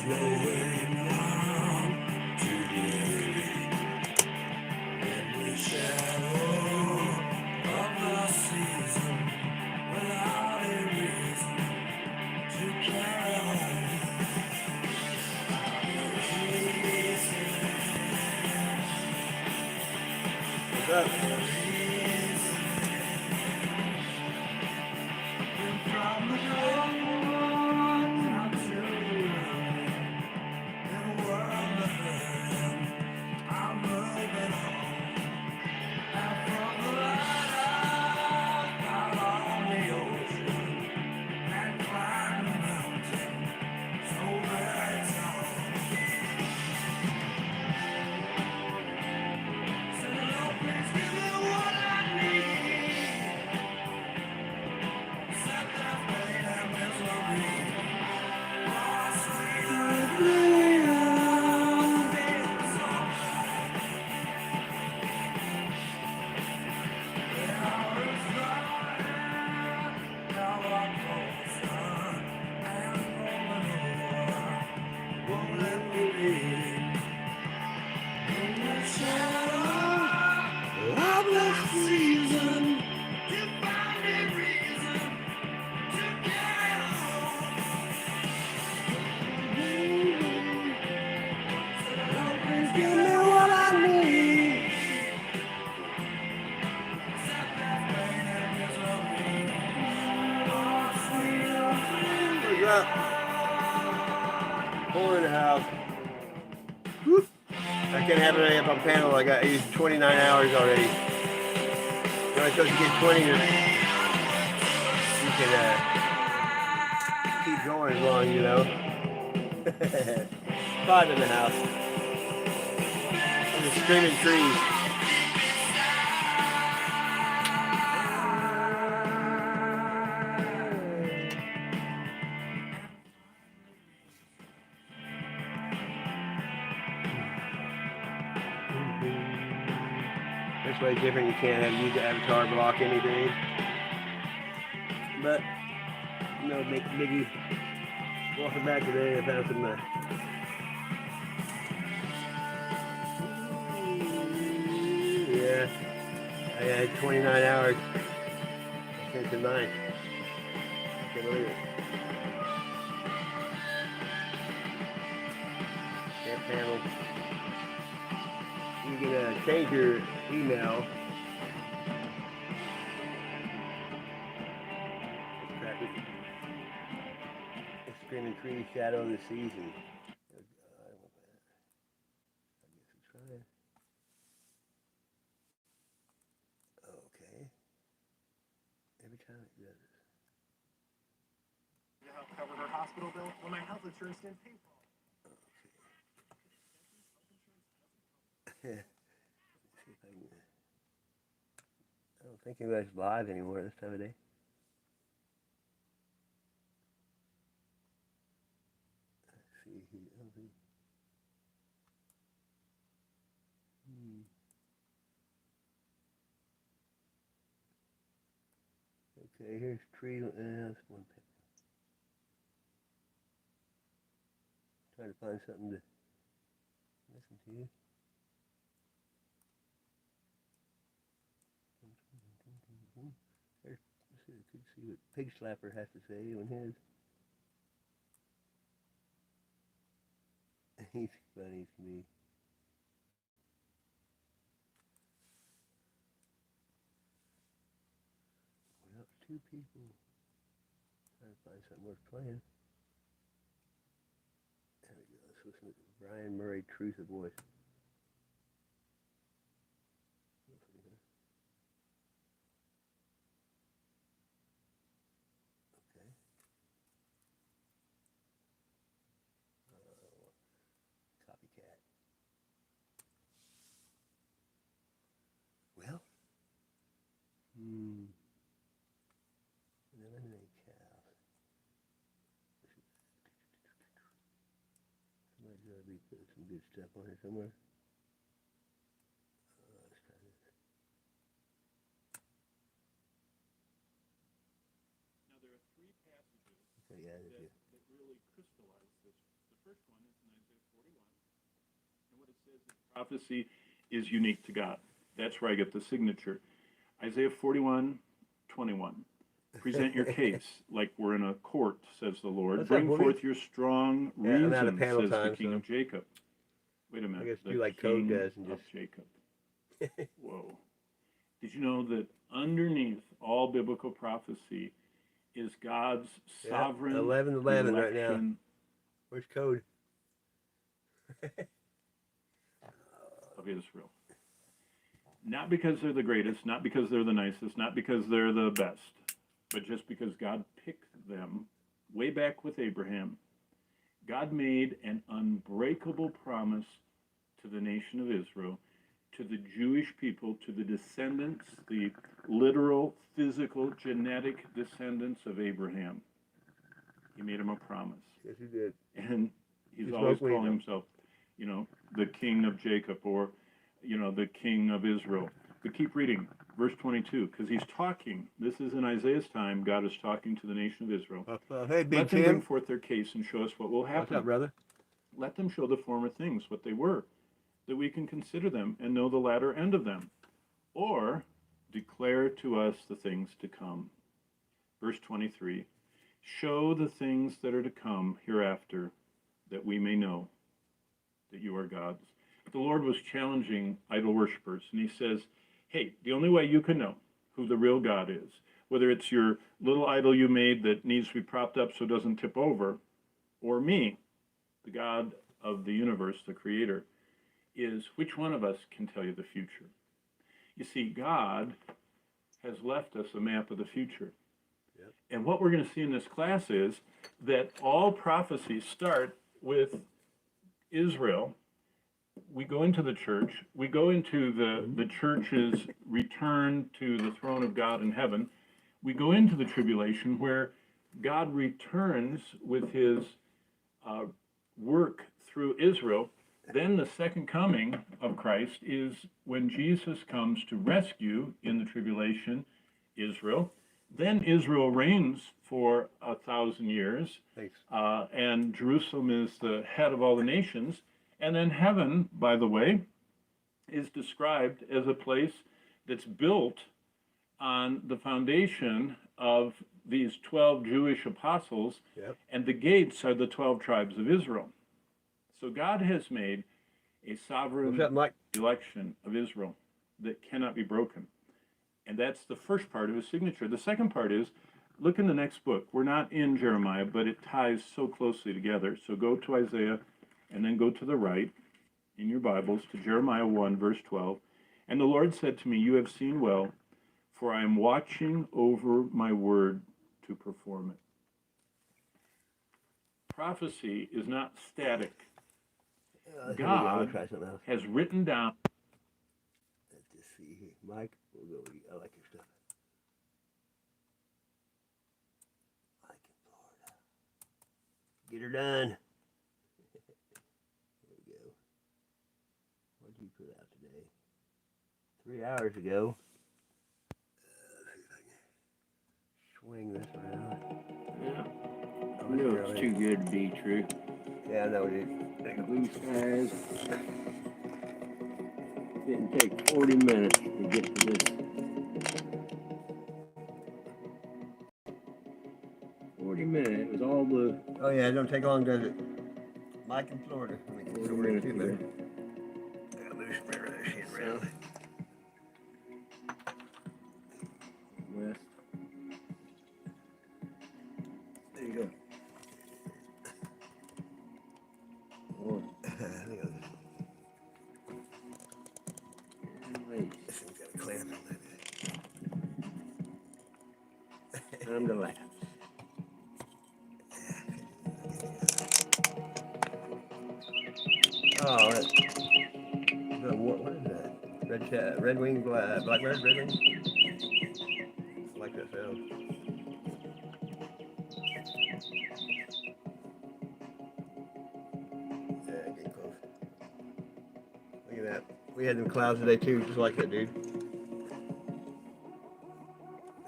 flowing down to the in the shadow of the season, without a reason to carry on. What's up? From the dawn down to the in a world of hurt, I'm moving home. And from the light out on the ocean and climb the mountain so very tall. So Lord, please give me what I need. Set that pain and misery. Oh, sweet freedom, feels so right. The hour is right. Now I'm closer and rolling over. Won't let me be in the shadow of the season. To find a reason to carry on. Lord, please give me what I need. Set that pain and misery. Oh, freedom, freedom. What's up? Four in the house. Whoop. I can't have it up on panel. I used 29 hours already. You're only supposed to get 20. You can keep going as long, you know. 5 in the house. I'm just screaming trees. This way different. You can't have use the avatar block anything. But no big biggie. Walking back today, I found some. Yeah, I had 29 hours. I sent to 9. I can't believe it. That panel. You can change your email. Screaming Tree, Shadow of the Season. Oh God, I want that. I guess we'll try it. Okay. Every time it does it. To help cover her hospital bill when my health insurance didn't pay for it. Okay. See if I can. I don't think anybody's live anymore this time of day. Let's see here. Okay, here's tree. That's one picture. Trying to find something to listen to. There's, let's see, I could see what Pig Slapper has to say on his. He's funny to me. Well, 2 people. Trying to find something worth playing. There we go. Let's listen to Brian Murray, Truth of Voice. Okay. Copycat. Well. Eliminate cows. Somebody's got to be putting some good stuff on here somewhere. Let's try this. Now there are 3 passages Okay, yeah, that really crystallize this. The first one Prophecy is unique to God. That's where I get the signature. Isaiah 41:21. Present your case like we're in a court, says the Lord. What's up, Bring Booby? forth your strong Yeah, I'm out reason, of panel says time, the King so of Jacob. Wait a minute. I guess the do like Code King does and of just Jacob. Whoa. Did you know that underneath all biblical prophecy is God's sovereign 11:11 right now. election Where's Code? of Israel? Not because they're the greatest, not because they're the nicest, not because they're the best, but just because God picked them way back with Abraham. God made an unbreakable promise to the nation of Israel, to the Jewish people, to the descendants, the literal, physical, genetic descendants of Abraham. He made them a promise. Yes, he did. And he's You always smoke weed, calling though. himself, the King of Jacob, or, the King of Israel. But keep reading, verse 22, because he's talking. This is in Isaiah's time. God is talking to the nation of Israel. Hey, Big Let them bring Tim. forth their case and show us what will What's happen. up, brother? Let them show the former things, what they were, that we can consider them and know the latter end of them. Or declare to us the things to come. Verse 23, show the things that are to come hereafter, that we may know that you are gods. The Lord was challenging idol worshippers, and he says, hey, the only way you can know who the real God is, whether it's your little idol you made that needs to be propped up so it doesn't tip over, or me, the God of the universe, the creator, is which one of us can tell you the future. You see, God has left us a map of the future. Yep. And what we're going to see in this class is that all prophecies start with Israel. We go into the church, we go into the church's return to the throne of God in heaven. We go into the tribulation where God returns with his work through Israel. Then the second coming of Christ is when Jesus comes to rescue in the tribulation Israel. Then Israel reigns for 1,000 years, Thanks. and Jerusalem is the head of all the nations. And then heaven, by the way, is described as a place that's built on the foundation of these 12 Jewish apostles, Yep. and the gates are the 12 tribes of Israel. So God has made a sovereign What's up, Mike? election of Israel that cannot be broken. And that's the first part of his signature. The second part is, look in the next book. We're not in Jeremiah, but it ties so closely together. So go to Isaiah, and then go to the right in your Bibles to Jeremiah 1, verse 12. And the Lord said to me, you have seen well, for I am watching over my word to perform it. Prophecy is not static. God try something else. has written down. Let's just see here. Mike, we'll go. I like your stuff. Mike in Florida. Get her done. There we go. What did you put out today? 3 hours ago. Let's see if I can swing this around. Yeah, Oh, I know it's it's really- too good to be true. Yeah, I know it is. Blue skies. Didn't take 40 minutes to get to this. 40 minutes. It was all blue. Oh yeah, it don't take long, does it? Mike in Florida. I mean, 40 so minutes too ago. better. I gotta move some of that shit around. West. There you go. North. I think I'll just, Wait. this thing's got a clamp on that. Time to laugh. Oh, what is that? Red wing, blackbird, red wing? I like that sound. Yeah, getting close. Look at that. We had them clouds today too, just like that, dude.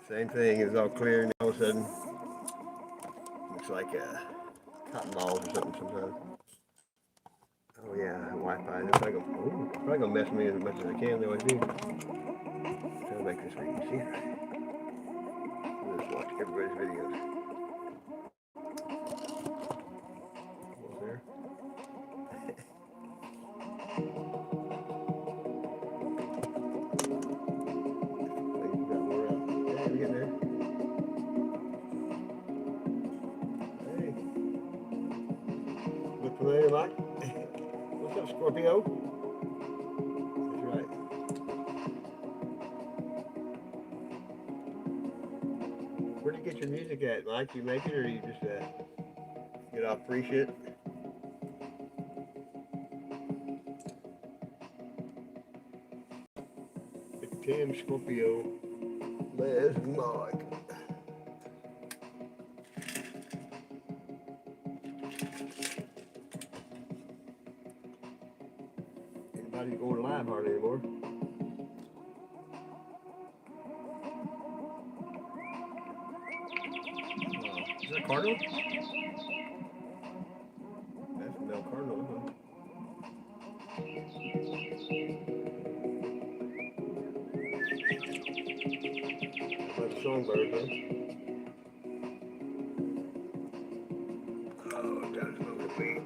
Same thing, it was all clear and all of a sudden, looks like cotton balls or something sometimes. Oh yeah, wow. Wi-Fi. They're probably gonna mess me as much as I can. They always do. Try to make this where you can see. We'll just watch everybody's videos. Almost there. Maybe got more out. Yeah, we're getting there. Hey. Look familiar, Mike? What's up, Scorpio? That's right. Where do you get your music at, Mike? You make it or you just get off free shit? Tim, Scorpio, Les, and Mike. Anybody going live hardly anymore? Is that a cardinal? That's a male cardinal, huh? Like a songbird, huh? Oh, I'm down smoking weed.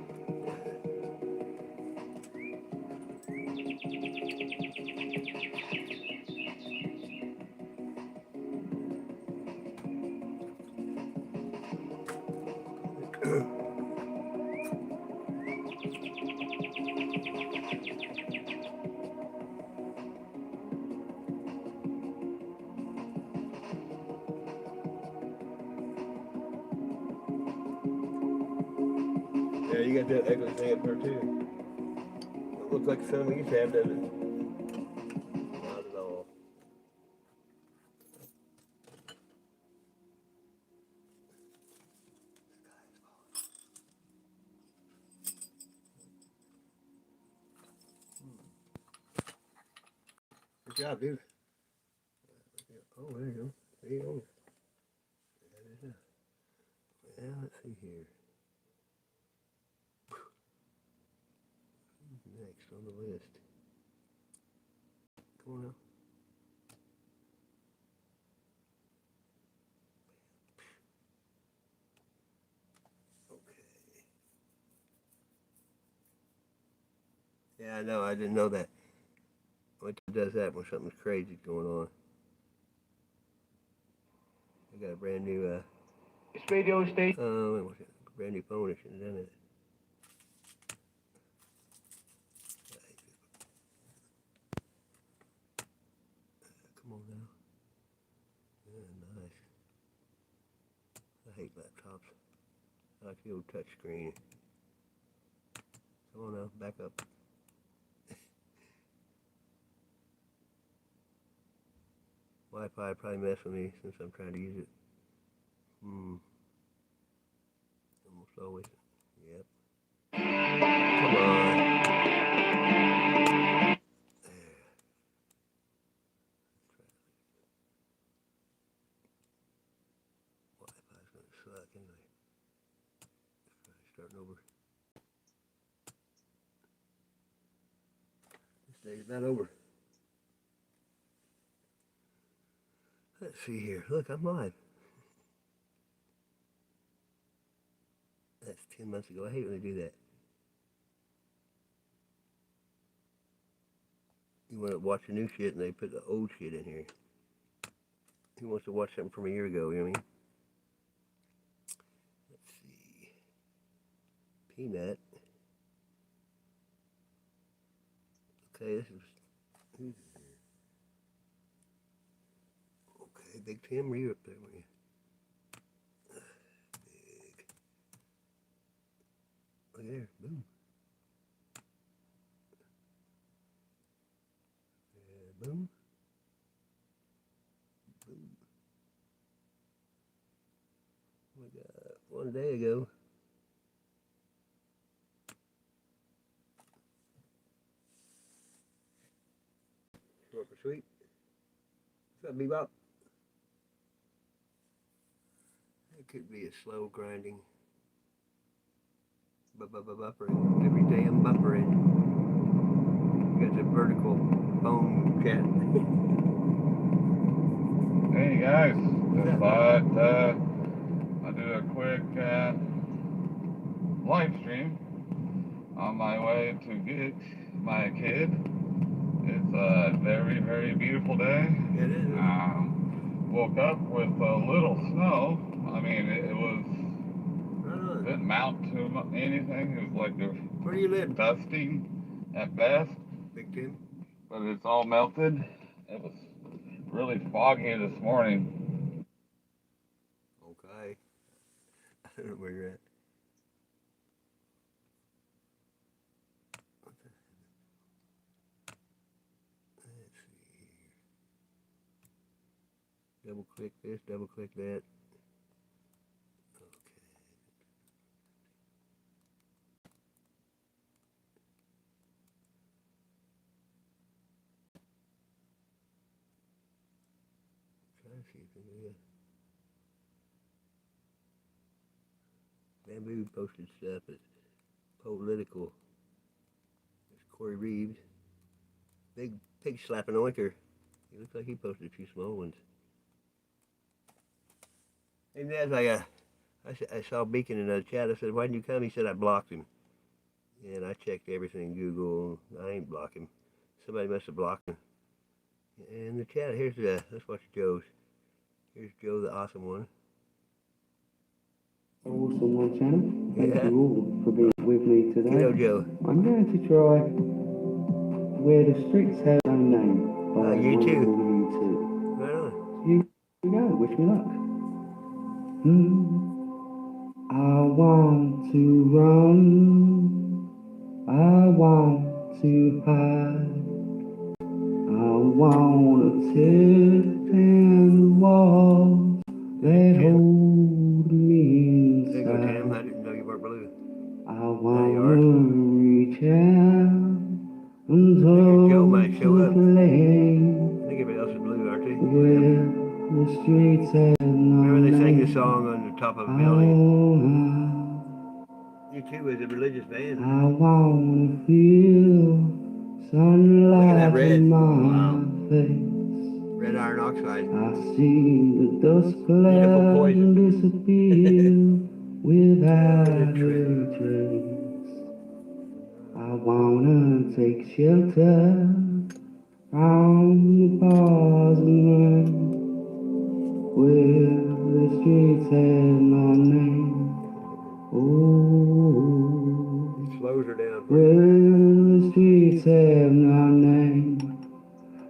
Yeah, you got that ugly thing up there too. It looks like something we used to have, doesn't it? Not at all. Good job, dude. Oh, there you go. There you go. Yeah, let's see here. Who's next on the list? Come on now. Okay. Yeah, I know. I didn't know that. What does that when something's crazy going on? I got a brand new This radio station. what's it? Brand new phone. I should have done it. Come on now. Yeah, nice. I hate laptops. I like the old touch screen. Come on now, back up. Wi-Fi probably mess with me since I'm trying to use it. Almost always. Yep. Come on. There. Wi-Fi's gonna suck anyway. Starting over. This day's about over. Let's see here. Look, I'm live. That's 10 months ago. I hate when they do that. You want to watch the new shit and they put the old shit in here. Who wants to watch something from a year ago, you know what I mean? Let's see. Peanut. Okay, this is... Who's here? Okay, Big Tim, were you up there, weren't you? Big. Look there, boom. Boom. Boom. We got one day ago. Short for sweet. What's up, Bebop? It could be a slow grinding. Buffering. Every day I'm buffering. vertical phone chat. Hey guys, just thought I'd do a quick live stream on my way to get my kid. It's a very, very beautiful day. It is. Woke up with a little snow. I mean, it was, Right on. didn't mount to anything. It was like a Where do you live, dusting at best, Big Tim? but it's all melted. It was really foggy this morning. Okay. I don't know where you're at. Let's see here. Double click this, double click that. Okay. Try to see if we can do that. Bamboo posted stuff. It's political. There's Corey Reeves. Big pig slapping oinker. He looks like he posted a few small ones. And as I saw Beacon in the chat, I said, why didn't you come? He said, I blocked him. And I checked everything, Google. I ain't blocked him. Somebody must have blocked him. And the chat, let's watch Joe's. Here's Joe, the awesome one. Awesome One channel. Thank Yeah. you all for being with me today. Hello, Joe. I'm going to try Where the Streets Have No Name by U2. Michael U2. Right on. Here we go. Wish me luck. I want to run. I want to hide. I want to tear down the walls that hold me There you go, Tim. I inside. didn't know you weren't blue. I you wanna are. reach out and Joe touch might show the up. flame I think everybody else is blue, aren't they? where the streets have no Remember they sang name. this song on the top of a I building? U2 is a religious band. wanna feel sunlight red. in Wow. my face. Red iron oxide. I see the dust Beautiful clouds poison. disappear without Good a trip. trace. I wanna take shelter from the bars and run where the streets have no name. Oh, It slows her down. where the streets have no name.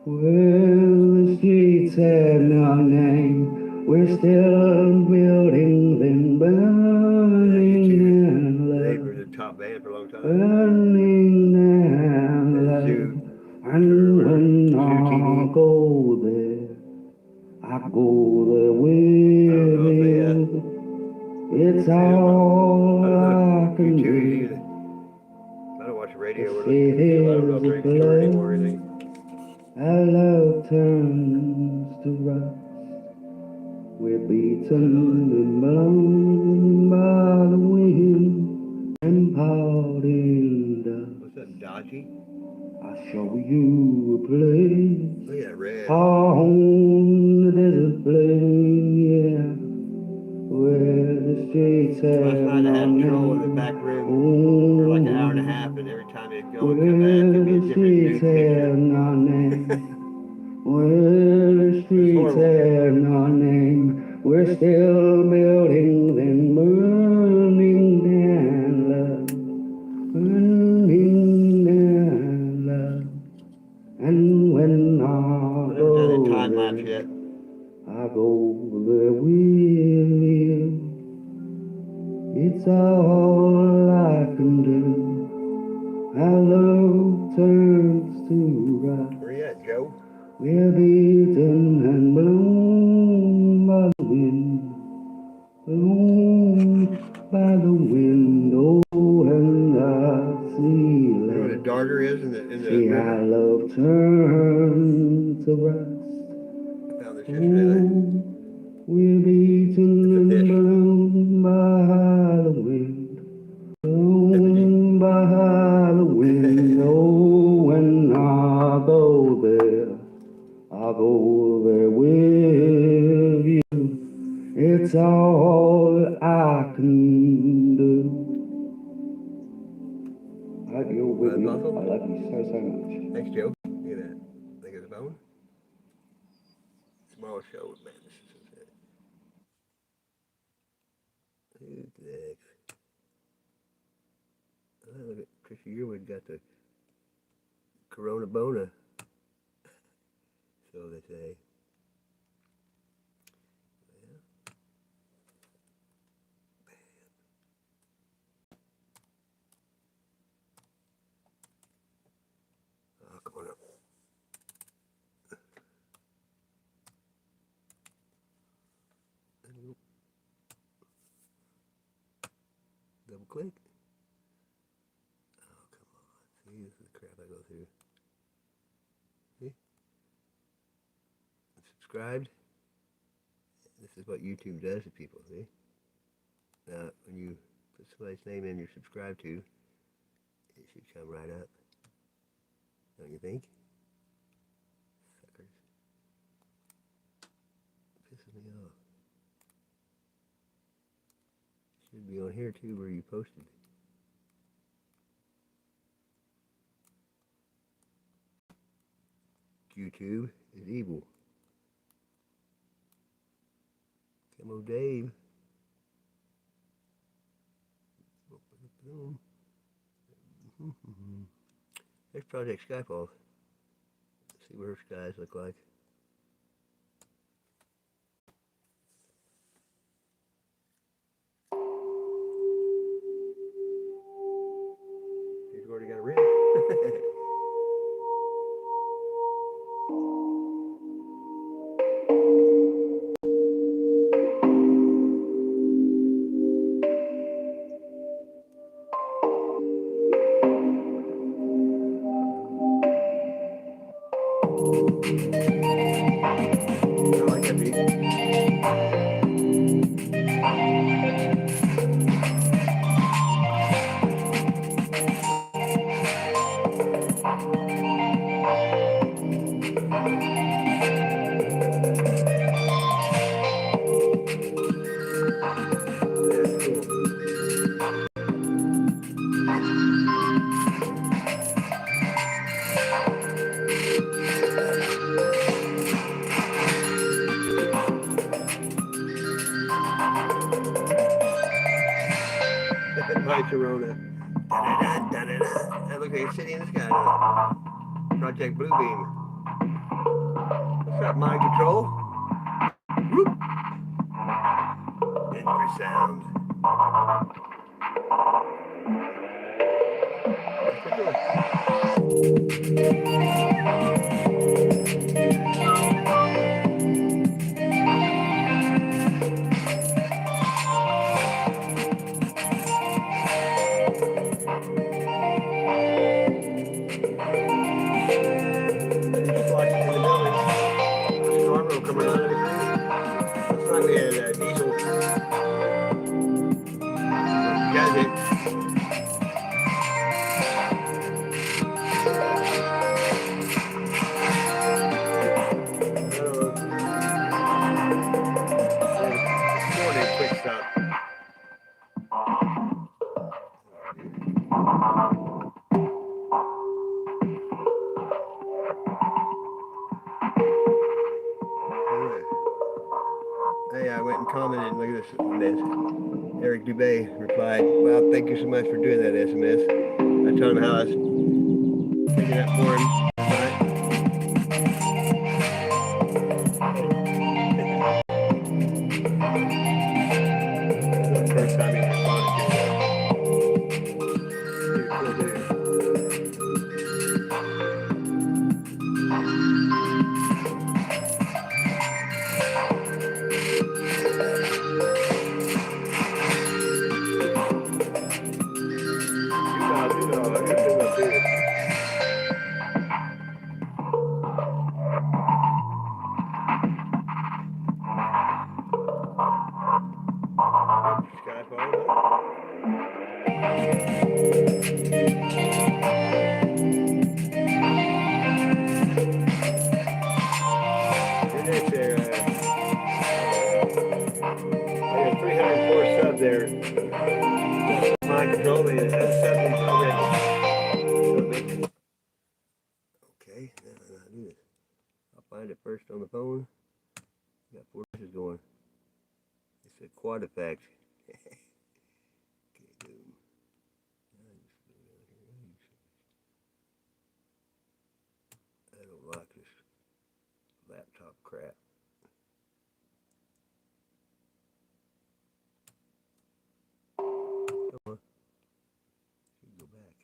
Where the streets have no name. We're still building them, burning down They love. were the top band for a long time. Burning down And love. Zoo. And when Zoo I TV. go there, I go there I with don't know if you. It's I all don't know I if can U2 do. either. I don't watch the radio or The listen to it, so I don't know if they're city's even touring anymore or blood. anything. Our love turns to rust. We're beaten and blown by the wind and poured in dust. What's that, Dodgy? I'll show you a place Look at that red. on the desert plain, yeah, where the streets have Last night I had no Troll in the name. back room for like an hour and a half, and every time he'd go and come back, it'd be a Where the different streets new have picture. no name. Where the streets horrible. have no name. We're still building them, burning down love, burning down love. And when I I haven't done a time go lapse there, yet. I go there with you. It's all I can do. Our love turns to rust. Where you at, Joe? We're beaten and blown by the wind, blown by the wind. Oh, and I see You know where the love. darter is in the See how river? love turns to rust. I found this yesterday. Oh, we're beaten It's a and fish. blown by the wind, blown by the wind. Oh, when I go there with you. It's all I can do. I hope you're with me. I love you so, so much. Thanks, Joe. Look at that. Think of the bone. Small show, man. This is it. Who's next? Oh, look at Chris Yearwood got the Corona Bona. So they say. Oh, come on up. Double click. Oh, come on. See, this is the crap I go through. See? Subscribed. This is what YouTube does to people, see? Now, when you put somebody's name in you're subscribed to, it should come right up. Don't you think? Suckers. Pisses me off. Should be on here too where you posted. YouTube is evil. Come on, Dave. There's Project Skyfall. Let's see what her skies look like. He's already got a ring. I like that beat. That's cool. Hi, Corona. Da-da-da, da-da-da. Look, he's sitting in the sky now. Project Bluebeam. What's up, Mind Control? Whoop. Infrasound. Quick stop. Hey, I went and commented, look at this. Eric Dubay replied, "Wow, thank you so much for doing that SMS." I told him how I was thinking that for him. First time he responded to that. He's a cool dude. Skyfall. find it first on the phone. Got 4 dishes going. It's a Quadifax. Okay, boom. I don't like this laptop crap. Come on. Go back.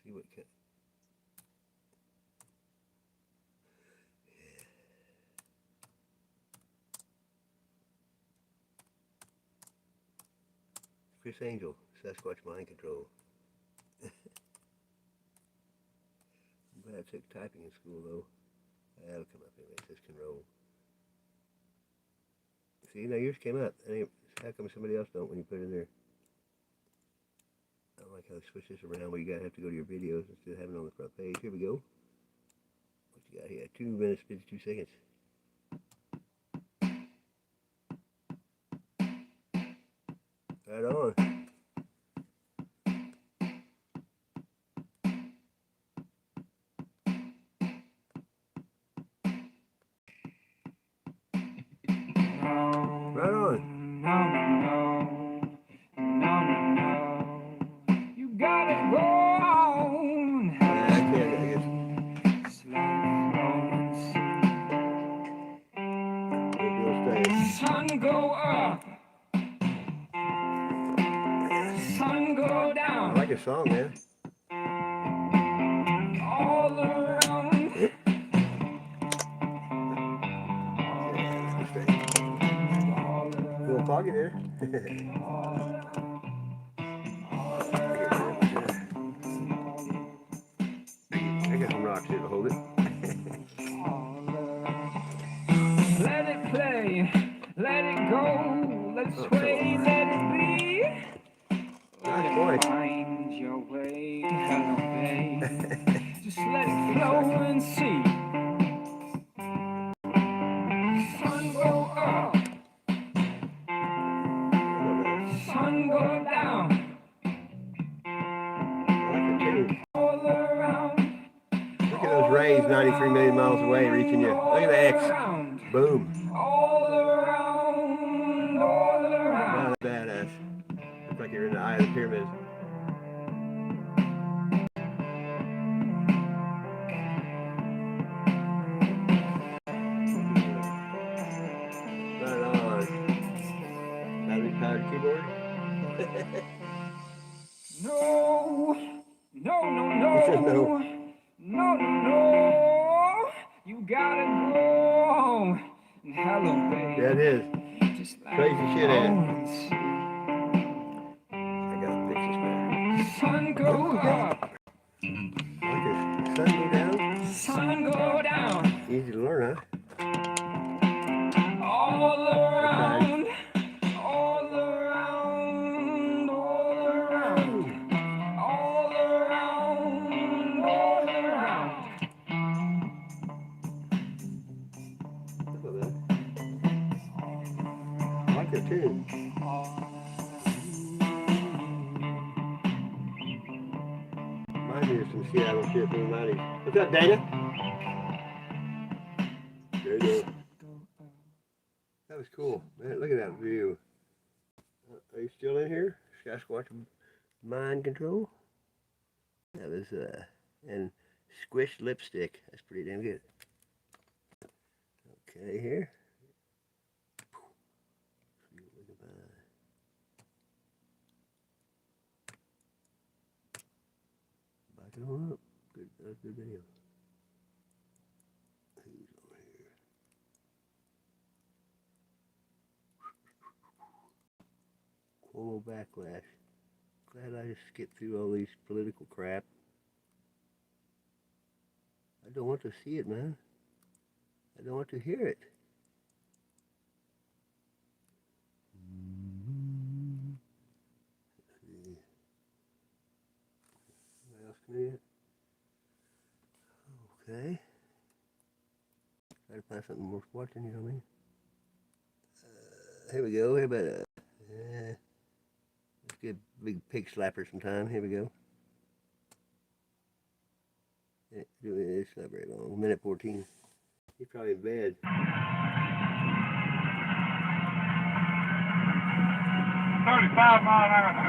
See what can. Chris Angel, Sasquatch Mind Control. I'm glad I took typing in school though. That'll come up anyway. This can roll. See, now yours came up. How come somebody else don't when you put it in there? I don't like how they switch this around where you gotta have to go to your videos instead of having it on the front page. Here we go. What you got here? 2 minutes, 52 seconds. Right on. Right on. No. You gotta go on. I can't, Sun go up. Sun go I down. like your song, man. All around. A little foggy there. I got some rocks here to hold it. Let it play, let it go, let it sway, let it be. Nice boy. Find your way, hello babe. Just let it flow and see. Sun go up, sun go down, all around. Look at those rays 93 million miles away reaching you. Look at the X. Boom. All around, all around. Wow, that's badass. Looks like you're in the eye of the pyramid. Right on. Battery powered keyboard. No, He says no. no. You gotta go. Hello, baby. Yeah, it is. Just like Crazy shit, ain't it? it? I gotta fix this man. Sun go up, Like this. Sun go down. sun go down. Easy to learn, huh? All around, all around, all around, all around, all around. Look at that. I like your tune. Reminds me of some Seattle shit from the 90s. What's up, Dana? Dana. That was cool. Man, look at that view. Are you still in here? Sasquatch Mind Control? That was, and Squish Lipstick. That's pretty damn good. Okay, here. Back it on up. Good, that's a good video. Who's over here? Cuomo backlash. Glad I just skipped through all these political crap. I don't want to see it, man. I don't want to hear it. Let's see. What else can we get? Okay. Try to find something worth watching, you know what I mean? Here we go. Here about let's get a big pig slapper sometime. Here we go. It's not very long. Minute 14. He's probably in bed. 35 mile an hour.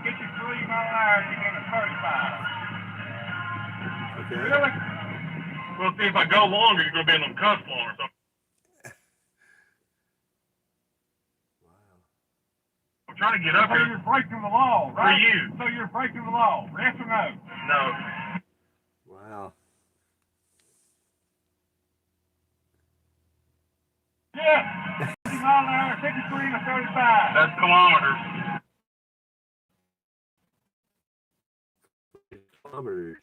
53 mile an hour, you're getting a 35. Okay. Really? Well, see, if I go longer, you're going to be in them cuffs longer. So I'm trying to get up here. So you're breaking the law, right? For you. So you're breaking the law, yes or no? No. Wow. Yeah. 50 mile an hour, 53 and a 35. That's kilometers. Kilometers.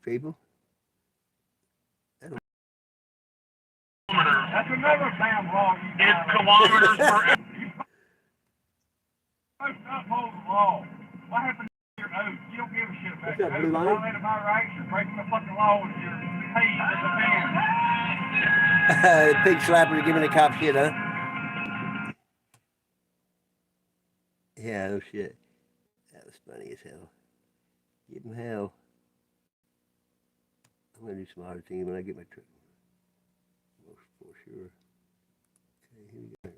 People. That's another damn law. It's kilometers per hour. You uphold the law. What happened to your oath? You don't give a shit about What's your that, oath. blue You're line? violating my rights. You're breaking the fucking law with your paid as a man. The pig slapper giving the cop shit, huh? Yeah, oh shit. That was funny as hell. Give him hell. I'm gonna do some other things when I get my truck. For sure. Okay, here we go.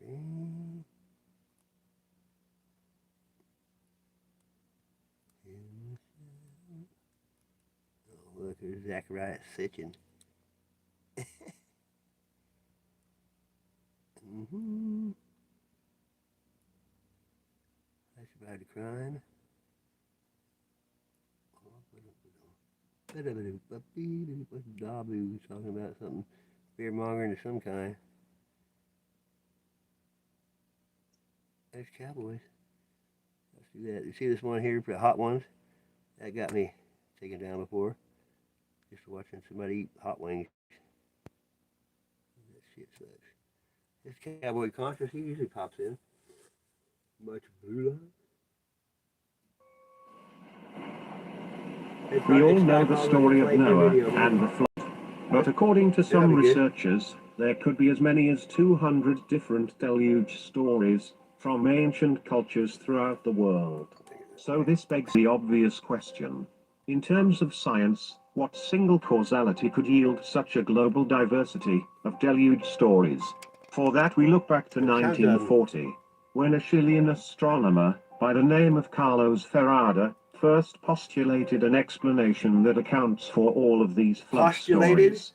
Oh, look, there's Zacharias Sitchin. Mm-hmm. I survived a crime. Dabu talking about something fear mongering of some kind. There's cowboys. Let's do that. You see this one here for the hot ones? That got me taken down before. Just watching somebody eat hot wings. That shit sucks. This cowboy conscious, he usually pops in. Much blue light. We all know the story of Noah and the flood, but according to some researchers, there could be as many as 200 different deluge stories from ancient cultures throughout the world. So this begs the obvious question. In terms of science, what single causality could yield such a global diversity of deluge stories? For that we look back to 1940, when a Chilean astronomer by the name of Carlos Ferrada first postulated an explanation that accounts for all of these flood stories.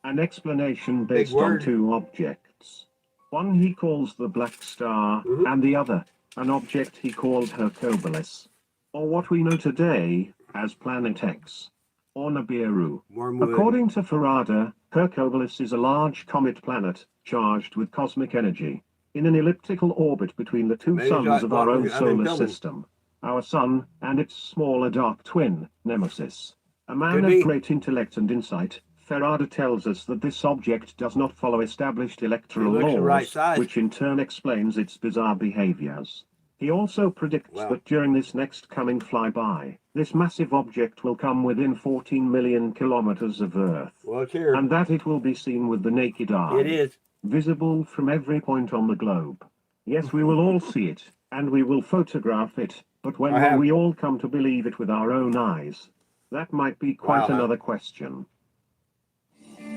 An explanation based on two objects. One he calls the Black Star, and the other, an object he called Hercules, or what we know today as Planet X, or Nibiru. According to Ferrada, Hercules is a large comet planet charged with cosmic energy, in an elliptical orbit between the two suns of our own solar system. Our sun and its smaller dark twin, Nemesis. A man of great intellect and insight, Ferrada tells us that this object does not follow established electoral laws, which in turn explains its bizarre behaviors. He also predicts that during this next coming flyby, this massive object will come within 14 million kilometers of Earth, and that it will be seen with the naked eye. It is. Visible from every point on the globe. Yes, we will all see it, and we will photograph it, but when will we all come to believe it with our own eyes? That might be quite another question.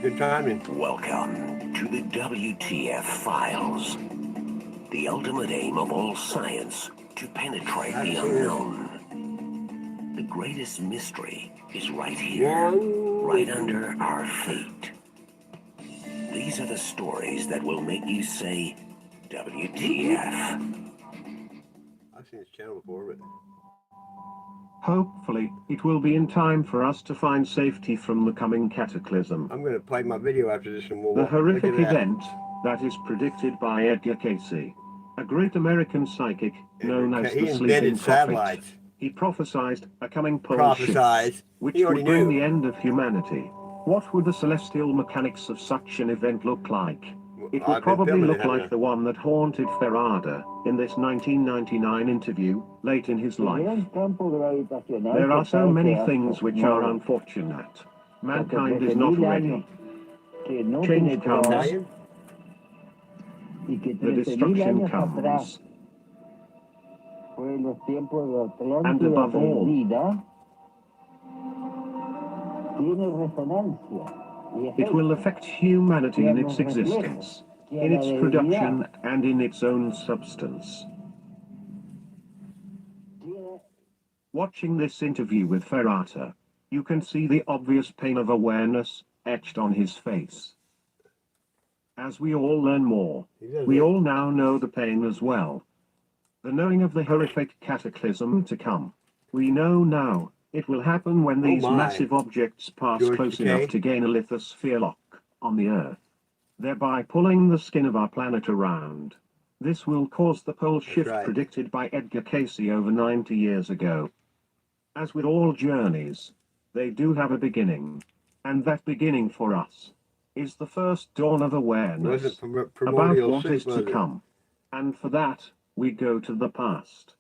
Good timing. Welcome to the WTF Files. The ultimate aim of all science, to penetrate the unknown. The greatest mystery is right here, right under our feet. These are the stories that will make you say, WTF. I've seen this channel before, but... Hopefully, it will be in time for us to find safety from the coming cataclysm. I'm going to play my video after this and we'll... The horrific event that is predicted by Edgar Cayce, a great American psychic known as the Sleeping Prophet. He prophesied a coming pole shift, which would bring the end of humanity. What would the celestial mechanics of such an event look like? It I've would been probably filming it, look haven't like I? the one that haunted Ferrada in this 1999 interview late in his life. There are so many things which are unfortunate. Mankind is not ready. Change comes, Italian? the destruction comes. And above all, it will affect humanity in its existence, in its production, and in its own substance. Watching this interview with Ferrata, you can see the obvious pain of awareness etched on his face. As we all learn more, we all now know the pain as well. The knowing of the horrific cataclysm to come. We know now it will happen when these my. massive objects pass George close Takei? enough to gain a lithosphere lock on the Earth, thereby pulling the skin of our planet around. This will cause the pole shift right. predicted by Edgar Cayce over 90 years ago. As with all journeys, they do have a beginning, and that beginning for us is the first dawn of It awareness wasn't about primordial what soup, is to was it? come, and for that we go to the past.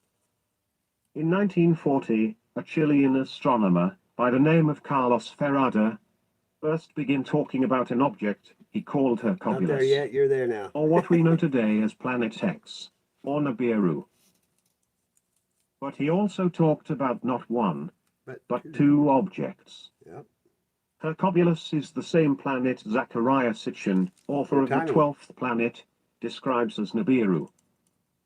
In 1940, a Chilean astronomer by the name of Carlos Ferrada first began talking about an object he called Not there Hercules, yet, you're there now. or what we know today as Planet X, or Nibiru. But he also talked about not one, but two objects. Yep. Hercobulus is the same planet Zachariah Sitchin, author of the Tiny. 12th planet, describes as Nibiru,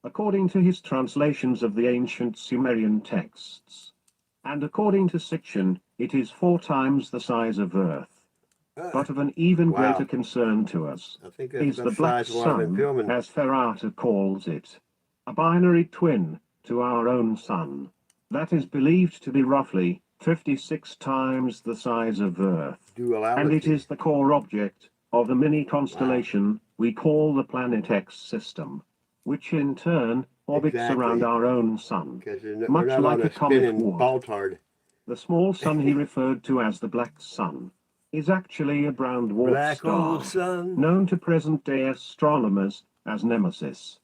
according to his translations of the ancient Sumerian texts. And according to Sitchin, it is 4 times the size of Earth. But of an even Wow. greater concern to us I think is that's the black size of what I've been sun, filming. as Ferrata calls it, a binary twin to our own sun, that is believed to be roughly 56 times the size of Earth, Duality. and it is the core object of the mini constellation we call the Planet X system, which in turn orbits Exactly. around our own sun, Because we're much not like on a a comet spinning would. Baltard. The small sun he referred to as the Black Sun is actually a brown dwarf Black star, old sun. known to present-day astronomers as Nemesis.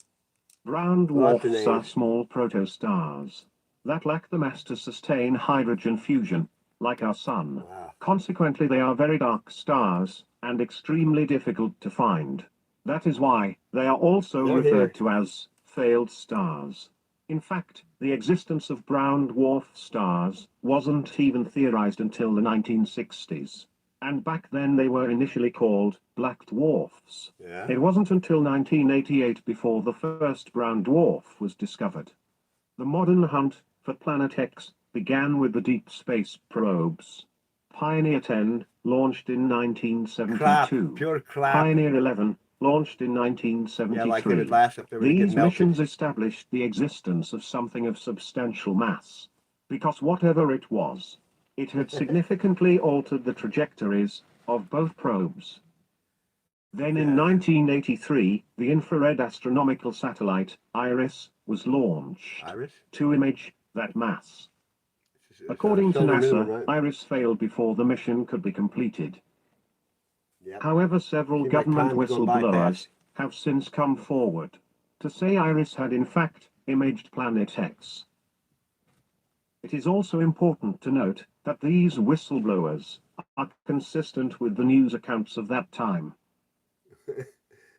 Brown Lots of dwarfs are names. small protostars that lack the mass to sustain hydrogen fusion, like our sun. Wow. Consequently, they are very dark stars and extremely difficult to find. That is why they are also They're referred here. to as failed stars. In fact, the existence of brown dwarf stars wasn't even theorized until the 1960s. And back then they were initially called black dwarfs. Yeah. It wasn't until 1988 before the first brown dwarf was discovered. The modern hunt for Planet X began with the deep space probes. Pioneer 10, launched in Crap. 1972. Pure crap. Pioneer 11, launched in Yeah, 1973. like it would last if they were to These get melted. missions established the existence of something of substantial mass, because whatever it was, it had significantly altered the trajectories of both probes. Then in 1983, the infrared astronomical satellite, IRIS, was launched Iris? to image that mass. It's a According to solar NASA, moon, right? IRIS failed before the mission could be completed. Yep. However, several Seems like government time's gone by whistleblowers fast. have since come forward to say IRIS had in fact imaged Planet X. It is also important to note that these whistleblowers are consistent with the news accounts of that time.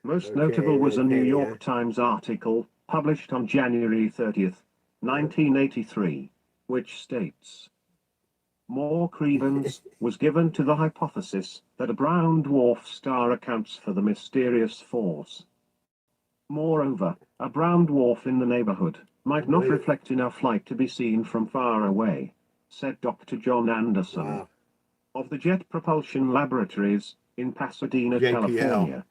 Most notable was a New York Times article published on January 30th, 1983, which states, more credence was given to the hypothesis that a brown dwarf star accounts for the mysterious force. Moreover, a brown dwarf in the neighborhood might not reflect enough light to be seen from far away, said Dr. John Anderson Wow. of the Jet Propulsion Laboratories in Pasadena, JPL. California.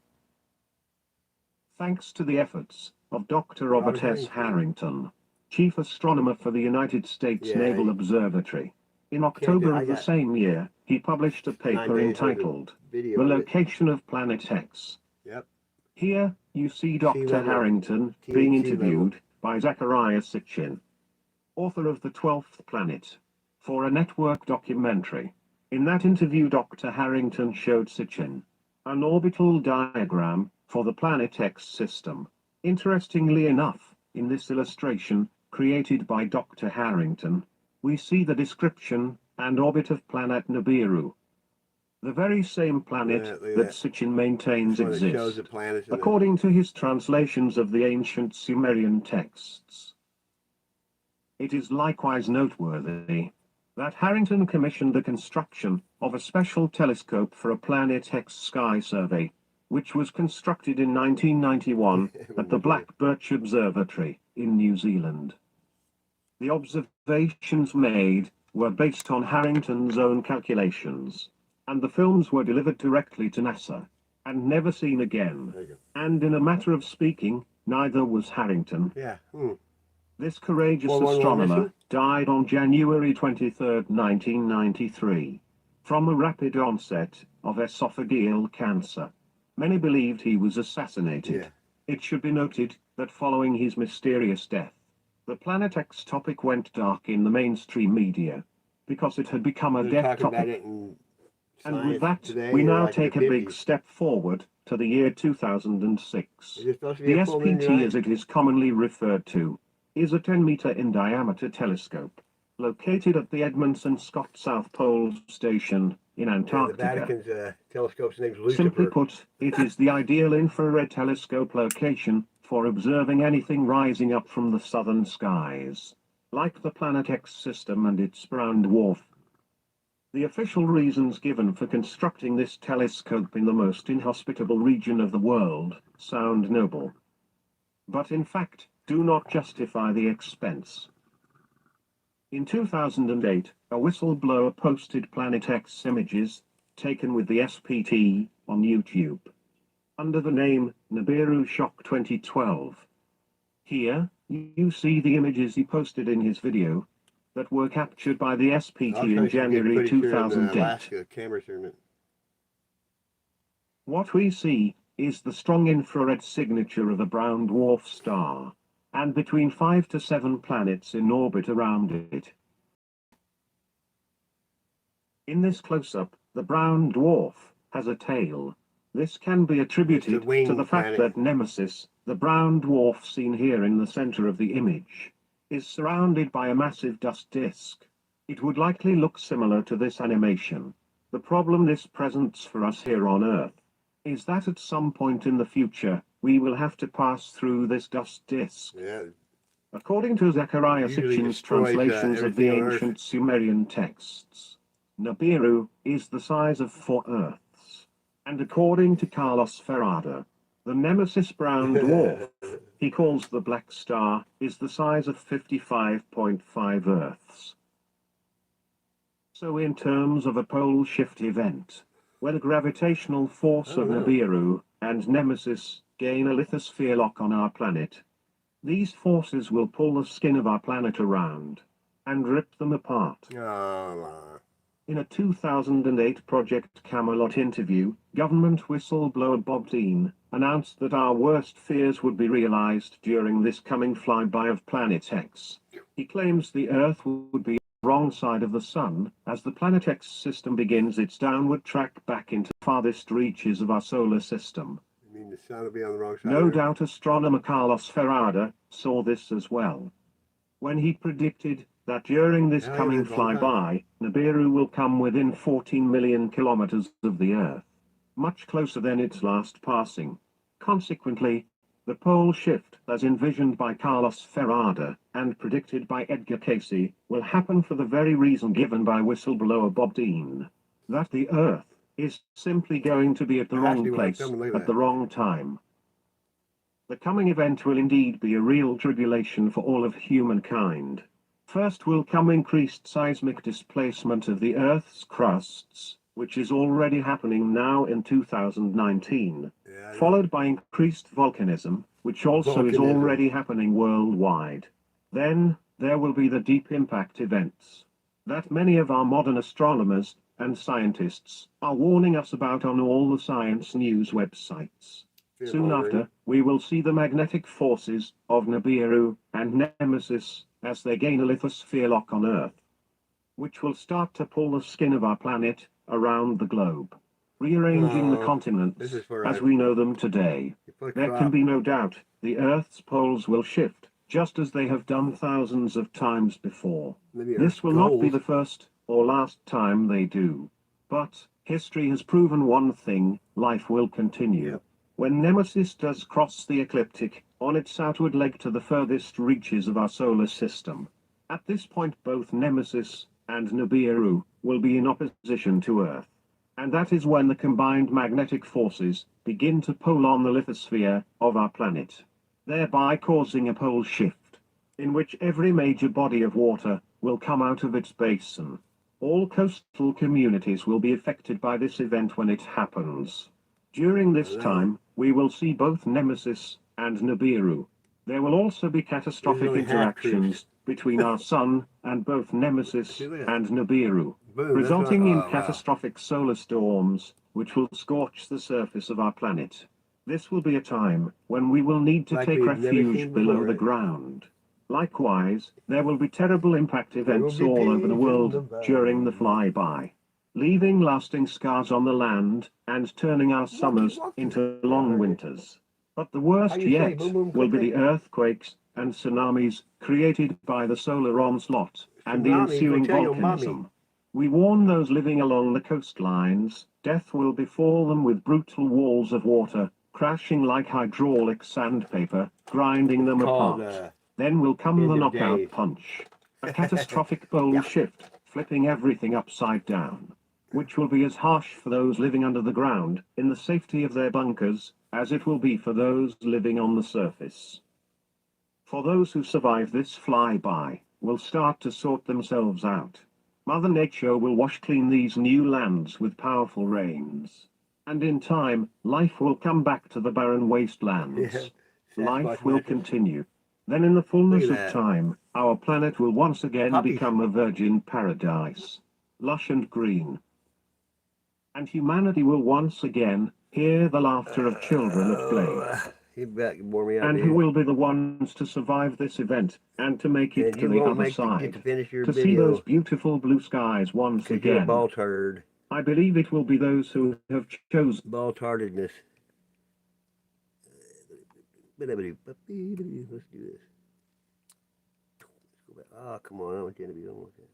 Thanks to the efforts of Dr. Robert S. Harrington, chief astronomer for the United States Yeah, Naval he- Observatory, in I October of the got same year, he published a 9 paper days worth of entitled video The of it. Location of Planet X. Yep. Here you see Dr. level. Harrington Sea- being sea interviewed by Zachariah Sitchin, author of The 12th Planet, for a network documentary. In that interview, Dr. Harrington showed Sitchin an orbital diagram for the Planet X system. Interestingly enough, in this illustration, created by Dr. Harrington, we see the description and orbit of planet Nibiru. The very same planet look at that that. Sitchin maintains One that shows exists, the planets and the- according to his translations of the ancient Sumerian texts. It is likewise noteworthy that Harrington commissioned the construction of a special telescope for a Planet X sky survey, which was constructed in 1991 at the Black Birch Observatory in New Zealand. The observations made were based on Harrington's own calculations, and the films were delivered directly to NASA and never seen again. There you go. And in a matter of speaking, neither was Harrington. Yeah. This courageous 411 astronomer mission? died on January 23, 1993, from a rapid onset of esophageal cancer. Many believed he was assassinated. Yeah. It should be noted that following his mysterious death, the Planet X topic went dark in the mainstream media because it had become a They're dead talking about topic. it in And with Science that, Today we or now like take a the big 50s. step forward to the year 2006. Is it supposed to be The a full moon SPT, tonight? as it is commonly referred to, is a 10-meter in diameter telescope located at the Edmondson Scott South Pole Station in Yeah, the Antarctica. Vatican's telescope's name's Lucifer. Simply put, it is the ideal infrared telescope location for observing anything rising up from the southern skies, like the Planet X system and its brown dwarf. The official reasons given for constructing this telescope in the most inhospitable region of the world sound noble, but in fact do not justify the expense. In 2008, a whistleblower posted Planet X images taken with the SPT on YouTube under the name Nibiru Shock 2012. Here, you see the images he posted in his video that were captured by the SPT I'll try in to get January footage here in the 2008. Alaska camera tournament. What we see is the strong infrared signature of a brown dwarf star, and between 5 to 7 planets in orbit around it. In this close-up, the brown dwarf has a tail. This can be attributed It's a winged to the fact planet. that Nemesis, the brown dwarf seen here in the center of the image, is surrounded by a massive dust disk. It would likely look similar to this animation. The problem this presents for us here on Earth is that at some point in the future, we will have to pass through this dust disk. Yeah. According to Zechariah Usually Sitchin's destroys, translations of the everything on Earth. ancient Sumerian texts, Nibiru is the size of 4 Earths. And according to Carlos Ferrada, the Nemesis brown dwarf, he calls the black star, is the size of 55.5 Earths. So in terms of a pole shift event, where the gravitational force of Nibiru and Nemesis gain a lithosphere lock on our planet, these forces will pull the skin of our planet around and rip them apart. In a 2008 Project Camelot interview, government whistleblower Bob Dean announced that our worst fears would be realized during this coming flyby of Planet X. He claims the Earth would be on the wrong side of the Sun as the Planet X system begins its downward track back into the farthest reaches of our solar system. I mean, the sun will be on the wrong side. No of it. doubt astronomer Carlos Ferrada saw this as well, when he predicted that during this Yeah, coming it was a long flyby, Nibiru will come within 14 million kilometers of the Earth, much closer than its last passing. Consequently, the pole shift, as envisioned by Carlos Ferrada and predicted by Edgar Casey, will happen for the very reason given by whistleblower Bob Dean, that the Earth is simply going to be at the It has to wrong be when I'm place filming like at that. the wrong time. The coming event will indeed be a real tribulation for all of humankind. First will come increased seismic displacement of the Earth's crusts, which is already happening now in 2019, Yeah, followed by increased volcanism, which also is Volcanism. already happening worldwide. Then, there will be the deep impact events that many of our modern astronomers and scientists are warning us about on all the science news websites. feel Soon already. after, we will see the magnetic forces of Nibiru and Nemesis as they gain a lithosphere lock on Earth, which will start to pull the skin of our planet around the globe, rearranging the Oh, continents this is where as I we know them today. There can be no doubt the Earth's poles will shift, just as they have done thousands of times before. This will not be the first or last time they do. But history has proven one thing: life will continue. Yep. When Nemesis does cross the ecliptic on its outward leg to the furthest reaches of our solar system, at this point both Nemesis and Nibiru will be in opposition to Earth. And that is when the combined magnetic forces begin to pull on the lithosphere of our planet, thereby causing a pole shift, in which every major body of water will come out of its basin. All coastal communities will be affected by this event when it happens. During this time, we will see both Nemesis and Nibiru. There will also be catastrophic only half interactions between our sun and both Nemesis See that? and Nibiru, Boom, resulting that's in what- oh, wow. catastrophic solar storms, which will scorch the surface of our planet. This will be a time when we will need to Like take we've never refuge seen below before, the right? ground. Likewise, there will be terrible impact events will be all over pigs the in world the valley. during the flyby, leaving lasting scars on the land and turning our summers into long winters. But the worst How you say, yet boom, boom, will be click, the earthquakes and tsunamis created by the solar onslaught and the Tsunami, ensuing go tell your mommy. volcanism. We warn those living along the coastlines, death will befall them with brutal walls of water, crashing like hydraulic sandpaper, grinding them Called, apart. Then will come the End of knockout days. punch. A catastrophic pole Yeah. shift, flipping everything upside down, which will be as harsh for those living under the ground, in the safety of their bunkers, as it will be for those living on the surface. For those who survive this flyby, will start to sort themselves out. Mother Nature will wash clean these new lands with powerful rains. And in time, life will come back to the barren wastelands. Yeah. Life Sasquatch will mattress. continue. Then in the fullness Look of at that. time, our planet will once again Puppies. become a virgin paradise, lush and green. And humanity will once again hear the laughter of children at play. You bet you wore me out, And dude. who will be the ones to survive this event and to make it And to you the won't other make get to side? finish your To see video those beautiful blue skies once because you're a again. ball turd. I believe it will be those who have chosen. Ball tardedness. Let's do this. Let's go back. Oh, come on. I want you to be on with it.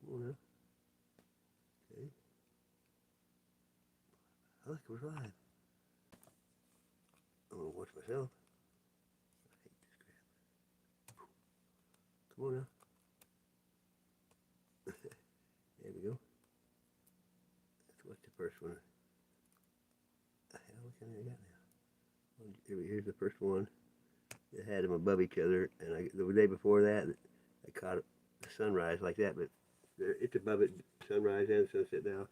Come on now. Okay. Oh, look, we're live. I'm going to watch myself. I hate this crap. Come on now. There we go. Let's watch the first one. The hell, what kind of got now? Here's the first one. It had them above each other, and the day before that, I caught the sunrise like that, but it's above it, sunrise and sunset now.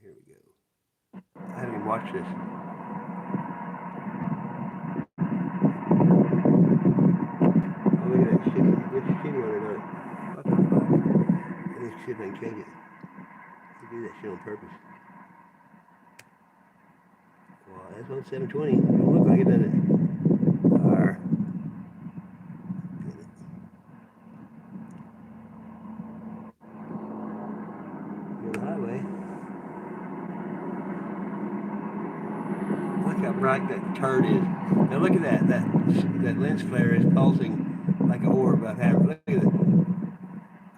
Here we go. I haven't even watched this. Oh, look at that shitty, which shitty one or not? What the fuck? Let me see if I can change it. They do that shit on purpose. Wow, that's on 720. It don't look like it, does it? Arr. Damn it. You're on the highway. Look how bright that turd is. Now look at that. That lens flare is pulsing like a orb. Look at it.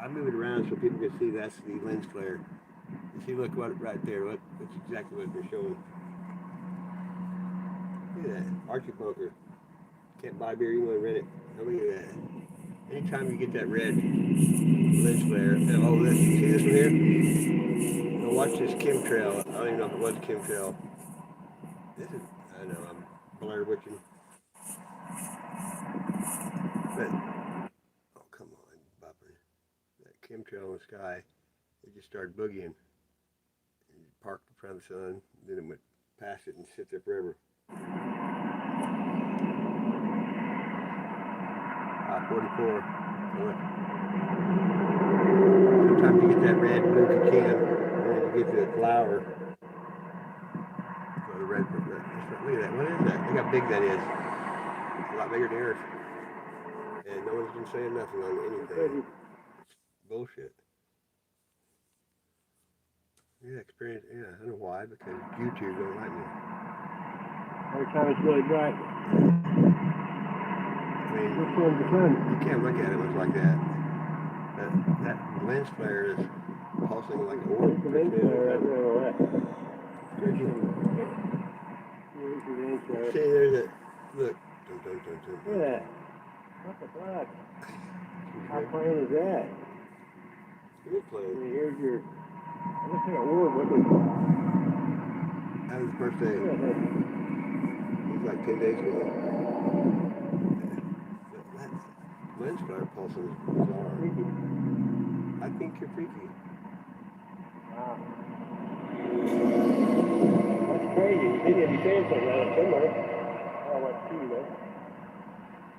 I move it around so people can see that's the lens flare. You see, look what right there. That's exactly what they're showing. Look at that. Archie poker. Can't buy beer, you want to rent it. Now look at that. Anytime you get that red lens flare, oh, this, see this one here? Now watch this chemtrail. I don't even know if it was chemtrail. This is, I know, I'm blur witching. But, oh, come on, bupper. That chemtrail in the sky, it just started boogieing. It parked in front of the sun, then it went past it and sit there forever. 44. Sometimes you get that red blue coquina, and then you get the flower. So the red, look at that. What is that? Look how big that is. It's a lot bigger than Earth. And no one's been saying nothing on anything. It's bullshit. Yeah, experience. Yeah, I know why. Because YouTube don't like me. Every time it's really bright. I mean, Which one's the sun? you can't look at it much like that. That lens flare is pulsing like an orb. Here's the lens flare right there on the left. Here's the lens flare. See, there's a look. Dun, dun, dun, dun, Look at that. What the fuck? How plain is that? Good play. I mean, here's your. It looks like a orb looking. That was the first day. Look at that. It was like 10 days ago. That lens flare pulsing is bizarre. Freaky. I think you're freaky. Wow. That's crazy. You think you'd be saying something out of somewhere. Oh, what TV though?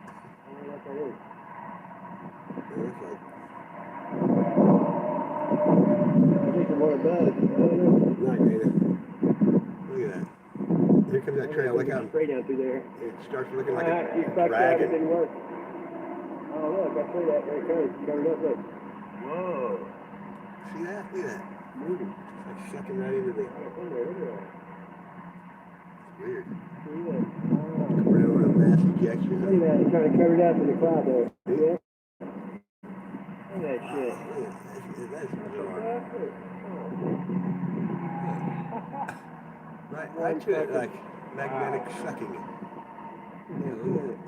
I wonder what that is. Yeah, it's like, I think the more about it, I don't know. night, Dana. Look at that. Here comes that trail. Look out. Spray down through there. It starts looking like You a fucked up, it dragon. didn't work. Oh, look, I see that. There it comes. Covered up, look. Whoa. See that? Look at that. Moving. It's like sucking right into the. Look at that. It's weird. See that? Corona mass ejection. Look at that. It's trying to cover it up in the cloud there. See that? Look at that shit. That's bizarre. Right to it, like magnetic sucking. Yeah, look at it.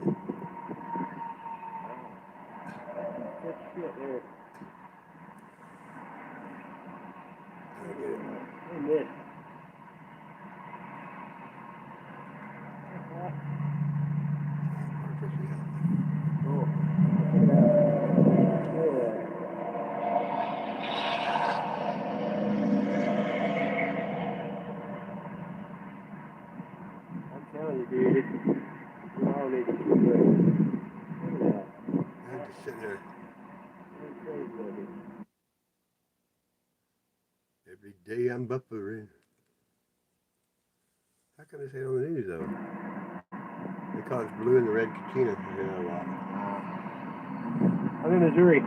Good shit there. I don't get it. Hey, miss. Oh. Look at that. Look at that. I'm telling you, dude, we all need to keep it. Look at that. I'm just sitting there. That's crazy looking. Every day I'm buffering. How come they say it on the news though? They call it blue and the red Kachina. Yeah, a lot. I'm in Missouri.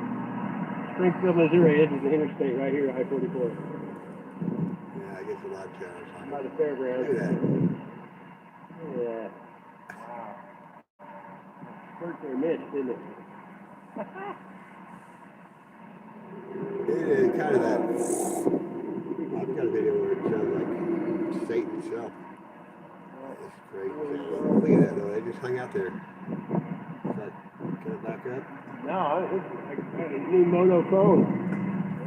Springfield, Missouri. This is the interstate right here, I-44. Yeah, I guess a lot of channels. By the fairgrounds. Look at that. Look at that. Wow. Squirt there missed, didn't it? It is kind of that. I've got a video where it sounds like Satan himself. It's crazy. Look at that though. They just hung out there. Is that, can it back up? No, it's like a new monophone.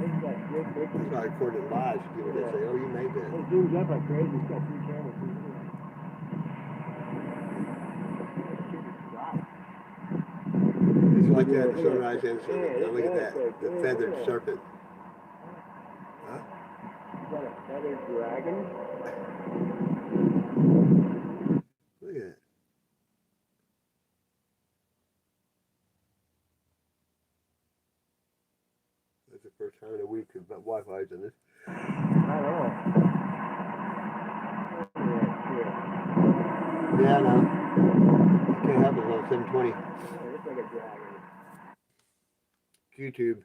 There's that big picture. That's why I recorded it live. So people can say, oh, you made that. It zooms up like crazy. It's got 3 cameras. It's like that sunrise and sunset. Now look at that. The feathered serpent. Huh? Is that a feathered dragon? Look at that. That's the first time in a week that Wi-Fi's in this. I don't know. Yeah, I know. Can't help it on 720. It looks like a dragon. YouTube.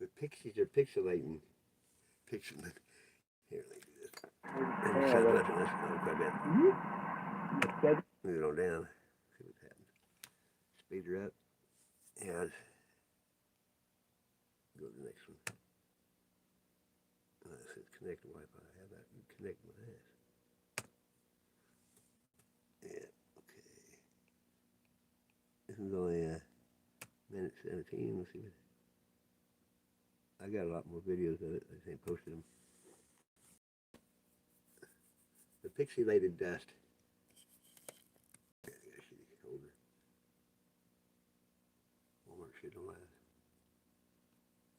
The pixies are pixelating. Pixelating. Here, let me do this. And shut it up in this quite a bit. Move it on down. See what's happening. Speed her up. And go to the next one. It says connect to Wi-Fi. How about you connect my ass? Yeah, okay. This is only minute 17. Let's see what. I got a lot more videos of it. I just ain't posted them. The pixelated dust. Yeah, I got a shitty holder. Walmart shit on that.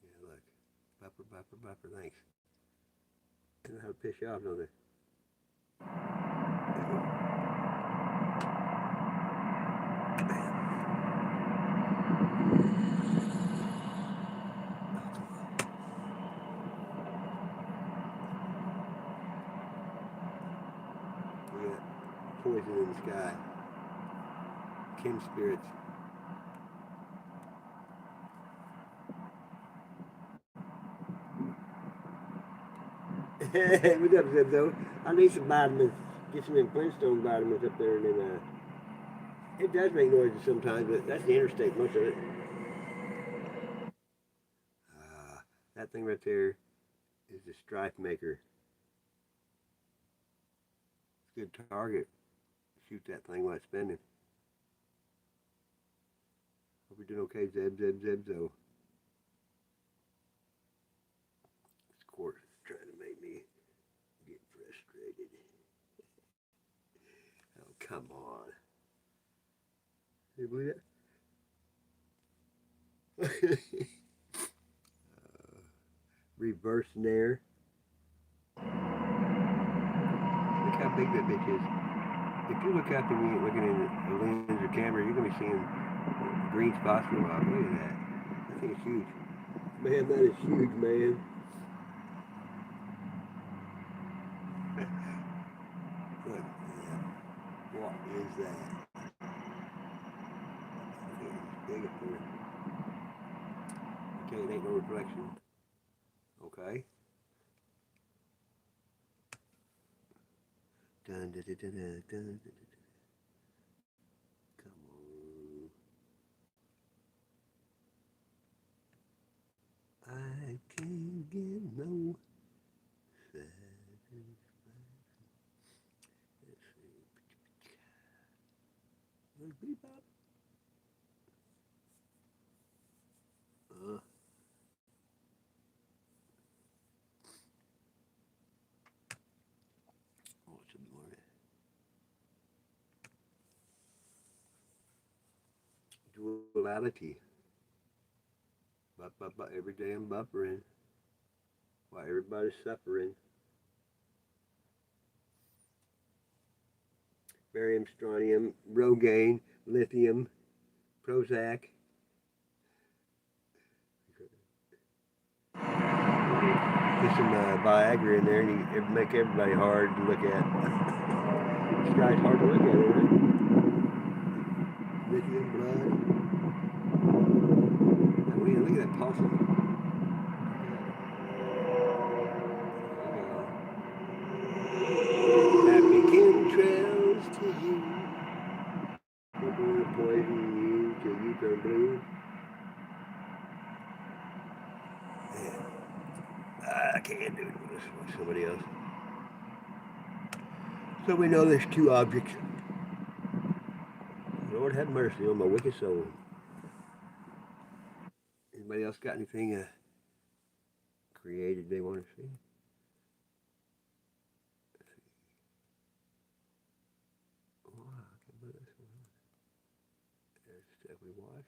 Yeah, look. Bopper, bopper, bopper, thanks. They know how to piss you off, don't they? Look at that poison in the sky. Kin spirits. What's up, Zebzo? I need some vitamins. Get some of them Flintstone vitamins up there, and then it does make noises sometimes, but that's the interstate, most of it. That thing right there is the strife maker. It's a good target. Shoot that thing while it's spinning. Hope you're doing okay, Zebzo. This course is trying to make me get frustrated. Oh, come on. You believe it? Reverse Nair. Look how big that bitch is. If you look up and you ain't looking in the lens or camera, you're going to be seeing green spots for a while. Look at that. That thing is huge. Man, that is huge, man. Look at that. What is that? That thing is big up there. Okay, it ain't no reflection. Okay. Dun, dun, dun, dun, dun, dun, dun. Come on. I can't get no satisfaction. Let's see. Let's beep up. What's the more? Duality. But every day I'm buffering. While everybody's suffering. Barium, strontium, Rogaine, lithium, Prozac. Put some Viagra in there and you make everybody hard to look at. This guy's hard to look at, isn't it? Lithium, blood. Now, look at that possum. Happy chemtrails to you. We're going to poison you till you turn blue. I can't do it with somebody else. So we know there's two objects. Lord have mercy on my wicked soul. Anybody else got anything created they want to see? Let's see. Oh, I can put this one. There's stuff we watched.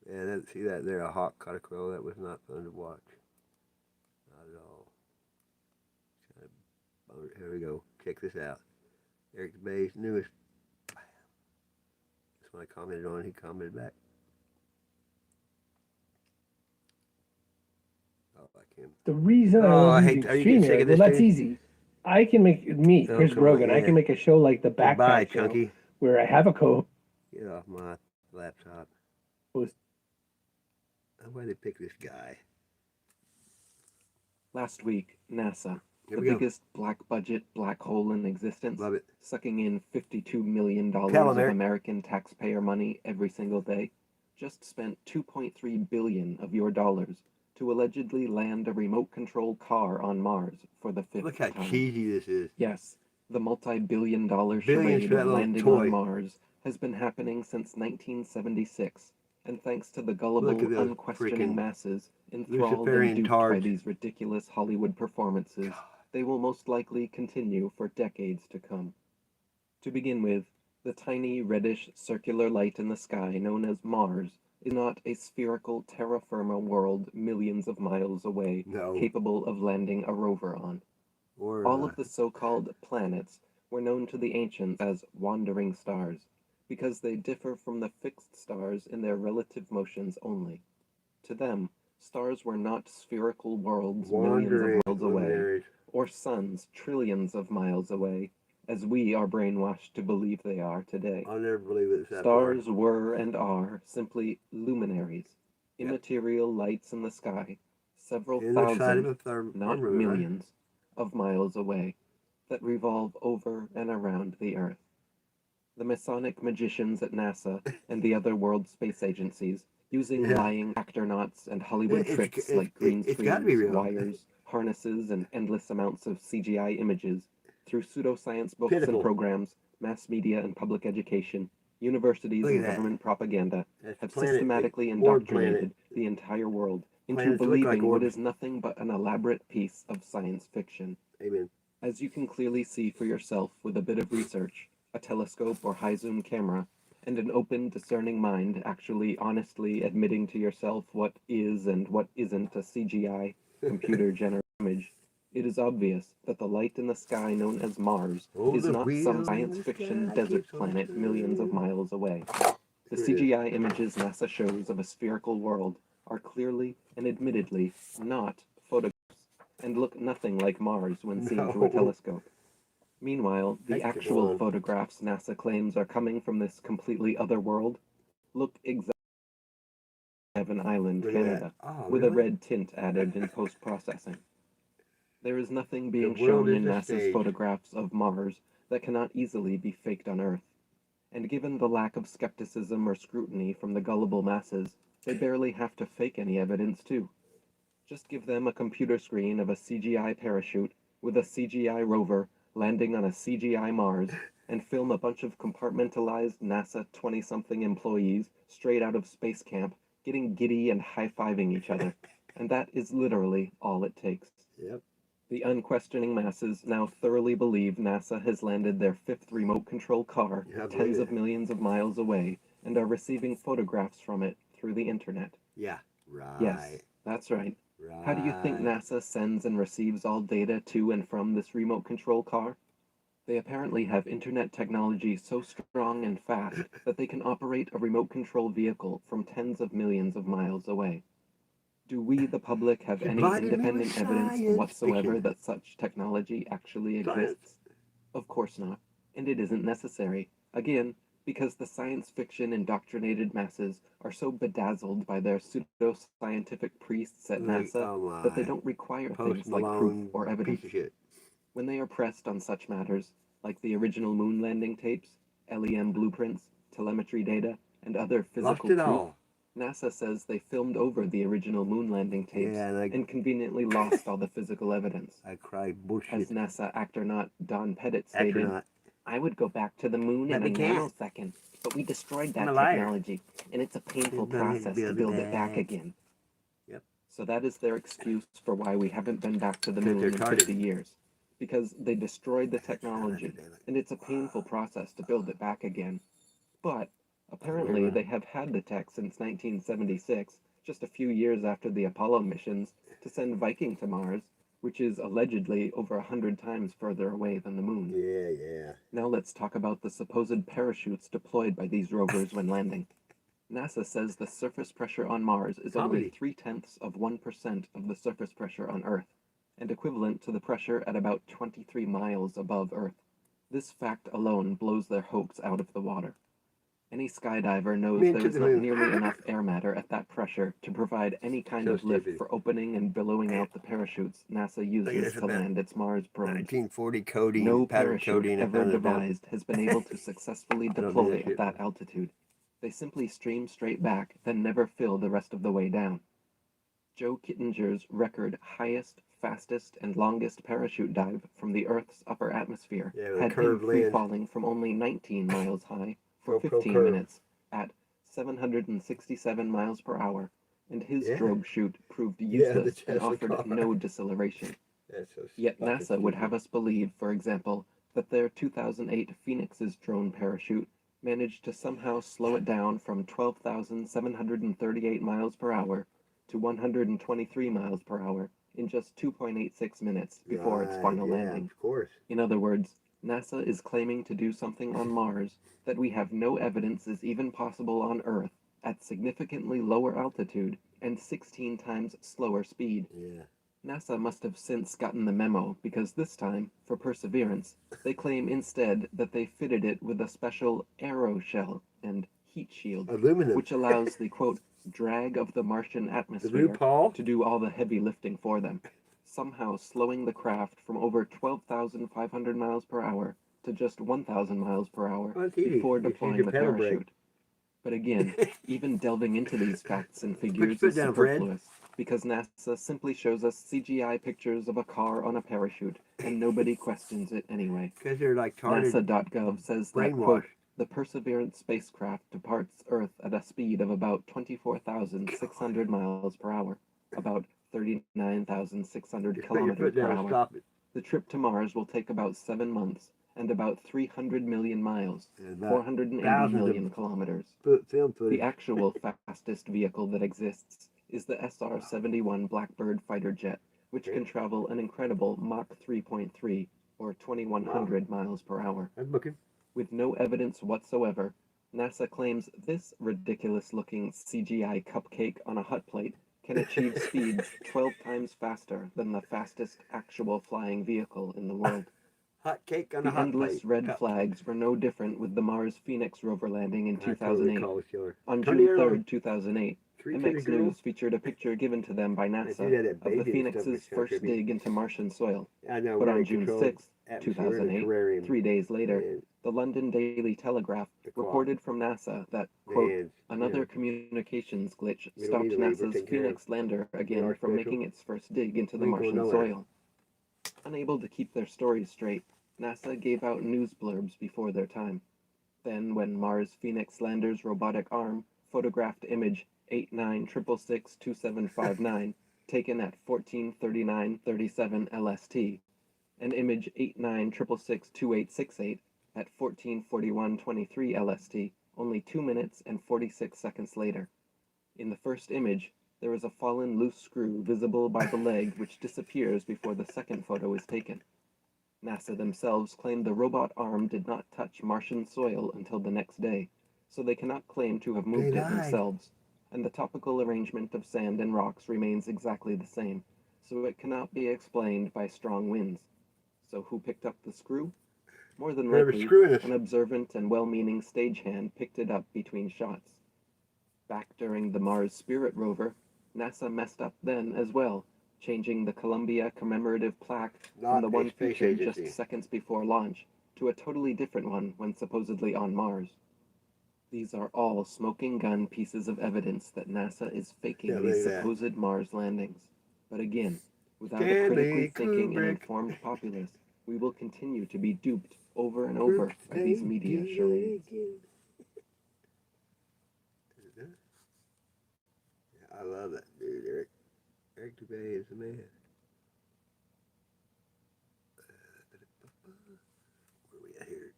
Yeah, see that there, a hawk caught a crow. That was not fun to watch. Not at all. Here we go. Check this out. Eric Bay's newest. That's what I commented on. He commented back. Oh, I can't. The reason I hate StreamYard, well, that's easy. I can make Chris Brogan. I can make a show like the Backpack Show, Chunky. where I have a co. Get off my laptop. Was why they pick this guy? Last week, NASA, Here the we go. biggest black budget black hole in existence, Love it. sucking in $52 million Tell 'em, of Eric. American taxpayer money every single day, just spent $2.3 billion of your dollars to allegedly land a remote-controlled car on Mars for the fifth Look how time. cheesy this is. Yes, the multi-billion-dollar Billions charade for that of little landing toy. on Mars has been happening since 1976, and thanks to the gullible, Look at those unquestioning freaking masses enthralled and Luciferian duped by tards. these ridiculous Hollywood performances, they will most likely continue for decades to come. To begin with, the tiny reddish circular light in the sky known as Mars is not a spherical terra firma world millions of miles away, No. capable of landing a rover on. Or, All of the so-called planets were known to the ancients as wandering stars, because they differ from the fixed stars in their relative motions only. To them, stars were not spherical worlds millions Wandering of miles away, luminaries. or suns trillions of miles away, as we are brainwashed to believe they are today. I'll never believe it's that Stars were and are simply luminaries, Yep. immaterial lights in the sky, several In the side of thousand, a farm, not farm, millions, of miles away, that revolve over and around the Earth. The Masonic magicians at NASA and the other world space agencies, using Yeah. lying actronauts and Hollywood It's- tricks it's- like green it's gotta be screens, real. wires, harnesses, and endless amounts of CGI images, through pseudoscience books Pitiful. and programs, mass media and public education, universities Look at and that. government propaganda, That's have planet, systematically big orb indoctrinated the entire world into Planets look like believing what orbs. is nothing but an elaborate piece of science fiction. Amen. As you can clearly see for yourself with a bit of research, a telescope or high zoom camera, and an open, discerning mind actually honestly admitting to yourself what is and what isn't a CGI, computer generated image, it is obvious that the light in the sky known as Mars Oh, is the not wheel some in science the fiction sky desert keeps on planet millions of turning. miles away. The Here it is. CGI images NASA shows of a spherical world are clearly and admittedly not photographs and look nothing like Mars when seen through a No. telescope. Meanwhile, the Heck, come actual on. photographs NASA claims are coming from this completely other world look exactly like Heaven Island, Look at that. Canada, Oh, with a really? red tint added in post-processing. There is nothing being world shown is in a NASA's stage. photographs of Mars that cannot easily be faked on Earth. And given the lack of skepticism or scrutiny from the gullible masses, they barely have to fake any evidence too. Just give them a computer screen of a CGI parachute with a CGI rover landing on a CGI Mars, and film a bunch of compartmentalized NASA 20-something employees straight out of space camp getting giddy and high-fiving each other. And that is literally all it takes. Yep. The unquestioning masses now thoroughly believe NASA has landed their fifth remote control car Yeah, I believe tens it. of millions of miles away and are receiving photographs from it through the internet. Yeah. Right. Yes, that's right. Right. How do you think NASA sends and receives all data to and from this remote control car? They apparently have internet technology so strong and fast that they can operate a remote control vehicle from tens of millions of miles away. Do we, the public, have any Provided me with independent evidence science whatsoever fiction. that such technology actually Science. exists? Of course not, and it isn't necessary. Again, because the science fiction indoctrinated masses are so bedazzled by their pseudo-scientific priests at Like, NASA oh that they my. don't require Post things like proof Malone, or evidence. piece of shit. When they are pressed on such matters, like the original moon landing tapes, LEM blueprints, telemetry data, and other Lost physical it proof, all. NASA says they filmed over the original moon landing tapes Yeah, and and conveniently lost all the physical evidence. I cried As bullshit. NASA actor Don Pettit stated, Astronaut. I would go back to the moon But in we a can't. nanosecond, but we destroyed I'm that a liar. technology, and it's a painful We're gonna process to build it build it back back. again. Yep. So that is their excuse for why we haven't been back to the Because moon they're in retarded. 50 years. Because they destroyed the technology, and it's a painful process to build it back again. But apparently they have had the tech since 1976, just a few years after the Apollo missions, to send Viking to Mars, which is allegedly over 100 times further away than the moon. Yeah, yeah. Now let's talk about the supposed parachutes deployed by these rovers when landing. NASA says the surface pressure on Mars is only Comedy. 0.3% of the surface pressure on Earth, and equivalent to the pressure at about 23 miles above Earth. This fact alone blows their hopes out of the water. Any skydiver knows Me there to is the not moon. nearly enough air matter at that pressure to provide any kind So of lift stupid. for opening and billowing out the parachutes NASA Look at uses this to about land its Mars probe. 1940 codeine, No powdered parachute codeine I ever found it down. devised has been able to successfully I don't do deploy that at shit. that altitude. They simply stream straight back, then never fill the rest of the way down. Joe Kittinger's record highest, fastest, and longest parachute dive from the Earth's upper atmosphere Yeah, with a had him curved free land. falling from only 19 miles high for GoPro 15 curve. minutes at 767 miles per hour, and his Yeah. drogue chute proved Yeah, the useless and Tesla offered car. no deceleration. That's so Yet fucking NASA would stupid. have us believe, for example, that their 2008 Phoenix's drone parachute managed to somehow slow it down from 12,738 miles per hour to 123 miles per hour in just 2.86 minutes before its Right, final yeah, landing. of course. In other words, NASA is claiming to do something on Mars that we have no evidence is even possible on Earth at significantly lower altitude and 16 times slower speed. Yeah. NASA must have since gotten the memo because this time, for Perseverance, they claim instead that they fitted it with a special aeroshell and heat shield, Aluminum. which allows the, quote, drag of the Martian The atmosphere RuPaul? to do all the heavy lifting for them, somehow slowing the craft from over 12,500 miles per hour to just 1,000 miles per hour Well, it's easy. before Just use deploying your the pedal brake. parachute. But again, even delving into these facts and Put your figures foot is down, Fred. superfluous, because NASA simply shows us CGI pictures of a car on a parachute, and nobody questions it anyway. Because they're like tarted. NASA.gov says that, quote, brainwashed. the Perseverance spacecraft departs Earth at a speed of about 24,600 miles per hour, about 39,600 Just put your kilometers foot per down and hour. stop it. The trip to Mars will take about 7 months and about 300 million miles, And about 480 thousands million of kilometers. film footage. The actual fastest vehicle that exists is the SR-71 Blackbird fighter jet, which can travel an incredible Mach 3.3, or 2,100 miles per hour. I'm looking. With no evidence whatsoever, NASA claims this ridiculous-looking CGI cupcake on a hot plate can achieve speeds 12 times faster than the fastest actual flying vehicle in the world. Hot cake on The a hot endless plate. red Cup. flags were no different with the Mars Phoenix rover landing in I totally 2008. call this killer. On Turn June the air on. 3rd, 2008, Three MX girl. News featured a picture given to them by They do NASA that at of the Beijing and stuff, Phoenix's which sounds first trippy. dig into Martian soil. I know. But very on June controlled 6th, atmosphere, the 2008, terrarium. 3 days later, And the London Daily Telegraph the clock. reported from NASA that, The quote, hands. another You know, communications glitch we don't stopped need a Reaper, NASA's take care of Phoenix lander again our from special. making its first dig into the We ain't going Martian nowhere. soil. Unable to keep their stories straight, NASA gave out news blurbs before their time. Then, when Mars Phoenix lander's robotic arm photographed image 89666759, taken at 1439:37 LST, and image 89662868 at 1441:23 LST, only 2 minutes and 46 seconds later. In the first image, there is a fallen loose screw visible by the leg which disappears before the second photo is taken. NASA themselves claim the robot arm did not touch Martian soil until the next day, so they cannot claim to have moved They it lied. themselves, and the topical arrangement of sand and rocks remains exactly the same, so it cannot be explained by strong winds. So who picked up the screw? More than Whoever's likely, screwing us. an observant and well-meaning stagehand picked it up between shots. Back during the Mars Spirit rover, NASA messed up then as well, changing the Columbia commemorative plaque Not from the a one space featured agency. just seconds before launch to a totally different one when supposedly on Mars. These are all smoking gun pieces of evidence that NASA is faking Yeah, these look at that. supposed Mars landings. But again, without a Stanley critically thinking and Kubrick. informed populace, we will continue to be duped over and over by these media charades. I love that dude, Eric. Eric Dubay is the man. Where we at here?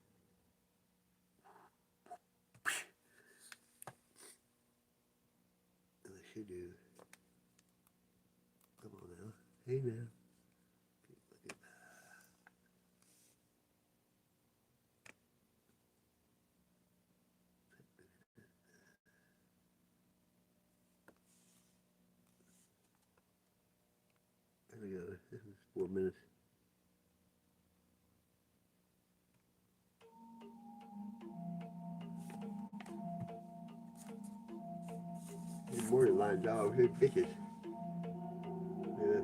Unless you do. Come on now. Hey now. Look at there we go. This is 4 minutes. There's more than lion dogs. There's fishes. Yeah.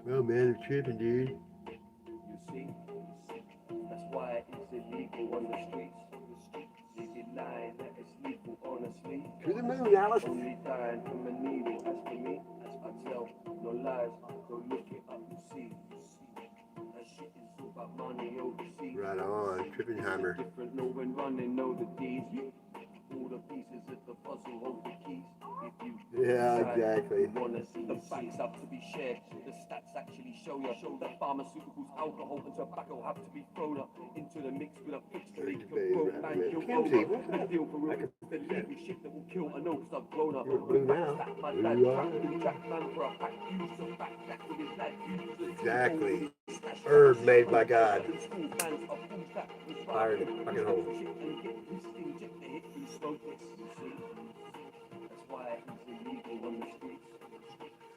Well, man, they're tripping, dude. You see, that's why it's illegal on the streets. They deny that it's legal, honestly. To the moon, Alice. Only dying from a needle. As for me, I tell no lies. Go look it up, you see. That shit is all about money overseas. Right on, Trippenheimer. Different, know when running, know the deeds. All the pieces of the puzzle hold the keys. If you Yeah, decide exactly. you wanna see the facts have to be shared. The stats actually show that pharmaceuticals, alcohol, and tobacco have to be thrown up into the mix with a fix to make a broke man kill over. And deal for real with the legal shit that will kill. I know 'cause I've grown up. You're blue now. Stack my Blue dad you are. trapped in Jack man for a pack. Used to back Jack with his lad. Used to Exactly. Herb made by God. School fans of fools that was Fire in the fucking hole. shit and get this inject the hit through smokeless. You see, that's why it's illegal on the streets.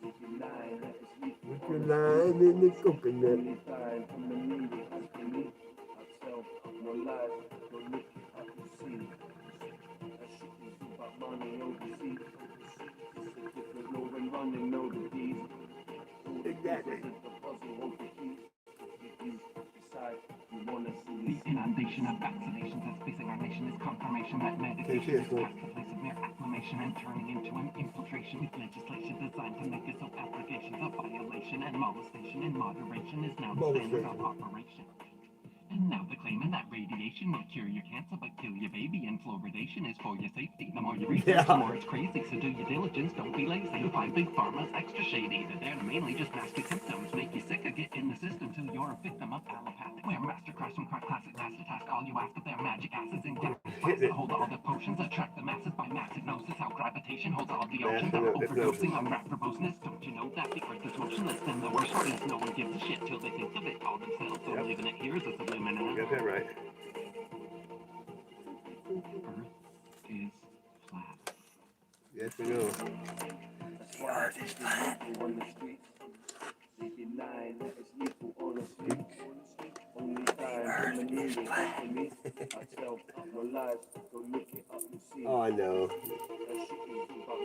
If you lie, that is legal. Put your lime in the coconut. Only dying from the needle. As for me, I tell no lies. Go look it up, you see. That shit is all about money overseas. It's a different law when running over these. Exactly. The puzzle holds the keys. If you decide you wanna see The inundation of vaccinations that's facing our nation is confirmation that medication is past the place of mere acclamation and turning into an infiltration with legislation designed to make it so applications of violation and molestation in moderation is now the standard of operation. And now they're claiming that radiation will cure your cancer but kill your baby, and fluoridation is for your safety. The more you research, the more it's crazy, so do your diligence, don't be lazy. Find Big Pharma's extra shady. They're there to mainly just mask your symptoms, make you sick or get in the system till you're a victim of allopathic. Where Mastercross from Cart Classic Master Task, all you ask of their magic acids and gas that hold all the potions, attract the masses by mass hypnosis. How gravitation holds all the oceans, are overdosing on rap verboseness. Don't you know that the earth is motionless? Then the worst part is no one gives a shit till they think of it all themselves. So living it here is a subliminal. Got that right. Earth is flat. Yes, we know. the earth is flat. On the streets. They deny that it's legal on the streets. Only time when the news is for me. I tell no lies, go look it up and see. Oh, I know.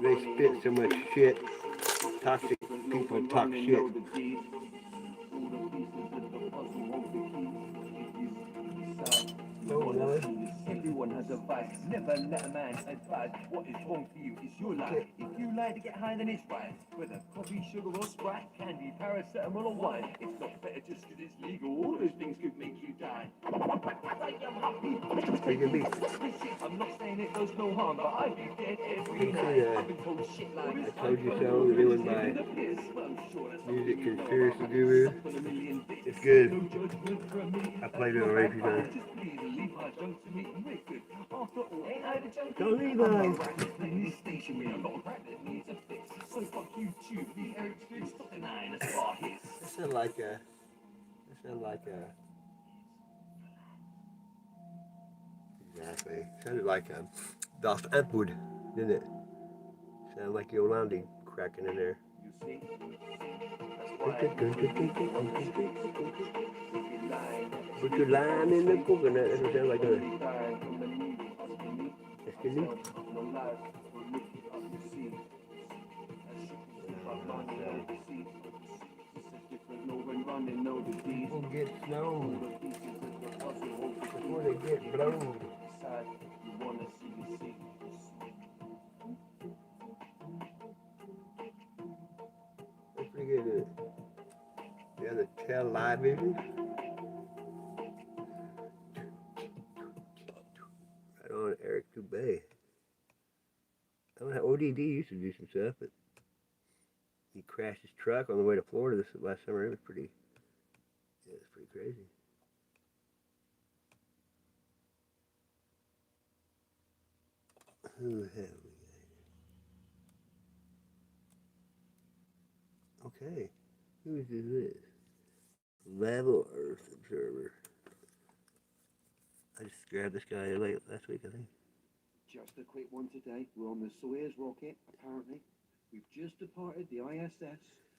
They spit so much shit. Toxic people talk shit. Oh, no. Everyone has a vice. Never let a man advise what is wrong for you. It's your life. If you like to get high, then it's right. Whether coffee, sugar, or Sprite, candy, paracetamol, or wine, it's not better just because it's legal. All those things could make you die. I'm not saying it does no harm, but I'd be dead every night. I've been told shit like I Told You So, doing my music conspiracy guru. It's good. I played it on repeat time. Don't leave us. That sounded like a. Exactly. Sounded like a Daft Antwoord, didn't it? Sounded like Yolandi cracking in there. Put your lime in the coconut. That's what it sounds like. People get snow before they get blown. That's pretty good, isn't it? Yeah, the Tell Live vision. Right on, Eric Dubé. I don't know how ODD used to do some stuff, but he crashed his truck on the way to Florida this last summer. It was pretty, yeah, it was pretty crazy. Who have we got? Okay, who is this? Level Earth Observer. I just grabbed this guy last week, I think. Just a quick one today. We're on the Soyuz rocket, apparently. We've just departed the ISS.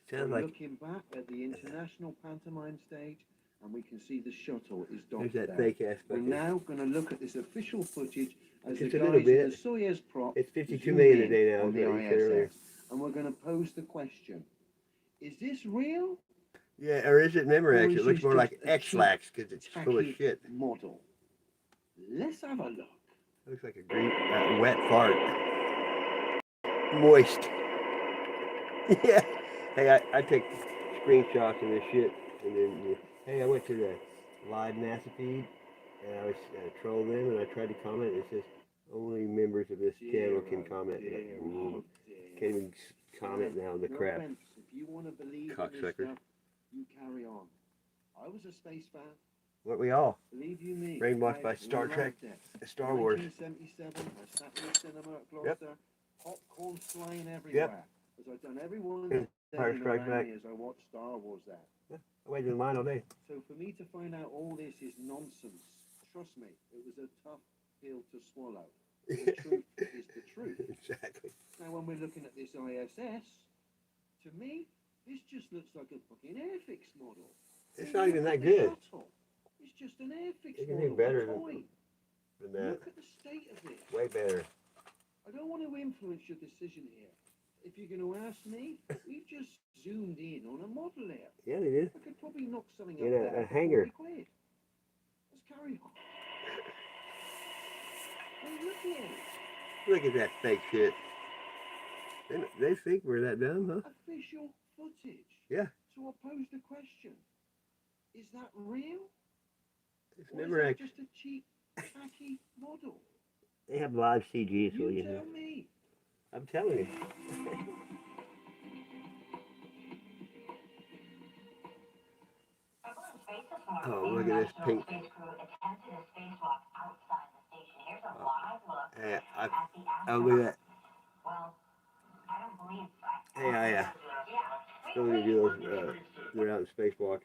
Sounds We're like looking back at the International Pantomime Stage, and we can see the shuttle is docked there's that there. fake ass We're bucket. now going to look at this official footage as Just the a little guys bit. in the Soyuz prop It's 52 zoom million a in day now, on is the what you said earlier. ISS. And we're going to pose the question: is this real? Yeah, or is it Memorex? Or is It looks this more like just a X-Lax because it's full of tacky shit. model? Let's have a look. It looks like a green, wet fart. Moist. Yeah. Hey, I take screenshots of this shit, and then, hey, I went to the live NASA feed, and I was trolling them, and I tried to comment, and it says, only members of this channel can comment. Can't even comment now, the No crap. offense. If you want to believe in this Cocksuckers. stuff, you carry on. I was a space fan. Weren't we all? Believe you me. Brainwashed by I Star Trek, loved it. Star Wars. 1977, I sat in the cinema at Yep. Gloucester, popcorn flying everywhere. As I've done everyone Empire Strikes Back. as I watched Star Wars there. I waited in line all day. So for me to find out all this is nonsense, trust me, it was a tough pill to swallow. The truth is the truth. Exactly. Now when we're looking at this ISS, to me, this just looks like a fucking Airfix model. It's Even not even look that at the good. shuttle. It's just an Airfix It can model. do better a toy. than that. Look at the state of this. Way better. I don't want to influence your decision here. If you're going to ask me, we've just zoomed in on a model here. Yeah, they did. I could probably knock something In up a there for hangar. 40 quid. Let's carry on. Hey, look here. Look at that fake shit. They think we're that dumb, huh? Official footage. Yeah. So I posed the question. Is that real? It's Or never is that actually. just a cheap, tacky model? They have live CG, so You you know. tell me. I'm telling you. Oh, look at this pink. Hey, oh, look at that. Hey, still gonna do those, they're out in spacewalk.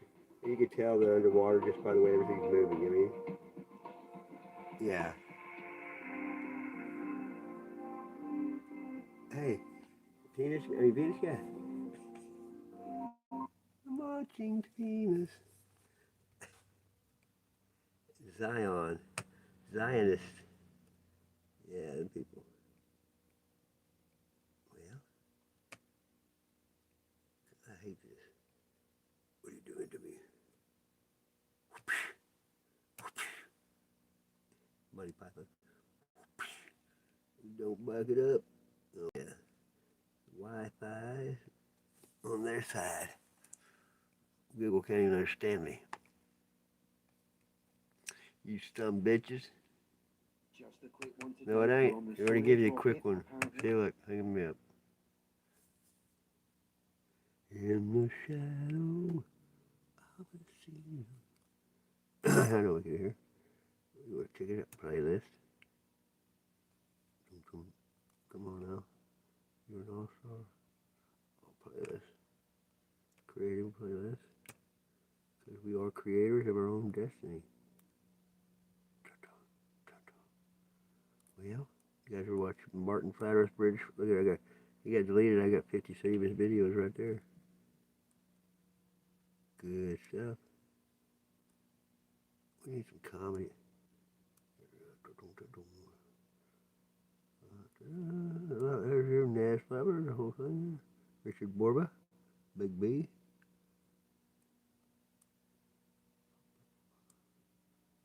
You can tell they're underwater just by the way everything's moving, you mean? Yeah. Hey, Venus guy. I'm watching Venus. Zion. Zionist. Yeah, the people. Well, I hate this. What are you doing to me? Money Python. Don't bug it up. Oh, yeah. Wi-Fi on their side. Google can't even understand me. You dumb bitches. Just a quick one to No, it ain't. I already give you a quick one. See, look, look me up. In the shadow of the sea. I know we can hear. You want to check it out? Playlist. Come on now. You're an all-star. Oh, playlist. Creative playlist. Because we are creators of our own destiny. Well, you guys are watching Martin Flat Earth Bridge. Look at it, he got deleted. I got 50 saved his videos right there. Good stuff. We need some comedy. There's your Nash Flower, the whole thing. Richard Borba, Big B.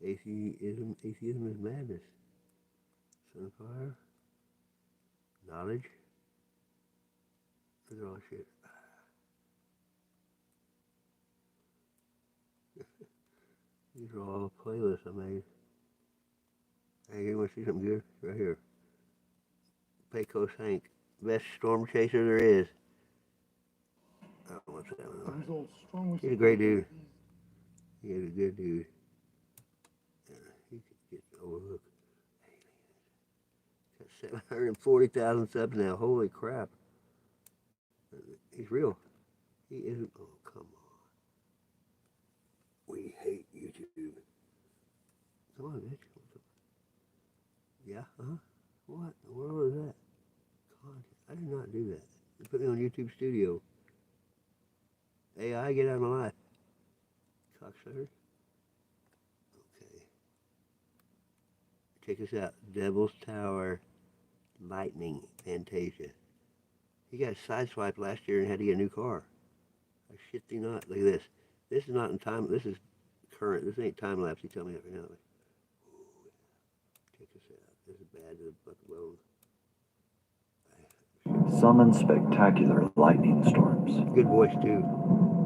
Atheism is madness. Sunfire. Knowledge. Look at all shit. These are all playlists I made. Hey, you want to see something good? Right here. Pecos Hank. Best storm chaser there is. Oh, what's that one? He's a great dude. He's a good dude. He could get overlooked. Got 740,000 subs now. Holy crap. He's real. He isn't. Oh, come on. We hate YouTube. Come on, bitch. Yeah, huh? What in the world is that? God, I did not do that. You put me on YouTube Studio. AI, get out of my life. Cocksucker. Okay. Check this out. Devil's Tower Lightning Fantasia. He got sideswiped last year and had to get a new car. I shit thee not. Look at this. This is not in time. This is current. This ain't time lapse. You tell me that right now. Ooh, check this out. This is bad to the bucket bone. Summon spectacular lightning storms. Good voice too.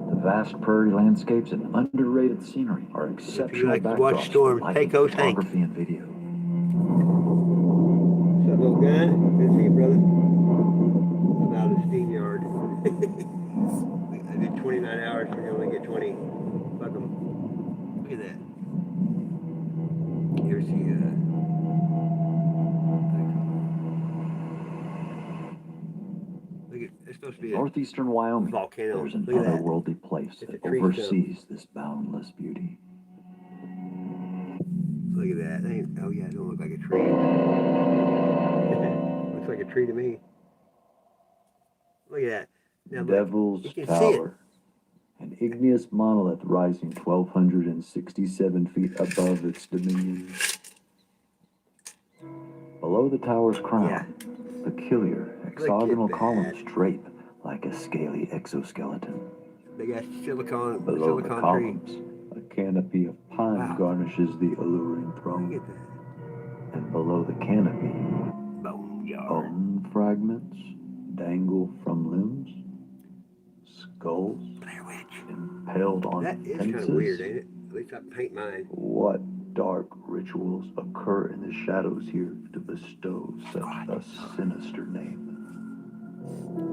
The vast prairie landscapes and underrated scenery are exceptional. If you like to backdrops watch storms, for Pecos Hank. photography and video. What's up, little guy? Good to see you, brother. I'm out of the steam yard. I did 29 hours, so you only get 20. Fuck 'em. Look at that. Here's the, look at, it's supposed to be a Northeastern Wyoming, volcano. there's an Look at that. otherworldly place It's that a tree oversees this boundless beauty. Look at that. Oh yeah, it don't look like a tree. Looks like a tree to me. Look at that. Now, Devil's look, you can see it. Tower, an igneous monolith rising 1,267 feet above its dominions. Below the tower's crown, Peculiar hexagonal that. columns drape like a scaly exoskeleton. Big ass silicon Below the tree. columns, a canopy of pine Wow. garnishes the alluring throne. Look at that. And below the canopy, Boneyard. bone fragments dangle from limbs, skulls Blair Witch. impaled on That is fences. kind of weird, ain't it? At least I paint mine. What dark rituals occur in the shadows here to bestow such a sinister name?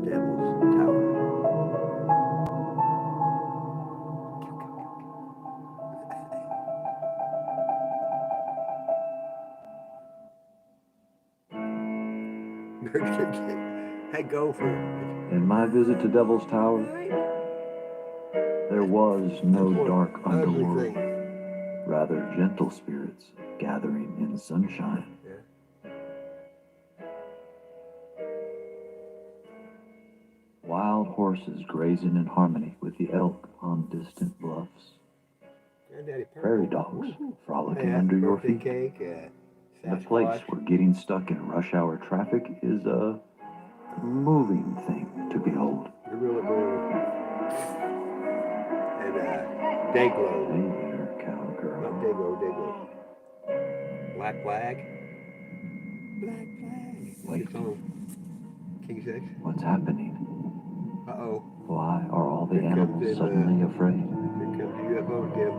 Devil's Tower. Hey, Gopher. In my visit to Devil's Tower, there was no dark underworld, rather gentle spirits gathering in sunshine. Yeah. Wild horses grazing in harmony with the elk on distant bluffs. Granddaddy Purple. Prairie dogs frolicking Hey, under your birthday feet. cake. The place where getting stuck in rush hour traffic is a moving thing to behold. Gorilla Glue. And Dayglow. Hey there, cowgirl. Not Dayglow, Dayglow. Black Flag. Black Flag. Wait. It's on King 6. What's happening? Uh-oh. Why are all the Here comes animals in, suddenly afraid? Here comes the UFO again.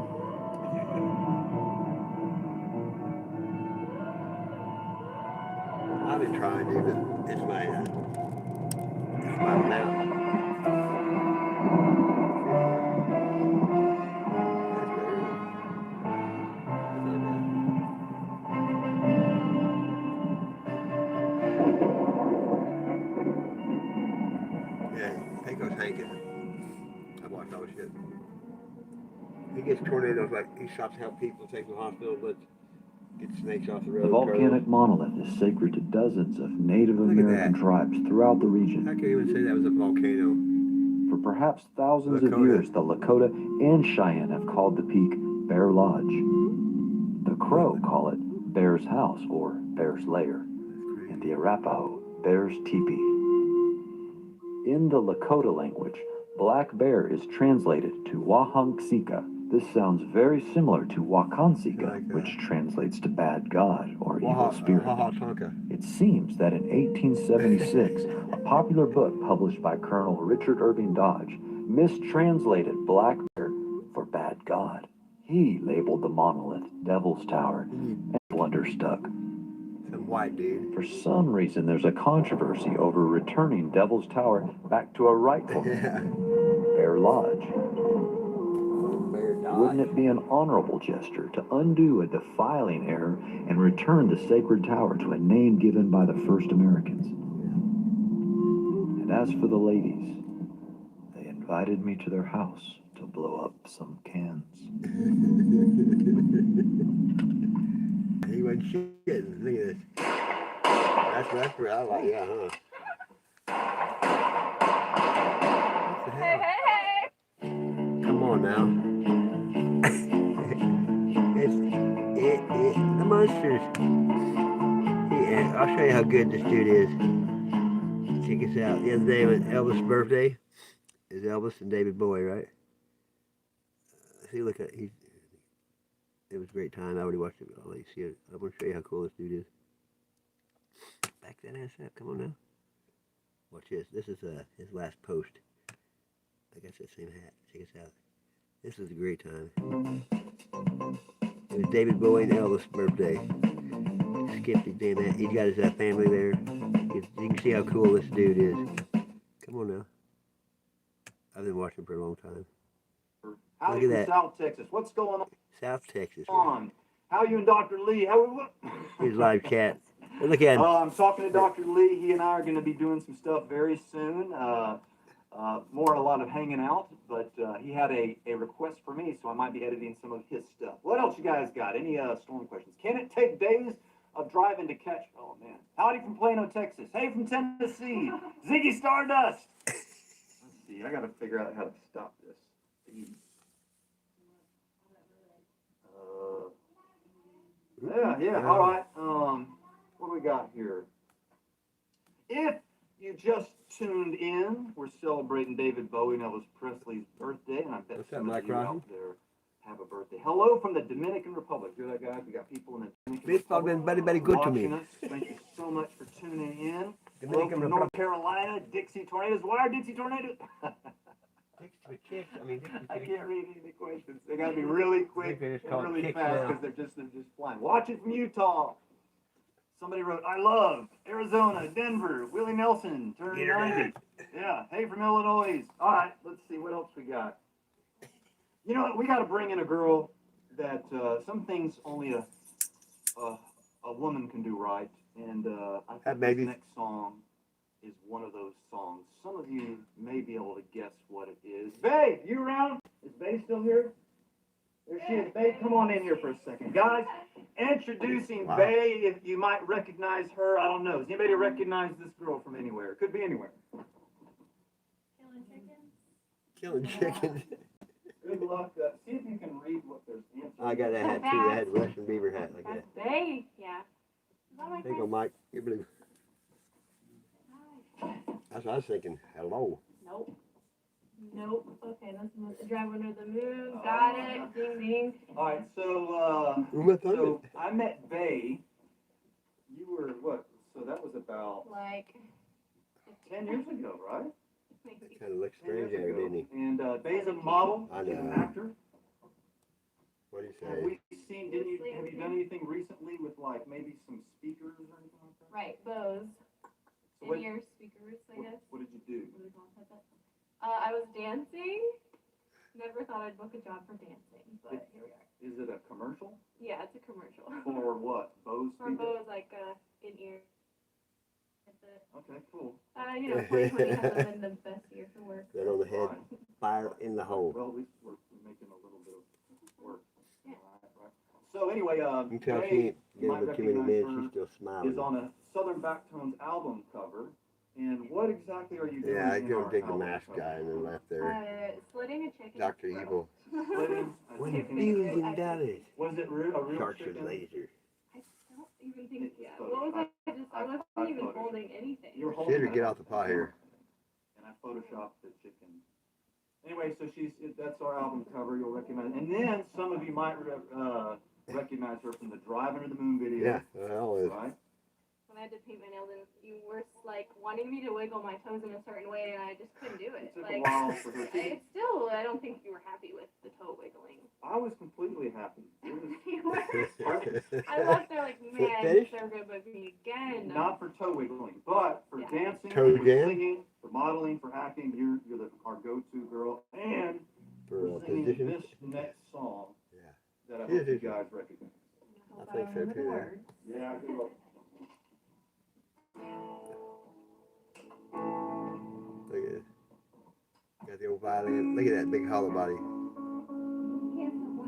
I've been trying to, but it's my mouth. Yeah, Pecos Hankin. I watched all this shit. He gets tornadoes like he stops to help people, take them to the hospital, but get snakes off the road. The volcanic monolith is sacred to dozens of Native Look at American that. tribes throughout the region. How can you even say that was a volcano? For perhaps thousands of Lakota. years, the Lakota and Cheyenne have called the peak Bear Lodge. The Crow call it Bear's House or Bear's Lair, and the Arapaho Bear's Teepee. In the Lakota language, Black Bear is translated to Wahanksika. This sounds very similar to Wakansika, which translates to bad god or evil spirit. It seems that in 1876, a popular book published by Colonel Richard Irving Dodge mistranslated Black Bear for bad god. He labeled the monolith Devil's Tower and blunderstuck. Some white dude. For some reason, there's a controversy over returning Devil's Tower back to a rightful Bear Lodge. Wouldn't it be an honorable gesture to undo a defiling error and return the sacred tower to a name given by the first Americans? And as for the ladies, they invited me to their house to blow up some cans. He wasn't shitting. Look at this. That's what I like, yeah, huh? Hey, hey, hey! Come on now. The monsters. Yeah, I'll show you how good this dude is. Check us out. The other day was Elvis' birthday. Is Elvis and David Bowie, right? See, look at it was a great time. I already watched it. I'll let you see it. I want to show you how cool this dude is. Back that ass up. Come on now. Watch this. This is his last post. I got that same hat. Check us out. This was a great time. It was David Bowie and Elvis' birthday. Skip his damn hat. He's got his family there. You can see how cool this dude is. Come on now. I've been watching for a long time. Howdy Look at from that. South Texas. What's going South Texas. on? How you and Dr. Lee? Here's live chat. Look at him. I'm talking to Dr. Lee. He and I are going to be doing some stuff very soon. More a lot of hanging out, but he had a request for me, so I might be editing some of his stuff. What else you guys got? Any storm questions? Can it take days of driving to catch? Oh man. Howdy from Plano, Texas. Hey from Tennessee. Ziggy Stardust. Let's see. I got to figure out how to stop this. Yeah, all right. What do we got here? If you just tuned in, we're celebrating David Bowie and Elvis Presley's birthday, and I bet What's that, some of Mike you Rossi? out there have a birthday. Hello from the Dominican Republic. Hear that, guys? We got people in the Dominican Baseball Republic been very good to me. watching us. Thank you so much for tuning in. Hello Dominican from North Carolina, Dixie Tornadoes. Why are Dixie Tornadoes? I can't read any questions. They got to be really quick they just and call it really kicks fast now. because they're just flying. Watching from Utah. Somebody wrote, I love Arizona, Denver, Willie Nelson, turned 90. Yeah, hey from Illinois. All right, let's see what else we got. You know what? We got to bring in a girl that some things only a woman can do right, and I think this next song is one of those songs. Some of you may be able to guess what it is. Babe, you around? Is Babe still here? There she is. Babe, come on in here for a second. Guys, introducing Babe. If you might recognize her, I don't know. Does anybody recognize this girl from anywhere? It could be anywhere. Killing chickens. Good luck. See if you can read what there's answers. I got that hat too. I had a Russian beaver hat like that. They, yeah. Is that my There you go, Mike. You believe? That's what I was thinking. Hello. Nope. Nope. Okay, that's Drive Under the Moon. Got it. Ding ding. All right, so I met Bae. You were what? So that was about Like 10 years ago, right? Kind of looks strange there, didn't he? And Bae's a model, I she's an know. actor. What do you Have say? we seen? Have you done anything recently with like maybe some speakers or anything like that? Right, Bose. So what- In-ear speakers, I guess. What did you do? I was dancing. Never thought I'd book a job for dancing, but here we are. Is it a commercial? Yeah, it's a commercial. For what? Bose For speakers? Bose, like in-ear. Okay, cool. You know, 2020 hasn't been the best year for work. Right on the head. Fire in the hole. Well, at least we're making a little bit of work. Yeah. Right. So anyway, You can tell Bae, she ain't you might getting too many recognize minutes. her, She's still smiling. is on a Southern Backtones album cover. And what exactly are you doing? Yeah, I in go our dig the album mask cover? guy and then left there. Slitting a chicken. Dr. Evil. Splitting a $1 chicken. billion. Was it a real Sharks chicken? with laser. I don't even think, yeah. What was I wasn't even holding anything. You were holding Shit, or it. get off the pot here. And I photoshopped the chicken. Anyway, so that's our album cover. You'll recognize. And then some of you might recognize her from the Drive Under the Moon video. Yeah, well, it Right? When I had to paint my nails, and you were like wanting me to wiggle my toes in a certain way, and I just couldn't do it. It took Like, a while for her to. it's still, I don't think you were happy with the toe wiggling. I was completely happy. It was You were. perfect. I left there like, man, fetish? they're gonna book me again. Not for toe wiggling, but for Yeah. dancing, Toe for jam? singing, for modeling, for acting. You're our go-to girl, and for we're singing position. this next song Yeah. that I Yeah, hope you it is. guys recognize. I think so too. There. Yeah, good luck. Look at it. Got the old violin. Look at that big hollow body.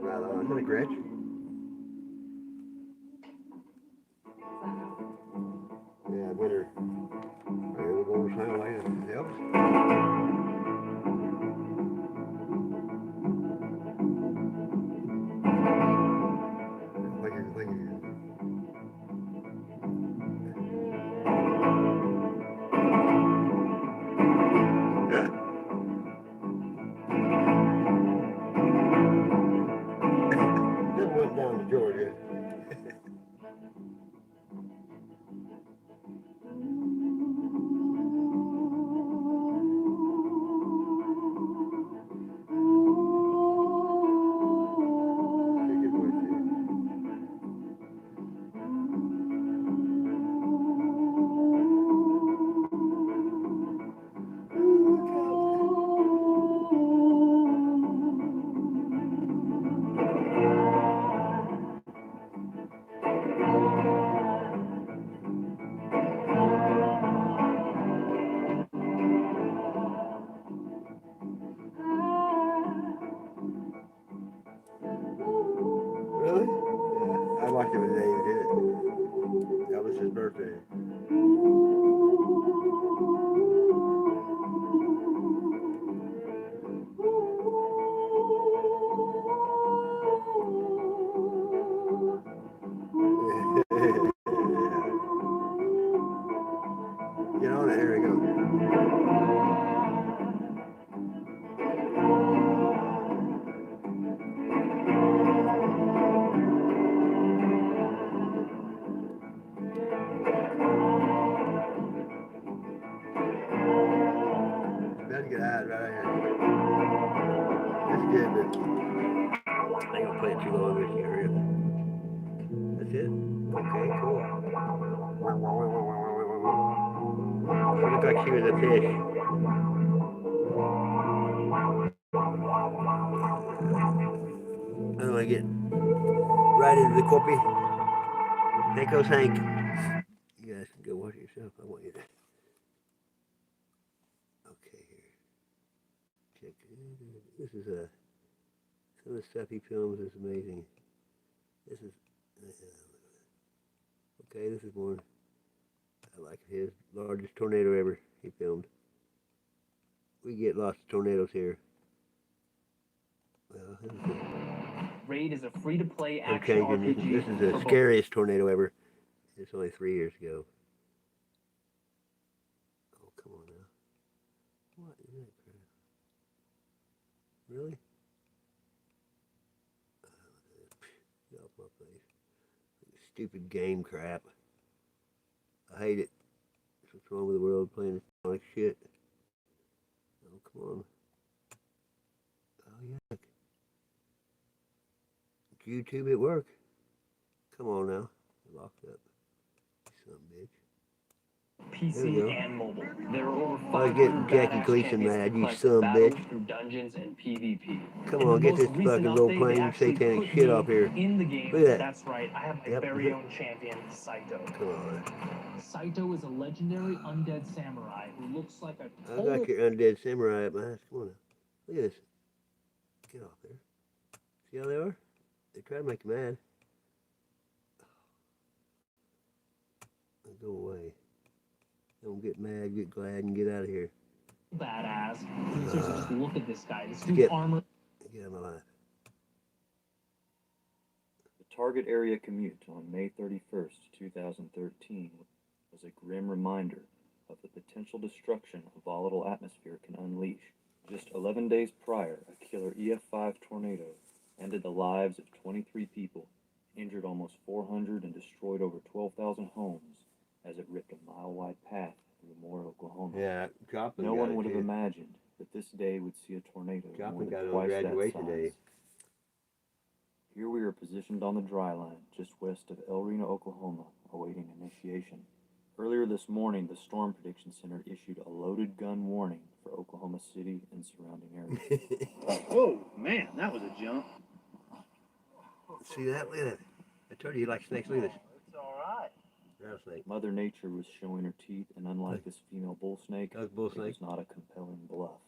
Right on. Is that a Gretsch? Yeah, winter. There we go. Sound like it helps. Look at it. Just went down to Georgia. Good voice, too. Really? Yeah. I watched it when Dave did it. That was his birthday. You know, ain't gonna play it too long. Let's hurry up. That's it? Okay, cool. She looked like she was a fish. Oh, I get right into the copy. There goes Hank. You guys can go watch it yourself. I want you to. Okay, here. Check. This is some of the stuff he films is amazing. This is okay. This is one I like. His largest tornado ever he filmed. We get lots of tornadoes here. Well, this is Raid is a free-to-play I'm action changing. RPG. This is the scariest tornado ever. It's only 3 years ago. Oh, come on now. What is that crap? Really? Get off my face. Stupid game crap. I hate it. That's what's wrong with the world, playing this like shit. Oh, come on. Oh, yuck. YouTube at work. Come on now. Locked up. Son of a bitch. PC and mobile. There are over I get 500 Jackie badass Gleason champions mad, to you punch son of a battle bitch. through dungeons and PvP. Come In on, the get most this recent fucking role update, they playing actually satanic put shit me off here. in the game. Look at that. That's right. I have my Yep. very own champion, Saito. Come on. Saito is a legendary undead samurai who looks like a I total got your undead samurai at my house. Come on now. Look at this. Get off there. See how they are? They try to make you mad. Go away. Don't get mad, get glad, and get out of here. badass. Seriously, just look at this guy. This dude's Skip. armor. Get out of my life. The target area commute on May 31st, 2013 was a grim reminder of the potential destruction a volatile atmosphere can unleash. Just 11 days prior, a killer EF5 tornado ended the lives of 23 people, injured almost 400, and destroyed over 12,000 homes as it ripped a mile-wide path through Moore, Oklahoma. Yeah, Joplin No got one it would have too. imagined that this day would see a tornado more Joplin than got it on twice that graduation size. day. Here we are positioned on the dry line, just west of El Reno, Oklahoma, awaiting initiation. Earlier this morning, the Storm Prediction Center issued a loaded gun warning for Oklahoma City and surrounding areas. Oh, man, that was a jump. See that? Look at that. I told you like snakes. Look at this. It's all right. Rattlesnake. Mother Nature was showing her teeth, and unlike this female bull snake, it was not a compelling bluff.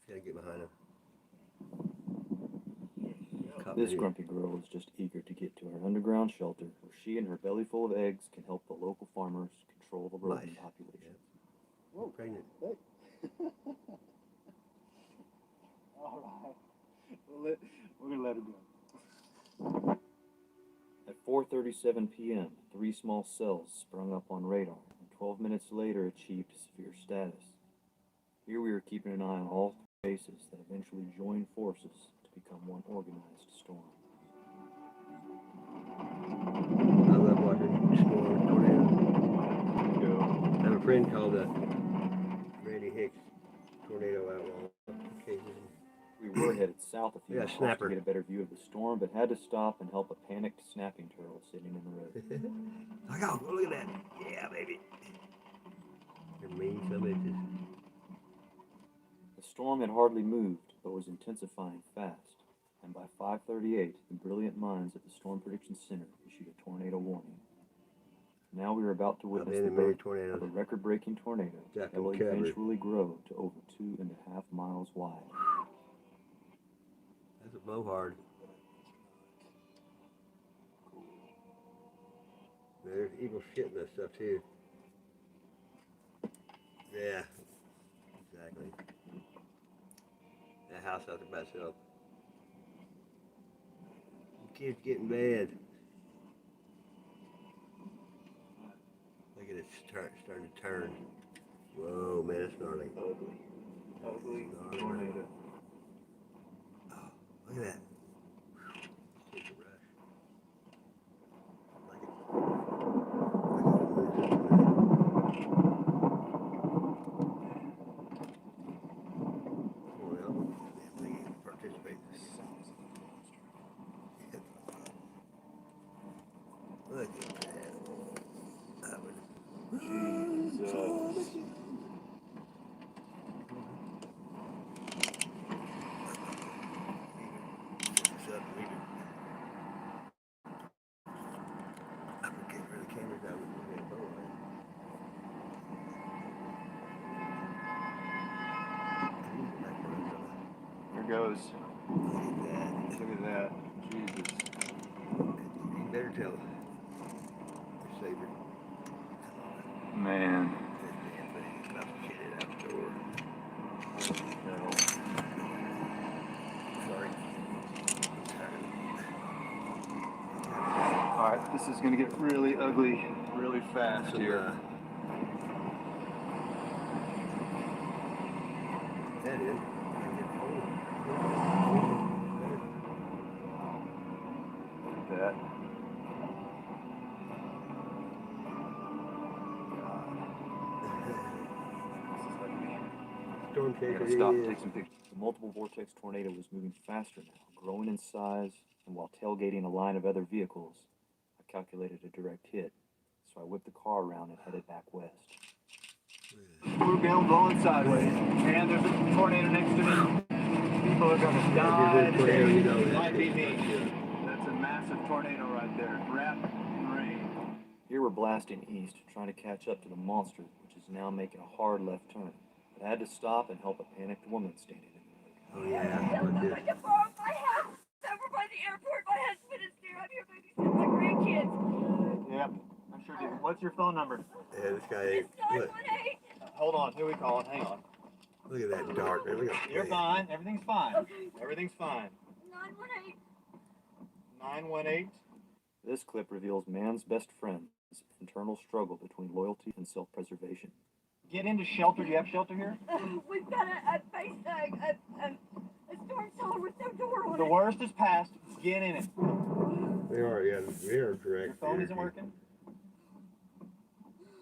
Gotta get behind him. This grumpy girl is just eager to get to her underground shelter, where she and her belly full of eggs can help the local farmers control the rodent population. Whoa, pregnant. All right. We're going to let her go. At 4:37 p.m., 3 small cells sprung up on radar, and 12 minutes later achieved severe status. Here we are keeping an eye on all bases that eventually join forces to become one organized storm. I love watching storm tornadoes. I have a friend called Randy Hicks, tornado outlaw. We were headed south a few Yeah, miles snapper. to get a better view of the storm, but had to stop and help a panicked snapping turtle sitting in the road. Look out! Look at that! Yeah, baby. They're mean some bitches. The storm had hardly moved, but was intensifying fast, and by 5:38, the brilliant minds at the Storm Prediction Center issued a tornado warning. Now we are about to witness been the in many birth tornadoes. of a record-breaking tornado Got that will them covered. eventually grow to over 2.5 miles wide. That's a blowhard. There's evil shit in that stuff too. Yeah, exactly. That house out there by itself. The kid's getting bad. Look at it starting to turn. Whoa, man, that's gnarly. Ugly Gnarly. tornado. Look at that. It's a rush. Like it. Well, they participate tornadoes. Look at that. Jesus. You better tell Saber. Man. About to get it out the door. No. Sorry. Alright, this is gonna get really ugly really fast here. That is. That. Storm I gotta stop and take some pictures. The multiple vortex tornado was moving faster now, growing in size, and while tailgating a line of other vehicles, I calculated a direct hit. So I whipped the car around and headed back west. Blue gale blowing sideways. And there's a tornado next to me. People are gonna die today. It might be me. That's a massive tornado right there. Rapid rain. Here we're blasting east, trying to catch up to the monster, which is now making a hard left turn. But I had to stop and help a panicked woman standing in the road. Oh yeah, what's this? My house over by the airport. My husband is there. I'm here babysitting my grandkids. Yep. I'm sure. What's your phone number? Yeah, this guy. Look, Hold on. Who are we calling? Hang on. look at that dark. Man. Look at You're fine. Everything's fine. Everything's fine. 918. 918. This clip reveals man's best friend's internal struggle between loyalty and self-preservation. Get into shelter. Do you have shelter here? We've got a storm cellar with no door on The it. worst is past. Get in it. We are, yeah, we are correct. Your phone isn't working?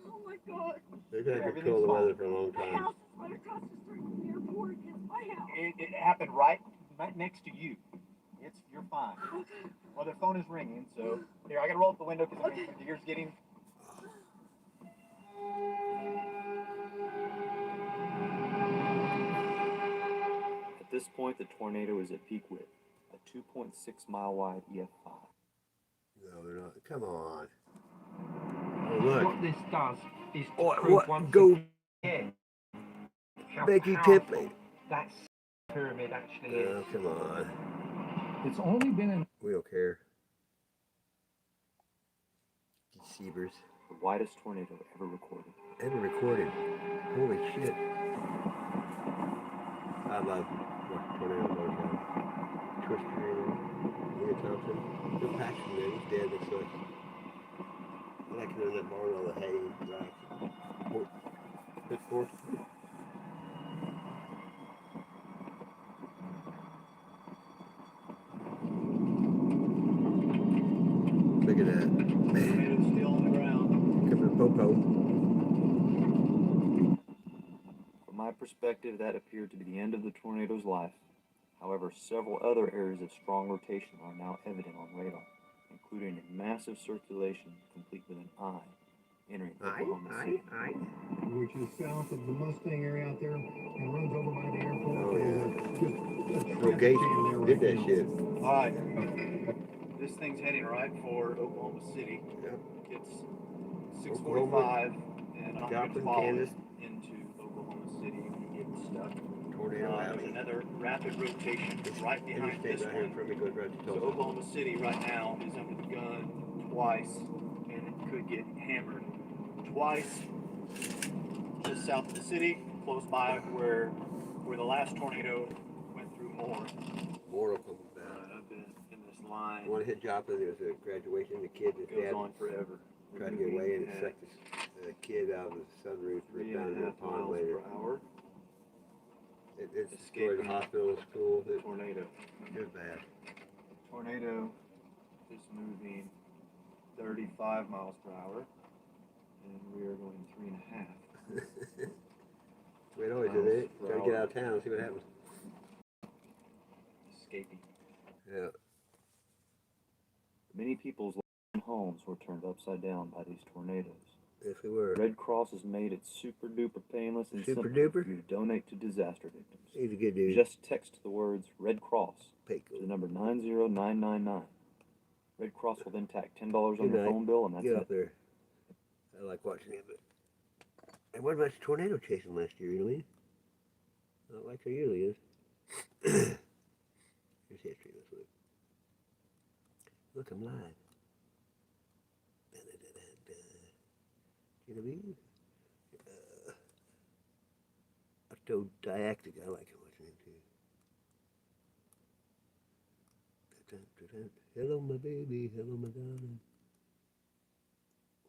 Oh my God. They're going to control the weather for a long My time. house is right across the street from the airport. It's my house. It happened right next to you. You're fine. Well, the phone is ringing, so here I gotta roll up the window because the ear's getting. At this point, the tornado is at peak width, a 2.6 mile wide EF5. No, they're not. Come on. Oh, look. What this does is to What? prove What? once Go. again how Becky powerful Tipley. that pyramid actually is. Oh, come on. It's only been in We don't care. Deceivers. The widest tornado ever recorded. Ever recorded. Holy shit. I love tornado motion. Twist tornado. Leah Thompson. Bill Paxton there. He's dead. They suck. I like it in that barn, all the hay and rocks. Pitchfork. Look at that. Tornado's still on the ground. Come to Popo. From my perspective, that appeared to be the end of the tornado's life. However, several other areas of strong rotation are now evident on radar, including a massive circulation complete with an eye entering Oklahoma City. Which is south of the Mustang area out there and runs over by the airport. Oh, yeah. Just a Bill Gates did that shit. All right. This thing's heading right for Oklahoma City. Yep. It's 6:45, and I'm going to Joplin, follow Kansas. it into Oklahoma City and get stuck. Tornado There's Alley. another rapid rotation right behind Interstate this right here in one. front of me goes right to So Tulsa. Oklahoma City right now is under the gun twice, and it could get hammered twice. Just south of the city, close by where the last tornado went through more. More of them. I've been in this line. One hit Joplin, there was a graduation, the kid, his Goes dad on forever. tried to get away and it sucked the kid out of the sunroof, ripped down into the pond miles later. per hour. It destroyed the hospital and school. Tornado. It was bad. Tornado is moving 35 miles per hour, and we are going 3.5. We'd always do that. Try to get out of town and see what happens. Escaping. Yeah. Many people's homes were turned upside down by these tornadoes. Yes, we were. Red Cross has made it super duper painless and Super simple duper? for you to donate to disaster victims. He's a good dude. Just text the words Red Cross to the number 90999. Red Cross will then tack $10 on Good your night. phone bill, and that's Get it. up there. I like watching it, but there wasn't much tornado chasing last year, you know what I mean? Not like there usually is. Here's history. Let's look. Look, I'm live. Genevieve. Octodiactic. I like it. What's her name too? Hello, my baby. Hello, my darling.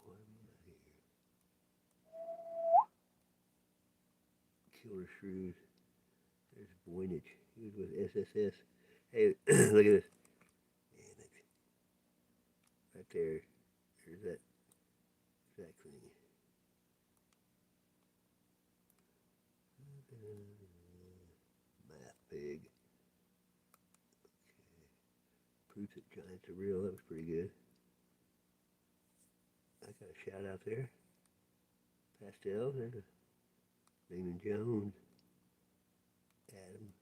Why am I here? Killer Shrews. There's Voynich. He was with SSS. Hey, look at this. Right there. There's that thing. Math pig. Okay. Proves that giants are real. That was pretty good. I got a shout out there. Pastels. There's a Raymond Jones. Adam.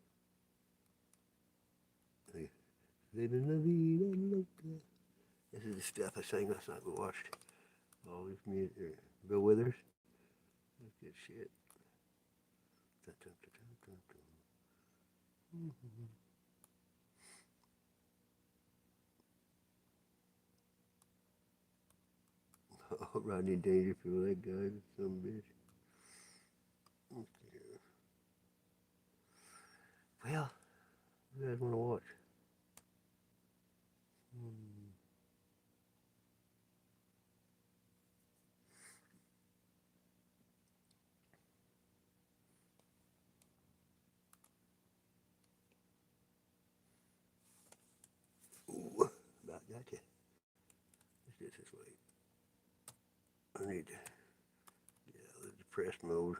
Living la vida loca. This is the stuff I sang last night. We watched all this music. Bill Withers. That's good shit. Oh, Rodney Dangerfield, that guy, some bitch. Well, you guys want to watch? Ooh, about got you. Let's get this way. I need to, the depressed mode.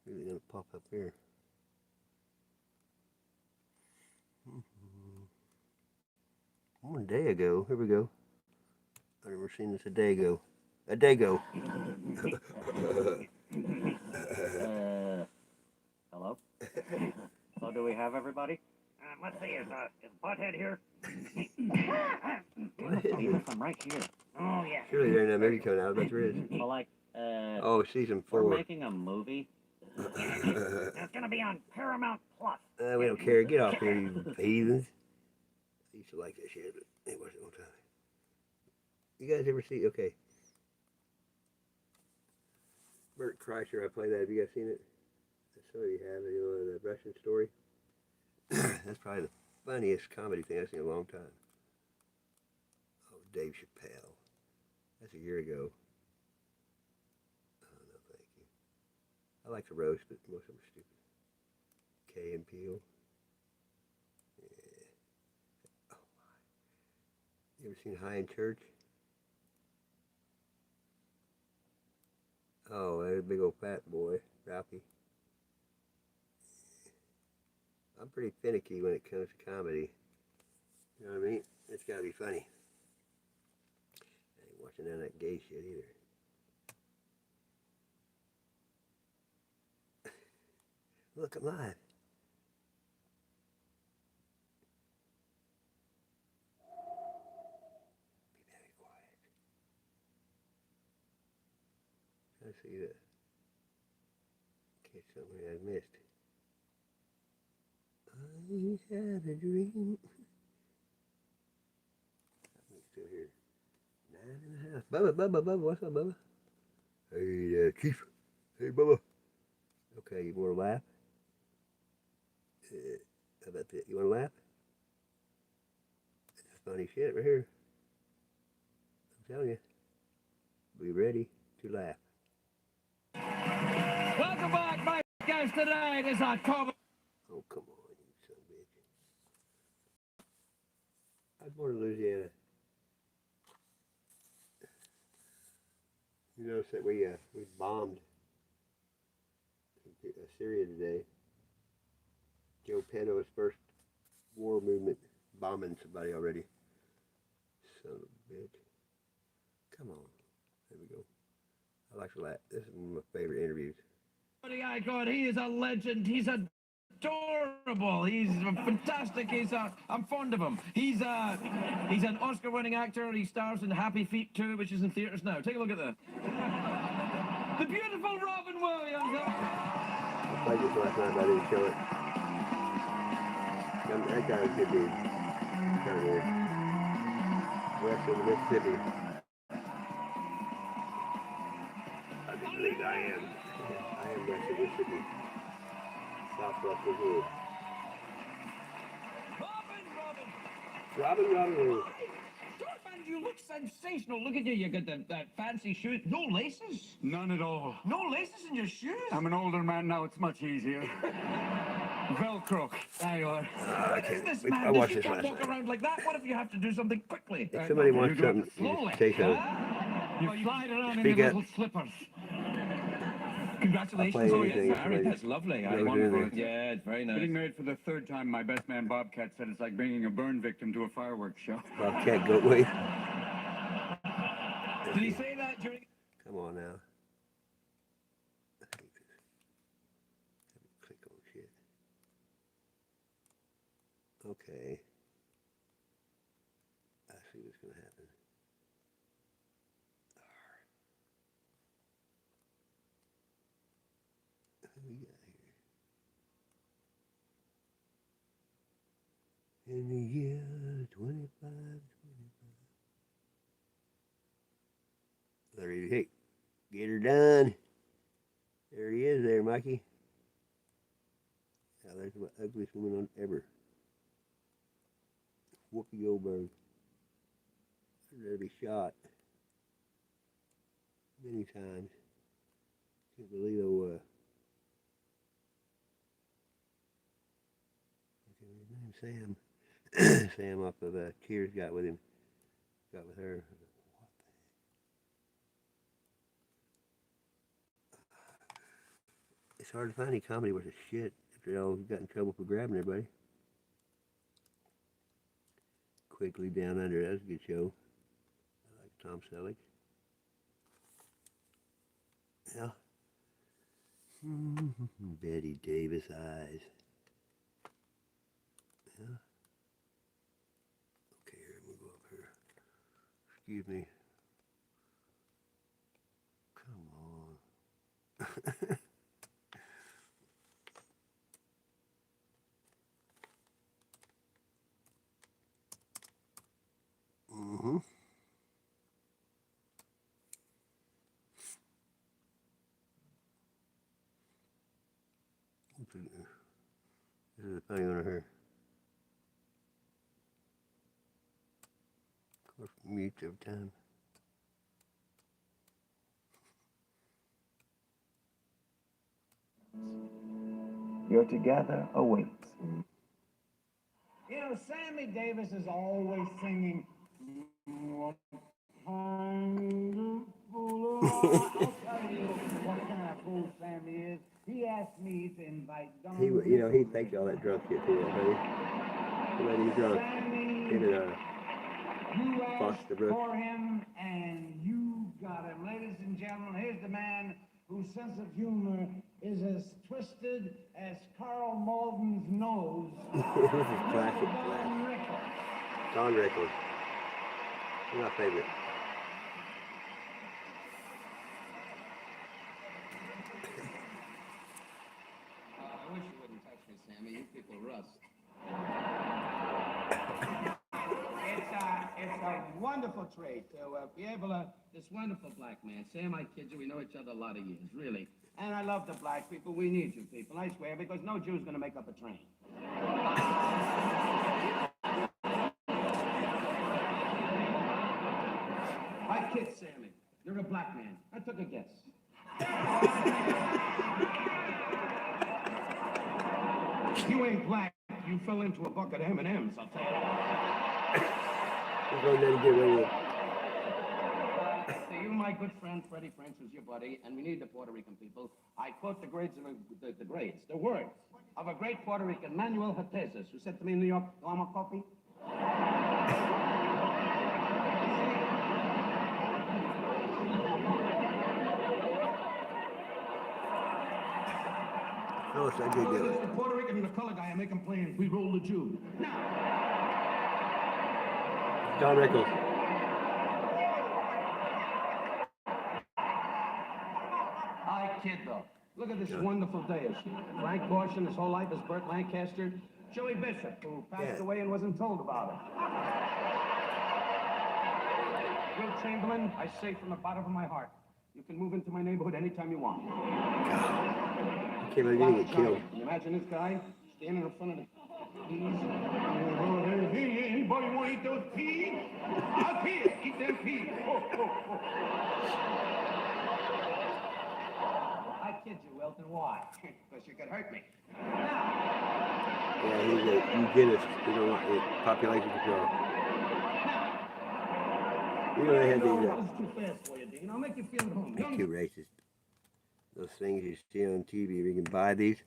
Really gonna pop up here. One day ago, here we go. I've never seen this a day ago. A day ago. Hello? So do we have everybody? Let's see, is Butthead here? I'm right here. Oh, yeah. Surely there ain't that movie coming out. I bet there is. Well, like, oh, season 4. we're making a movie. It's gonna be on Paramount Plus. We don't care. Get off here, you heathens. I used to like that shit, but it wasn't one time. You guys ever see, okay. Bert Kreischer, I play that. Have you guys seen it? Some of you have, the Russian story. That's probably the funniest comedy thing I've seen in a long time. Oh, Dave Chappelle. That's a year ago. Oh, no, thank you. I like the roast, but most of them are stupid. Kay and Peele. Yeah. Oh, my. You ever seen High in Church? Oh, that big old fat boy, Ralphie. I'm pretty finicky when it comes to comedy. You know what I mean? It's got to be funny. I ain't watching none of that gay shit either. Look, I'm live. Be very quiet. Trying to see that. Catch something I missed. I had a dream. I'm still here. 9.5. Bubba, what's up, Bubba? Hey, Chief. Hey, Bubba. Okay, you want to laugh? How about that? You want to laugh? That's funny shit right here. I'm telling you. Be ready to laugh. Welcome back, my guys. Today is October. Oh, come on, you son of a bitch. I was born in Louisiana. You notice that we bombed Syria today. Joe Penno's first war movement bombing somebody already. Son of a bitch. Come on. There we go. I like to laugh. This is one of my favorite interviews. I God, he is a legend. He's adorable. He's fantastic. I'm fond of him. He's an Oscar-winning actor. He stars in Happy Feet 2, which is in theaters now. Take a look at that. The beautiful Robin Williams. I played this last night, but I didn't show it. That guy's a good dude. Right here. West of the Mississippi. I do believe I am. I am west of Mississippi. Southwest Missouri. Robin. Dorman, you look sensational. Look at you. You got that fancy shoes. No laces? None at all. No laces in your shoes? I'm an older man now. It's much easier. Velcro. There you are. What is this, I man? watched You this can't last walk night. around like that. What if you have to do something quickly? If somebody wants something, Slowly. say so. You slide around in Speak your up. little slippers. Congratulations. I'll play Oh, anything yes, if Harry, somebody that's lovely. I knows want anything. for yeah, it's very nice. Getting married for the third time, my best man Bobcat said it's like bringing a burn victim to a fireworks show. Bobcat Goatway. Did he say that during? Come on now. I hate this. Click on shit. Okay. I see what's going to happen. What do we got here? In the year 25. There he is. Hey, get her done. There he is there, Mikey. Now there's the ugliest woman on ever. Whoopi Goldberg. I'd rather be shot. Many times. Can't believe old, his name, Sam. Sam off of Cheers got with him. Got with her. It's hard to find any comedy worth a shit after they all got in trouble for grabbing everybody. Quickly Down Under, that was a good show. I like Tom Selleck. Yeah. Betty Davis eyes. Yeah. Okay, here, I'm gonna go up here. Excuse me. Come on. Mm-hmm. This is a funny one here. Of course, mute every time. Your together awaits. You know, Sammy Davis is always singing. What kind of fool am I? I'll tell you what kind of fool Sammy is. He asked me to invite Don. He thinks all that drunk shit too, buddy. Somebody he's drunk. Him and You asked Foster Brooks. for him, and you got him. Ladies and gentlemen, here's the man whose sense of humor is as twisted as Carl Malden's nose. This is classic. Don Rickles. Don Rickles. My favorite. I wish you wouldn't touch me, Sammy. You people rust. It's a wonderful trait to be able to. This wonderful black man. Sam, I kid you, we know each other a lot of years, really. And I love the black people. We need you people, I swear, because no Jew's going to make up a train. I kid Sammy. You're a black man. I took a guess. You ain't black. You fell into a bucket of M&Ms, I'll tell you We're going to get rid of it. So you, my good friend Freddie French, was your buddy, and we need the Puerto Rican people. I quote the words of a great Puerto Rican, Manuel Hotezas, who said to me in New York, "You want a coffee?" No, it's not good, do it. The Puerto Rican and the color guy, I make them play We Roll the Jew. Don Rickles. I kid, though. Look at this wonderful day. Frank Caution, his whole life is Burt Lancaster. Joey Bishop, who passed away and wasn't told about it. Will Chamberlain, I say from the bottom of my heart, you can move into my neighborhood anytime you want. I can't believe you get killed. Can you imagine this guy standing in front of the peas? Hey, anybody want to eat those peas? I'll pee it. Eat them peas. I kid you, Wilton. Why? Because you could hurt me. Yeah, he's a eugenist. He don't want population control. You know they had these. That was too fast for you, Dean. I'll make you feel at home. Too racist. Those things you see on TV, you can buy these.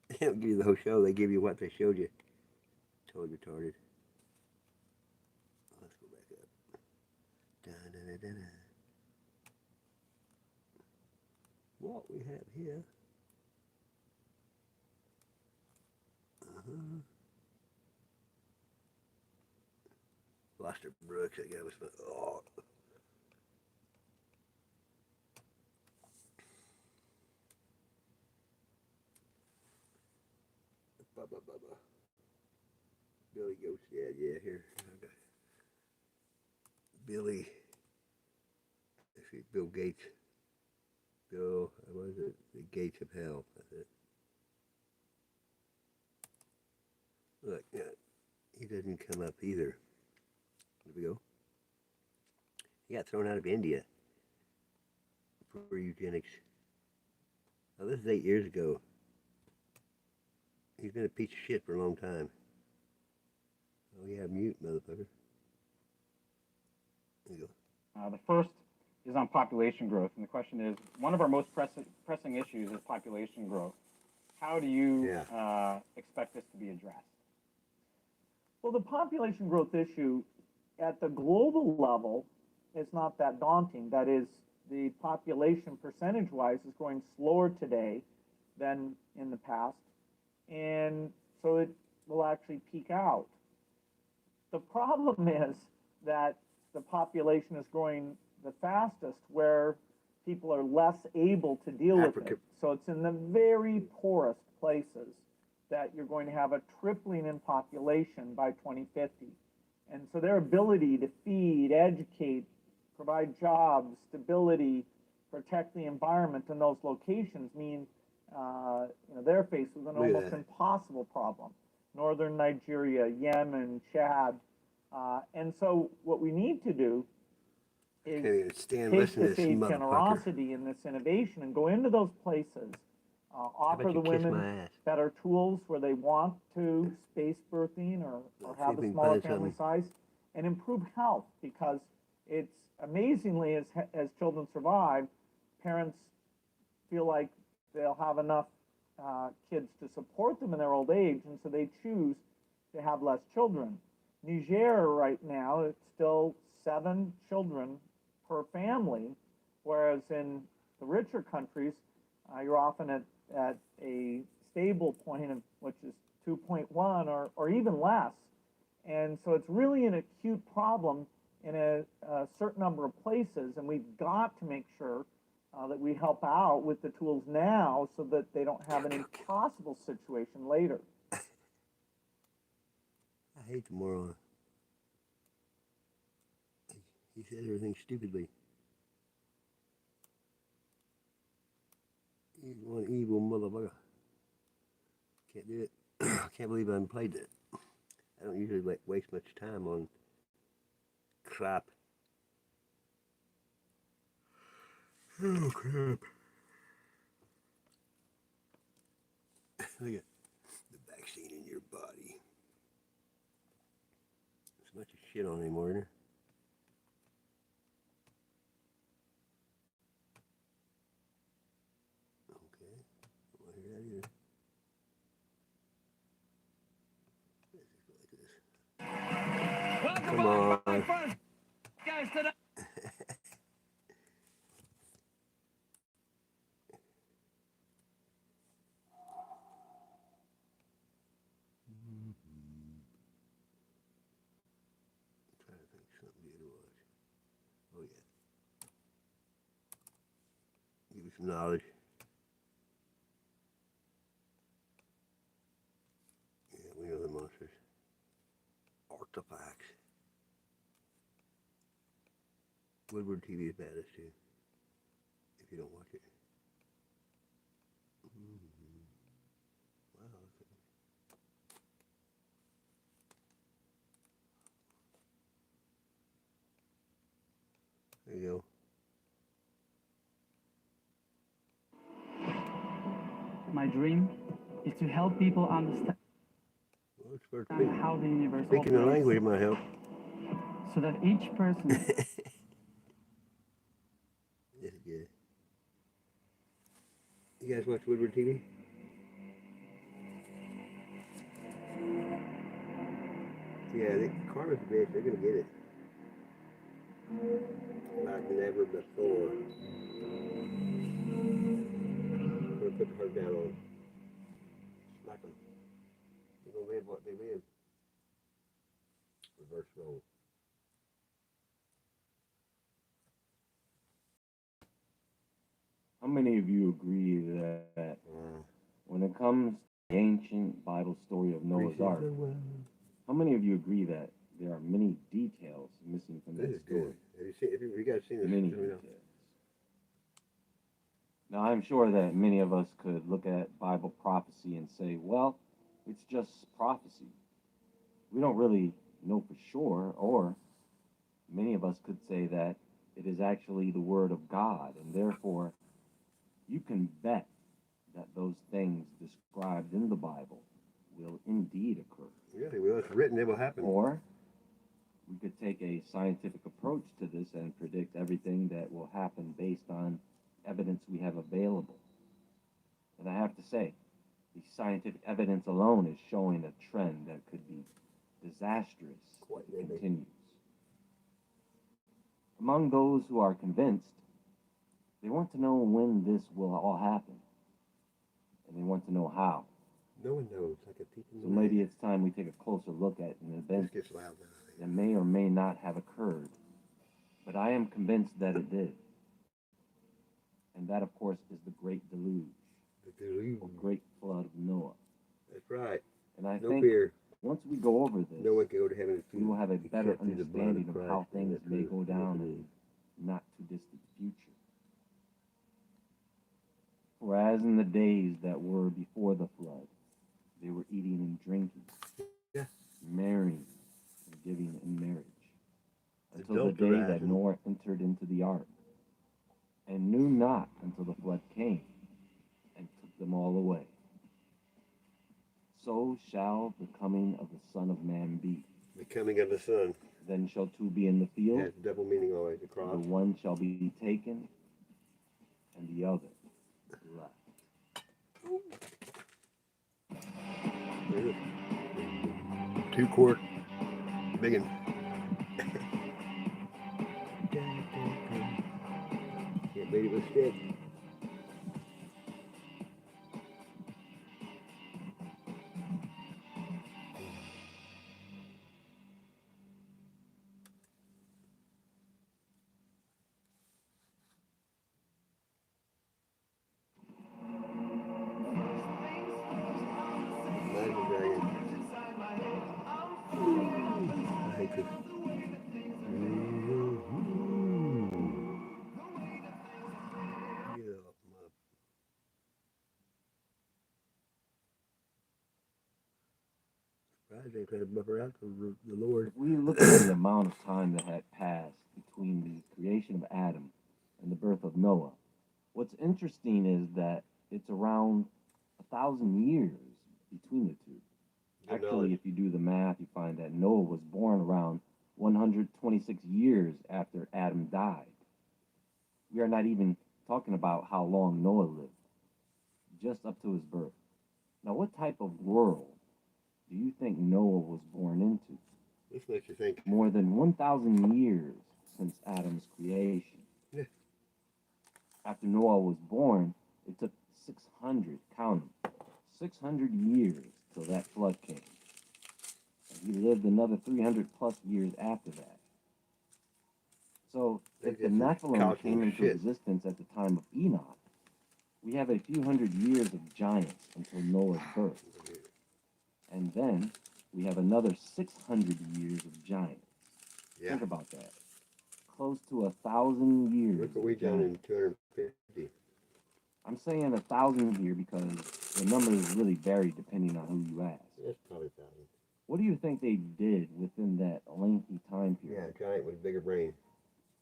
They don't give you the whole show. They give you what they showed you. Totally retarded. Let's go back up. Da, da, da, da, da. What we have here. Foster Brooks, that guy was fun. Oh. Billy Goats, yeah, here. Okay. Billy, let's see, Bill Gates. Bill, what is it? The Gates of Hell, that's it. Look, yeah, he doesn't come up either. There we go. He got thrown out of India for eugenics. Now, this is 8 years ago. He's been a piece of shit for a long time. Oh, yeah, mute, motherfucker. There you go. The first is on population growth, and the question is, one of our most pressing issues is population growth. How do you expect this to be addressed? Well, the population growth issue at the global level is not that daunting. That is, the population percentage-wise is growing slower today than in the past, and so it will actually peak out. The problem is that the population is growing the fastest where people are less able to deal with it. So it's in the very poorest places that you're going to have a tripling in population by 2050. And so their ability to feed, educate, provide jobs, stability, protect the environment in those locations mean they're faced with an almost impossible problem. Northern Nigeria, Yemen, Chad. And so what we need to do is take this age generosity and this innovation and go into those places, offer the women better tools where they want to space birthing or have a smaller family size, and improve health, because it's amazingly, as children survive, parents feel like they'll have enough kids to support them in their old age, and so they choose to have less children. Niger right now, it's still 7 children per family, whereas in the richer countries, you're often at a stable point of which is 2.1 or even less. And so it's really an acute problem in a certain number of places, and we've got to make sure that we help out with the tools now so that they don't have an impossible situation later. I hate the moron. He said everything stupidly. He's one evil motherfucker. Can't do it. I can't believe I haven't played it. I don't usually waste much time on crap. Oh, crap. Look at the vaccine in your body. There's a bunch of shit on anymore, isn't there? Okay. I don't want to hear that either. Come on. Guys, today. Trying to think something good to watch. Oh yeah. Give you some knowledge. Yeah, we know Woodward TV is bad as too. If you don't watch it. Wow. There you go. My dream is to help people understand Well, it's for how the universe speaking the operates, language might help. so that each person This is good. You guys watch Woodward TV? Yeah, Karma's a bitch. They're gonna get it. Like never before. I'm gonna put the heart down on them. Smack them. They're gonna live what they live. Reverse role. How many of you agree that when it comes to the ancient Bible story of Noah's Ark, how many of you agree that there are many details missing from This that is story? good. Have you seen? Have you guys seen this? Many Let me know. details. Now, I'm sure that many of us could look at Bible prophecy and say, well, it's just prophecy. We don't really know for sure, or many of us could say that it is actually the Word of God, and therefore you can bet that those things described in the Bible will indeed occur. Yeah, well, it's written, it will happen. Or we could take a scientific approach to this and predict everything that will happen based on evidence we have available. And I have to say, the scientific evidence alone is showing a trend that could be disastrous if it continues. Among those who are convinced, they want to know when this will all happen. And they want to know how. No one knows. Like a thief in So the maybe night. it's time we take a closer look at an event This gets loud now. that may or may not have occurred. But I am convinced that it did. And that, of course, is the Great Deluge. The deluge. Or Great Flood of Noah. That's right. And I No think fear. once we go over this, No one can go to heaven we will have a better except through the blood understanding of Christ how and things the may truth. go down Yes, it in is. the not too distant future. For as in the days that were before the flood, they were eating and drinking, marrying and giving in marriage, until the day that Adulterizing. Noah entered into the ark, and knew not until the flood came and took them all away. So shall the coming of the Son of Man be. The coming of the Son. Then shall two be in the field, Has double meaning always across. the one shall be taken, and the other left. There's a 2-quart big one. Can't beat it with a stick. Imagine Dragon. I hate this. Surprised they tried to buffer out the Lord. If we look at the amount of time that had passed between the creation of Adam and the birth of Noah, what's interesting is that it's around 1,000 years between the two. Actually, if you do the math, you find that Noah was born around 126 years after Adam died. We are not even talking about how long Noah lived, just up to his birth. Now, what type of world do you think Noah was born into? This makes you think. More than 1,000 years since Adam's creation. Yeah. After Noah was born, it took 600, count 'em, 600 years till that flood came. And he lived another 300 plus years after that. So if the Nephilim came into existence at the time of Enoch, we have a few hundred years of giants until Noah's birth. And then we have another 600 years of giants. Yeah. Think about that. close to 1,000 years. Look what we of done in giants. 250. I'm saying 1,000 here because the number is really varied depending on who you ask. That's probably 1,000. What do you think they did within that lengthy time Yeah, period? giant with a bigger brain.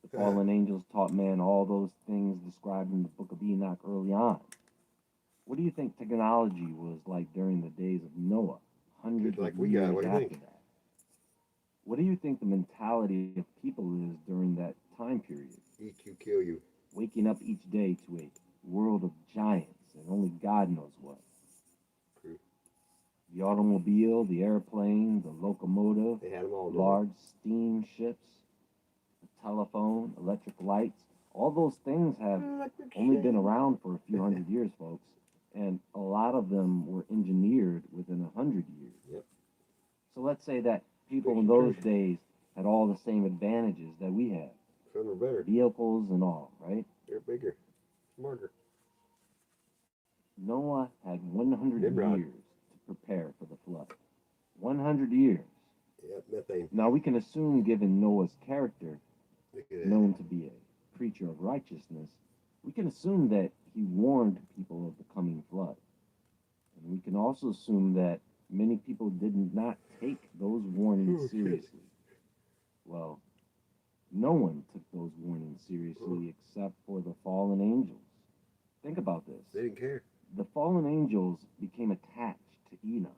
The fallen angels taught man all those things described in the book of Enoch early on. What do you think technology was like during the days of Noah, hundreds Just like of we years got. What do you after think? that? What do you think the mentality of people is during that time period? Eat you, kill you. Waking up each day to a world of giants and only God knows what. True. The automobile, the airplane, the locomotive, They had them all, didn't large steamships, the telephone, electric lights, all those things have only been around for a few hundred years, folks, and a lot of them were engineered within 100 years. Yep. So let's say that people in those days had all the same advantages that we have, Some are better. vehicles and all, right? They're bigger. Smarter. Noah had 100 Nimrod. years to prepare for the flood. 100 years. Yep, methane. Now we can assume, given Noah's character, Look at that. known to be a preacher of righteousness, we can assume that he warned people of the coming flood. And we can also assume that many people did not take those warnings Oh, shit. seriously. Well, no one took those warnings seriously except for the fallen angels. Think about this. They didn't care. The fallen angels became attached to Enoch.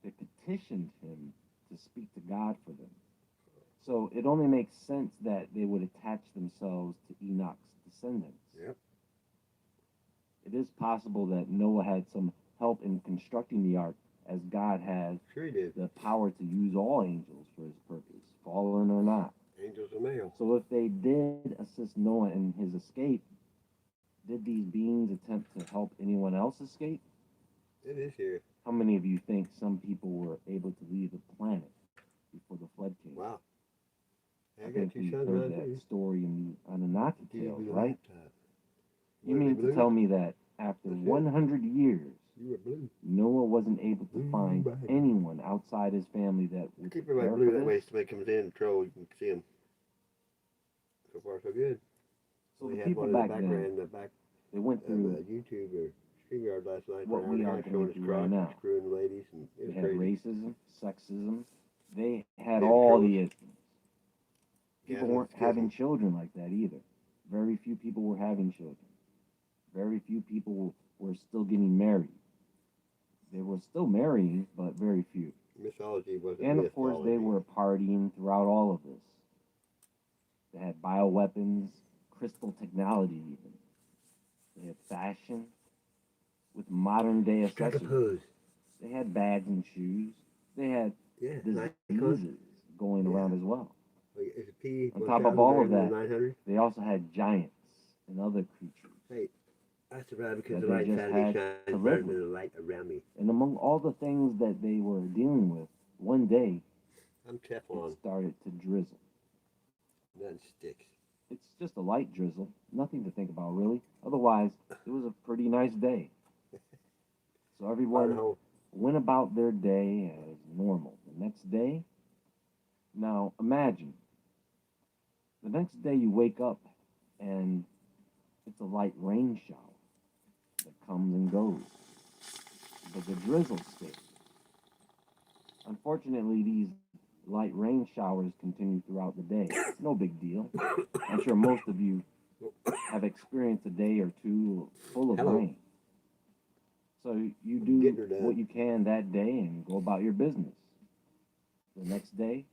They petitioned him to speak to God for them. So it only makes sense that they would attach themselves to Enoch's descendants. Yep. It is possible that Noah had some help in constructing the ark, as God had Sure he did. the power to use all angels for his purpose, fallen or not. Angels are male. So if they did assist Noah in his escape, did these beings attempt to help anyone else escape? It is here. How many of you think some people were able to leave the planet before the flood came? Wow. I got think two we've sons heard around that too. story in the Anunnaki Give me tales, the right? laptop. You What, mean blue? to tell me that after That's it. 100 years, You were blue. Noah wasn't able to Blue find bag. anyone outside his family that would Keep prepare everybody blue for that way this? so when he comes in and troll, you can see him. So far, so good. So We the had people one in the back then, background in the back they went of through YouTube or StreamYard last night what for an hour we and a are half, going showing his through right crotch, now. screwing ladies, and it They was had crazy. racism, sexism. They had Yeah, all trolls. the isms. People Yeah, weren't it's having schism. children like that either. Very few people were having children. Very few people were still getting married. They were still marrying, but very few. Mythology wasn't And of course, they mythology. were partying throughout all of this. They had bioweapons, crystal technology, even. They had fashion with modern day Strike a accessories. pose. They had bags and shoes. They had Yeah, diseases going around as well. It's a P. On top of all of 1000 that, 900. they also had giants and other creatures. Hey, I survived because that the they light just inside of me had shines to brighter live than with. the light around me. And among all the things that they were dealing with, one day I'm it Teflon. started to drizzle. Nothing sticks. It's just a light drizzle, nothing to think about really. Otherwise, it was a pretty nice day. So everyone Hole. went about their day as normal. The next day, now imagine, the next day you wake up and it's a light rain shower that comes and goes, but the drizzle stays. Unfortunately, these light rain showers continue throughout the day. No big deal. I'm sure most of you have experienced a day or two full of Hello. rain. So you Getting her do done. what you can that day and go about your business. The next day,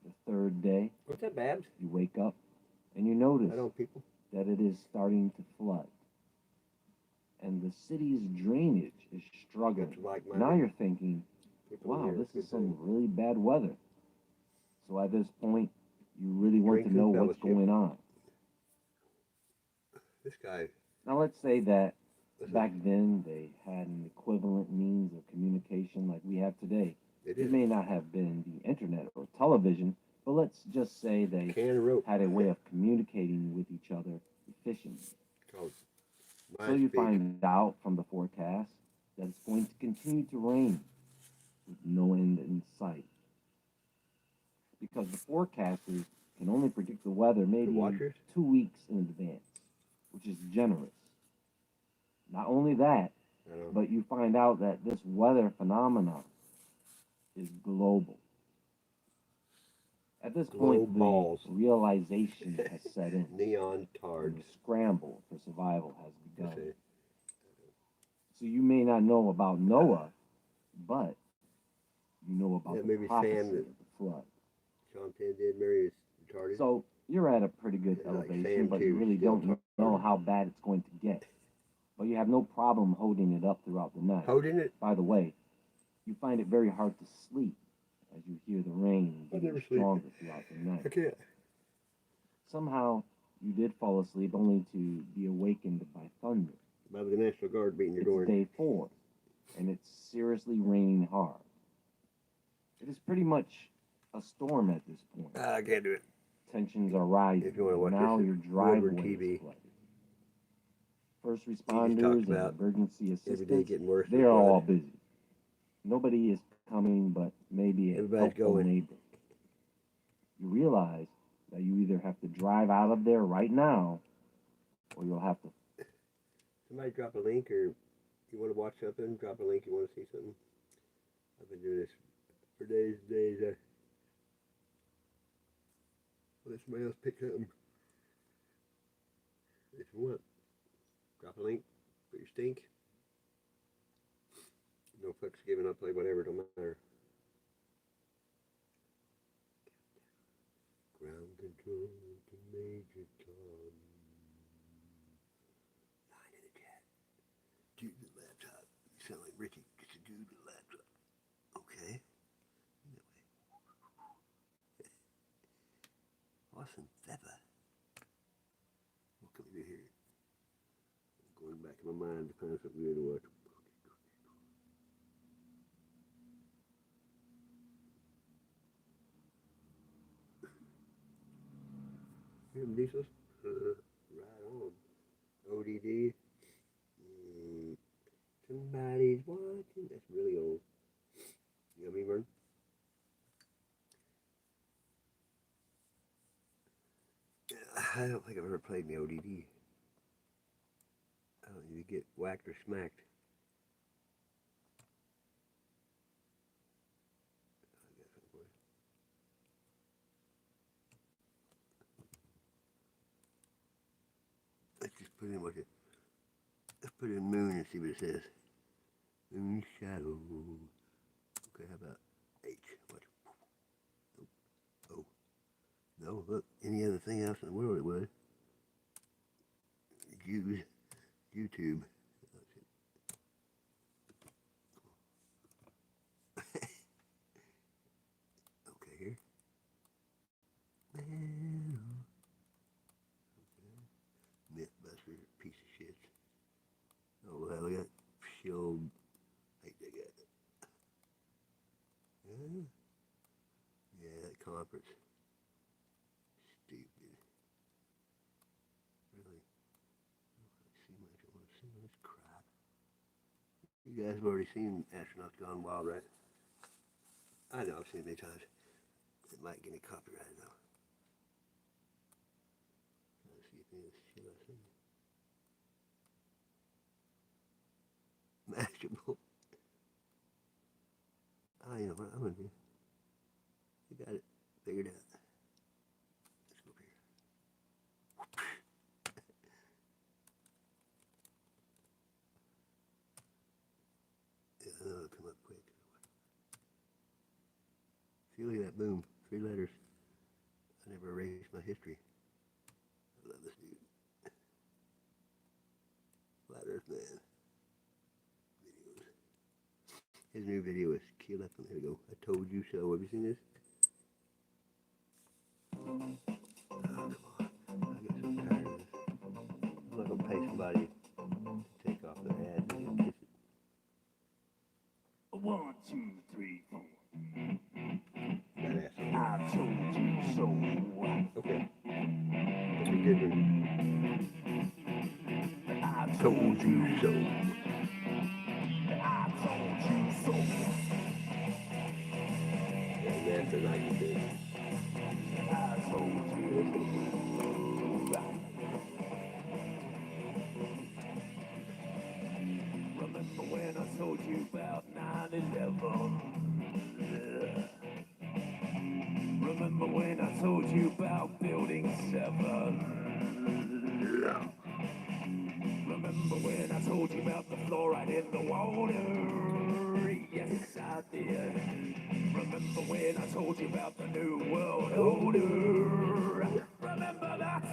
the third day, What's that, Babs? you wake up and you notice I don't people. that it is starting to flood. And the city's drainage is struggling. That's like my Now you're thinking, people wow, here. this Good is some thing. really bad weather. So at this point, you really want Drink to know and what's fellowship. going on. This guy. Now let's say that Listen. back then they had an equivalent means of communication like we have today. It It is. may not have been the internet or television, but let's just say they Can of rope. had a way of communicating with each other efficiently. Called So you MySpeak. find out from the forecast that it's going to continue to rain with no end in sight. Because the forecasters can only predict the weather maybe watchers? 2 weeks in advance, which is generous. Not only that, but you find out that this weather phenomenon is global. At this point, Globals. the realization has set in. Neon The tards. scramble for survival has begun. That's it. So you may not know about Noah, but you know about Yeah, the maybe prophecy Sam that- of the flood. Sean Penn did marry his retarded. So you're at a pretty good Yeah, like elevation, Sam but too, you really still don't know how bad it's going to get. But you have no problem holding it up throughout the night. Holding it? By the way, you find it very hard to sleep as you hear the rain I getting never sleep. stronger throughout the night. I can't. Somehow you did fall asleep only to be awakened by thunder. By the National Guard beating your It's door. day 4, and it's seriously raining hard. It is pretty much a storm at this point. I can't do it. Tensions are rising. If you want to watch Now this, your it's driveway Woodward is TV. flooded. First talks responders and about emergency every day assistants, getting worse. they are all busy. Nobody is coming but maybe a Everybody's helpful going. neighbor. You realize that you either have to drive out of there right now, or you'll have to. Somebody drop a link, or you want to watch something, drop a link, you want to see something. I've been doing this for days and days. Let somebody else pick something. If you want, drop a link, put your stink. No fucks given, I'll play whatever, don't matter. Ground control to Major Tom. 9 in the chat. Dude with the laptop. You sound like Richie, just a dude with a laptop. Okay. Awesome feather. What can we do here? I'm going back in my mind to find something good to watch. Hear them diesels? Right on. ODD. Somebody's watching. That's really old. You know what I mean, Vern? I don't think I've ever played the ODD. I don't need to get whacked or smacked. Let's just put in what it. Let's put in moon and see what it says. Moon shadow. Okay, how about H? What? Oh. No, look, any other thing else in the world it would. Use YouTube. Okay, here. Mythbusters, piece of shit. Oh, well, we got Shield. I think they got it. Yeah, that conference. Stupid. Really. I don't want to see much crap. You guys have already seen Astronauts Gone Wild, right? I know, I've seen it many times. It might get me copyrighted though. Let's see if any of this shit I've seen. Mashable. Oh, you know what I'm gonna do? You got it figured out. Let's go over here. Yeah, it'll come up quick. See, look at that boom. 3 letters. I never erased my history. I love this dude. Flat Earth Man. Videos. His new video is Kill Up. There we go. I told you so. Have you seen this? Oh, come on. I get so tired of this. I'm not going to pay somebody to take off their ads and kiss it. 1, 2, 3, 4. That asshole. I told you so. Okay. That's a good one. I Told you so. I told you so. And that's a nice thing. I told you. Remember when I told you about 9/11? Remember when I told you about Building 7? Remember when I told you about the fluoride in the water? Yes, I did. Remember when I told you about the New World Order? Remember that?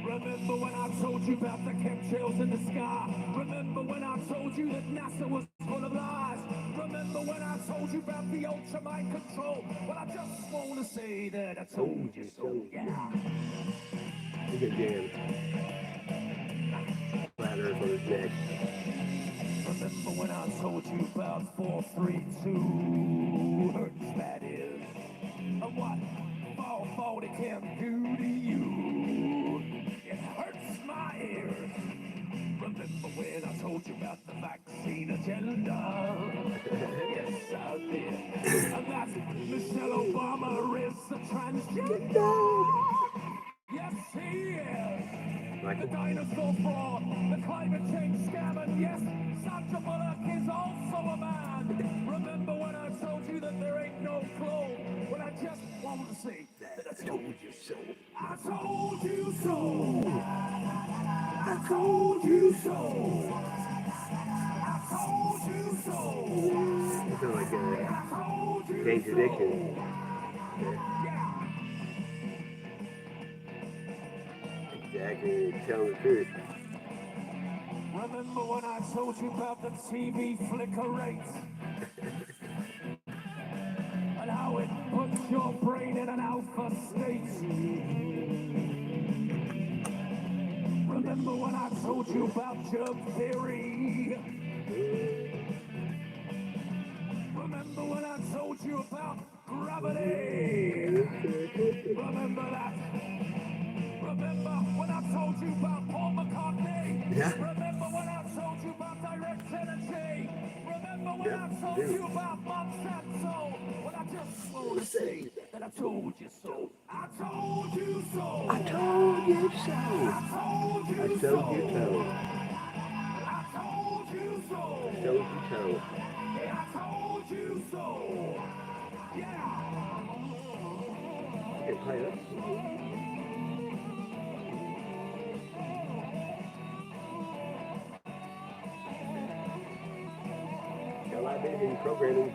Remember when I told you about the chemtrails in the sky? Remember when I told you that NASA was full of lies? Remember when I told you about the ultra mind control? Well, I just want to say that I told you so, yeah. Look at Dan. Flat Earth on his neck. Remember when I told you about 432 hertz, that is? And what 440 can do to you? It hurts my ears. Remember when I told you about the vaccine agenda? Yes, I did. And that Michelle Obama is a transgender. Yes, he is. The dinosaur fraud, the climate change scam, and yes, Sandra Bullock is also a man. Remember when I told you that there ain't no clone? Well, I just want to say that I told you so. I told you so. I told you so. I told you so. It sounds like James Addiction. Exactly, telling the truth. Remember when I told you about the TV flicker rate? And how it puts your brain in an alpha state? Remember when I told you about germ theory? Remember when I told you about gravity? Remember that? Remember when I told you about Paul McCartney? Yeah. Remember when I told you about direct energy? Remember when I told you about Monsanto? Well, I just want to say that I told you so. I told you so. I told you so. I told you I so. told you so. I told you so. I told you so. I told you so. Yeah. You can play that. Got I've been in programming.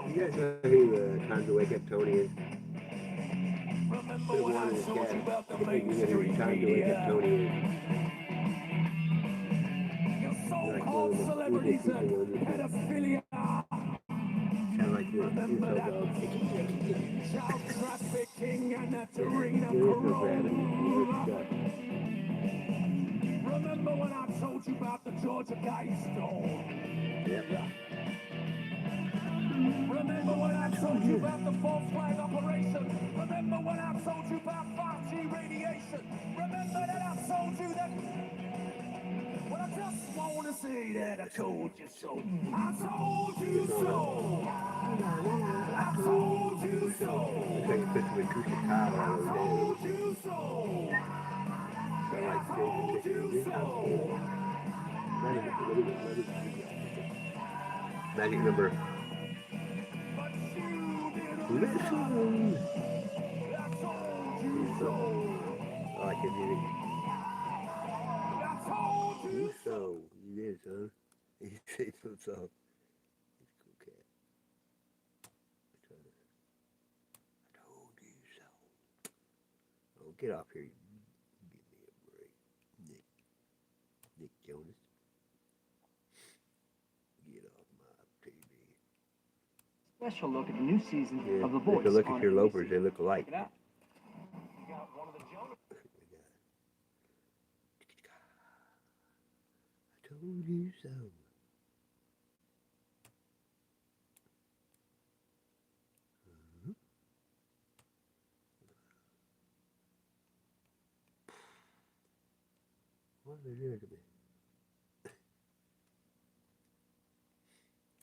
You guys know who Time to Wake Up Tony is? Put one in the chat. You know who Time to Wake Up Tony is. Like one of the Celebrities people and on YouTube. pedophilia. Kind of like the Remember that? dog. Child trafficking and that arena There is no gravity. Remember when I told you about the Georgia Guidestone? Yep. Remember when I told you about the false flag operation? Remember when I told you about 5G radiation? Remember that I told you that? Well, I just want to say that I told you so. I told you so. I told you so. Looks like you put some acoustic tile I on told you so. I like I told you so. Magic number. Listen. I like it, Jimmy. You so. You did, son. He said so soft. He's a cool cat. I told you so. Oh, get off here. Give me a break. Nick Jonas. Get off my TV. Special look at the new season Yeah, of The take Voice. a look on at your NBC. loafers. They look alike. Check it out. I told you so. are they doing to me?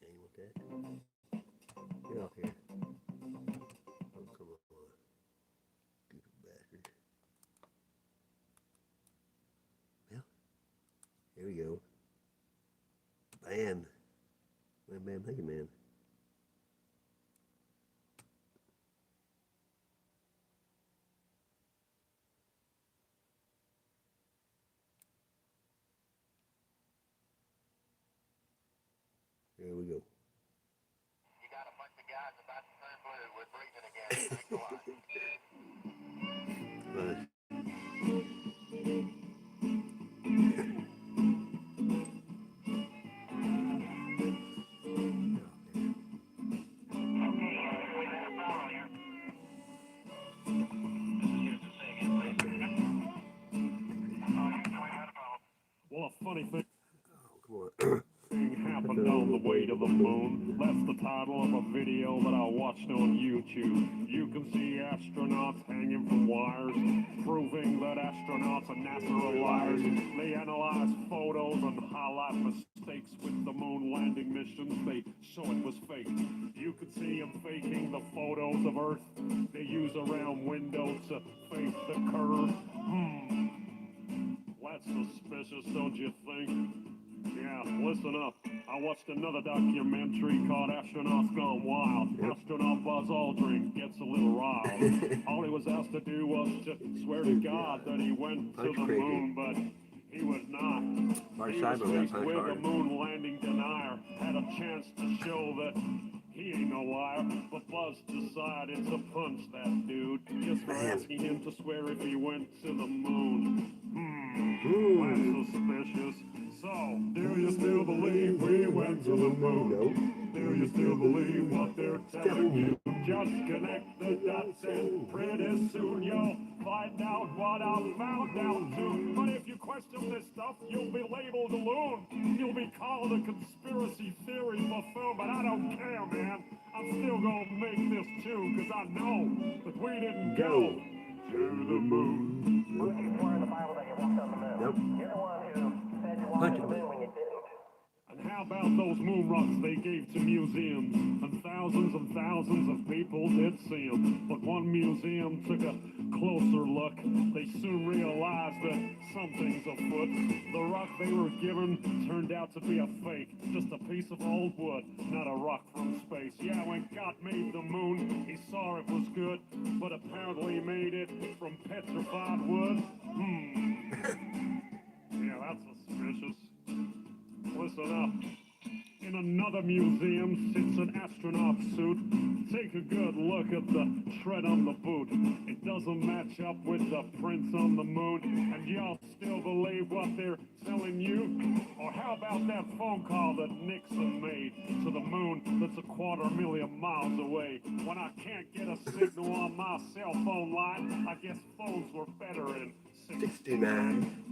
Ain't with that. Get off here. Oh, come on. Stupid bastard. Well, here we go. Bam. Bam, bam, thank you, man. There we go. You got a bunch of guys about to turn blue. We're breathing again. Thanks a lot. Well, a funny thing Oh, come on. happened on the way to the moon. That's the title of a video that I watched on YouTube. You can see astronauts hanging from wires, proving that astronauts and NASA are liars. They analyze photos and highlight mistakes with the moon landing missions. They show it was fake. You could see them faking the photos of Earth. They use a round window to fake the curve. That's suspicious, don't you think? Yeah, listen up. I watched another documentary called Astronauts Gone Wild. Astronaut Buzz Aldrin gets a little riled. All he was asked to do was to swear to God that he went to the moon, but he was not. He was faced with a moon landing denier. Had a chance to show that he ain't no liar, but Buzz decided to punch that dude just for asking him to swear if he went to the moon. That's suspicious. So, do you still believe we went to the moon? Do you still believe what they're telling you? Just connect the dots and pretty soon you'll find out what I found out too. But if you question this stuff, you'll be labeled a loon. You'll be called a conspiracy theory buffoon, but I don't care, man. I'm still gonna make this too, cause I know that we didn't go to the moon. Nope. You're the one who said you wanted to moon when you didn't. And how about those moon rocks they gave to museums? And thousands of people did see them. But one museum took a closer look. They soon realized that something's afoot. The rock they were given turned out to be a fake. Just a piece of old wood, not a rock from space. Yeah, when God made the moon, he saw it was good, but apparently he made it from petrified wood. Yeah, that's suspicious. Listen up. In another museum sits an astronaut suit. Take a good look at the tread on the boot. It doesn't match up with the prints on the moon. And y'all still believe what they're telling you? Or how about that phone call that Nixon made to the moon that's 250,000 miles away? When I can't get a signal on my cell phone line, I guess phones were better in 69.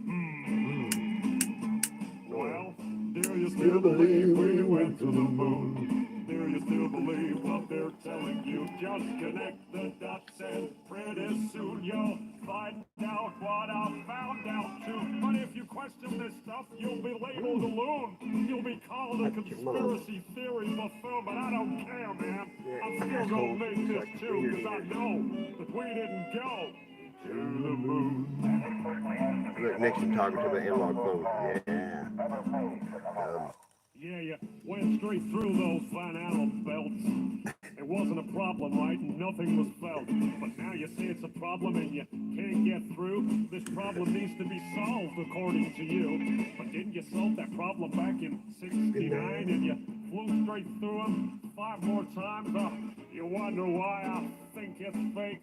Well, do you still believe we went to the moon? Do you still believe what they're telling you? Just connect the dots and pretty soon you'll find out what I found out too. But if you question this stuff, you'll be labeled a loon. You'll be called a conspiracy theory buffoon, but I don't care, man. I'm still gonna make this too, because I know that we didn't go to the moon. Look, Nixon talking to the analog phone. Yeah. Yeah, you went straight through those Van Allen belts. It wasn't a problem, right? Nothing was felt. But now you say it's a problem and you can't get through. This problem needs to be solved, according to you. But didn't you solve that problem back in '69 and you flew straight through them 5 more times? You wonder why I think it's fake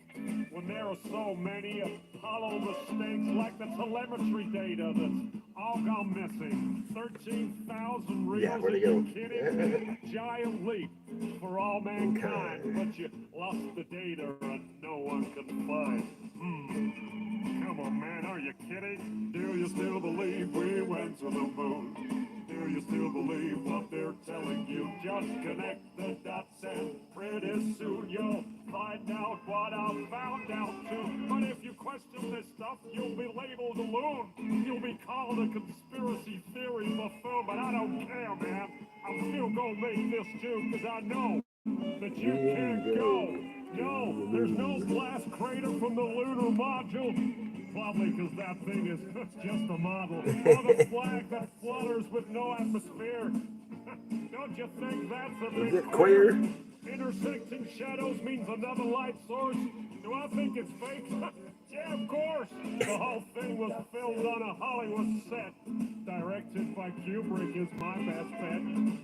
when there are so many Apollo mistakes, like the telemetry data that's all gone missing. 13,000 reels, Yeah, where'd it are you go? kidding? Giant leap for all mankind, but you lost the data and no one can find. Come on, man, are you kidding? Do you still believe we went to the moon? Do do you still believe what they're telling you? Just connect the dots and pretty soon you'll find out what I found out too. But if you question this stuff, you'll be labeled a loon. You'll be called a conspiracy theory buffoon, but I don't care, man. I'm still gonna make this too, cause I know that you can't go. No, there's no blast crater from the lunar module. Probably because that thing is just a model. Or the flag that flutters with no atmosphere. Don't you think that's a bit Is it queer? Intersecting shadows means another light source. Do I think it's fake? Yeah, of course. The whole thing was filmed on a Hollywood set. Directed by Kubrick is my best bet.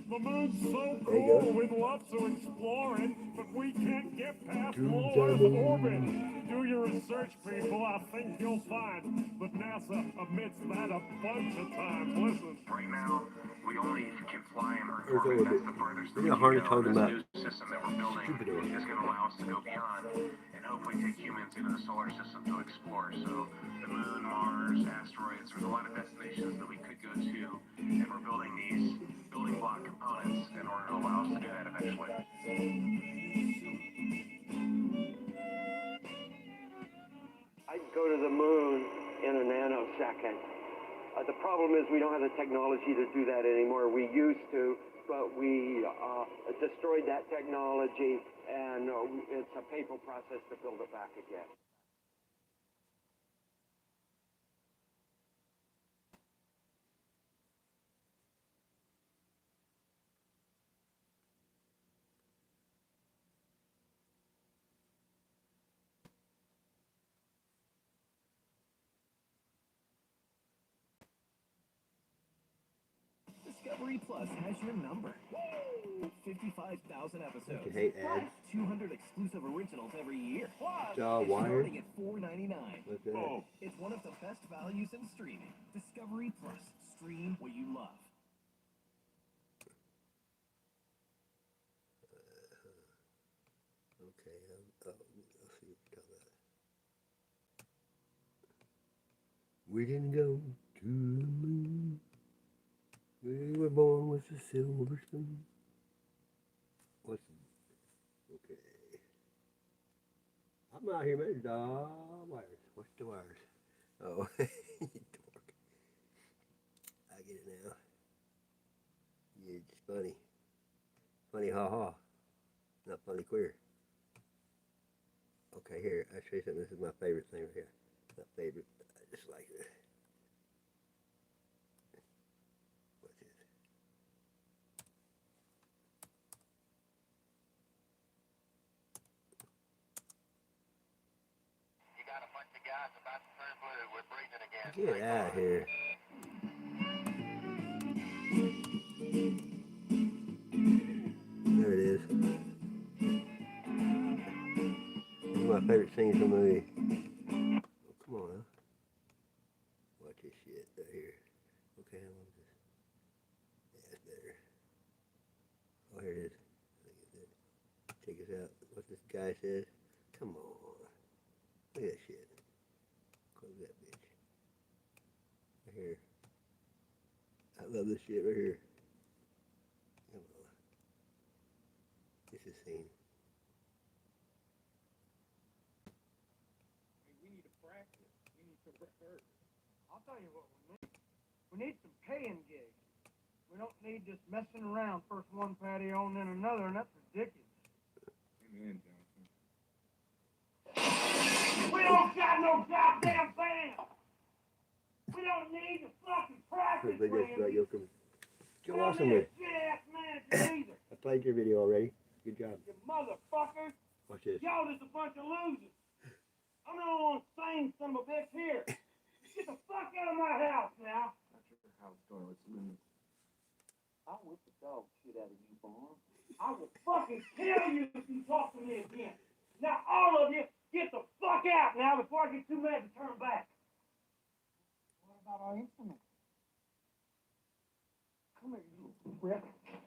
The moon's so cool, we'd love to explore it, but we can't get past low Earth orbit. Do your research, people. I think you'll find that NASA admits that a bunch of times. Listen. Right now, we only can fly in Earth There's orbit. a That's the furthest We're we gonna can harness go. talking This about new system that we're building is going to allow us to go beyond and hopefully take humans into the solar system to explore. So the moon, Mars, asteroids, there's a lot of destinations that we could go to, and we're building these building block components in order to allow us to do that eventually. I'd go to the moon in a nanosecond. The problem is we don't have the technology to do that anymore. We used to, but we destroyed that technology, and it's a painful process to build it back again. Discovery Plus has your number. 55,000 episodes. I hate ads. 200 exclusive originals every year. It's all wired. Starting at $4.99. What's that? Oh, it's one of the best values in streaming. Discovery Plus. Stream what you love. Okay, I'll see what you're talking about. We didn't go to the moon. We were born with a silver spoon. What's okay? I'm out here making wires. What's the wires? Oh, dork. I get it now. You're just funny. Funny ha ha. Not funny queer. Okay, here, I'll show you something. This is my favorite thing right here. Not favorite, I just like it. What's this? You got a bunch of guys about to turn blue. We're breathing again. Get out of here. There it is. This is my favorite scene from the movie. Oh, come on, huh? Watch this shit right here. Okay, how long is this? Yeah, it's better. Oh, here it is. Check this out. What this guy says. Come on. Look at that shit. Close that bitch. Right here. I love this shit right here. Come on. This is scene. We need to practice. We need to rehearse. I'll tell you what we need. We need some paying gigs. We don't need just messing around. First one patio and then another, and that's ridiculous. Amen, Johnson. We don't got no goddamn band. We don't need to fucking practice. They just Randy. you'll come. We Go don't awesome need a with. shit-ass manager either. I played your video already. Good job. You motherfuckers. Watch this. Y'all just a bunch of losers. I'm the only one sane son of a bitch here. Get the fuck out of my house now. Not sure how it's going. What's the limit? I'll whip the dog shit out of you, Vaughn. I will fucking kill you if you talk to me again. Now, all of you, get the fuck out now before I get too mad to turn back. What about our instruments? Come here, you little prick.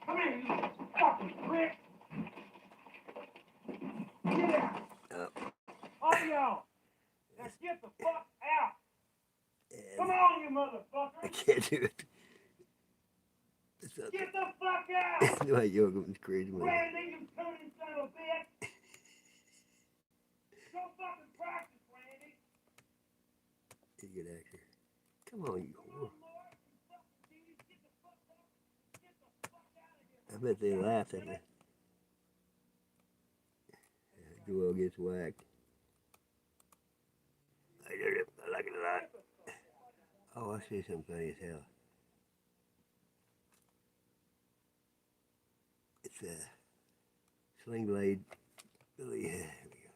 Come here, you little fucking prick. Get out. All y'all. Now get the fuck out. Come on, you motherfucker. I can't do it. something. Get the fuck out! My yoga was crazy, man. Randy, you cooning son of a bitch! Go fucking practice, Randy! He's a good actor. Come on, you whore. I bet they laughed at me. Joel gets whacked. I did it. I like it a lot. Oh, I see something funny as hell. It's a Sling Blade. Billy. Here we go.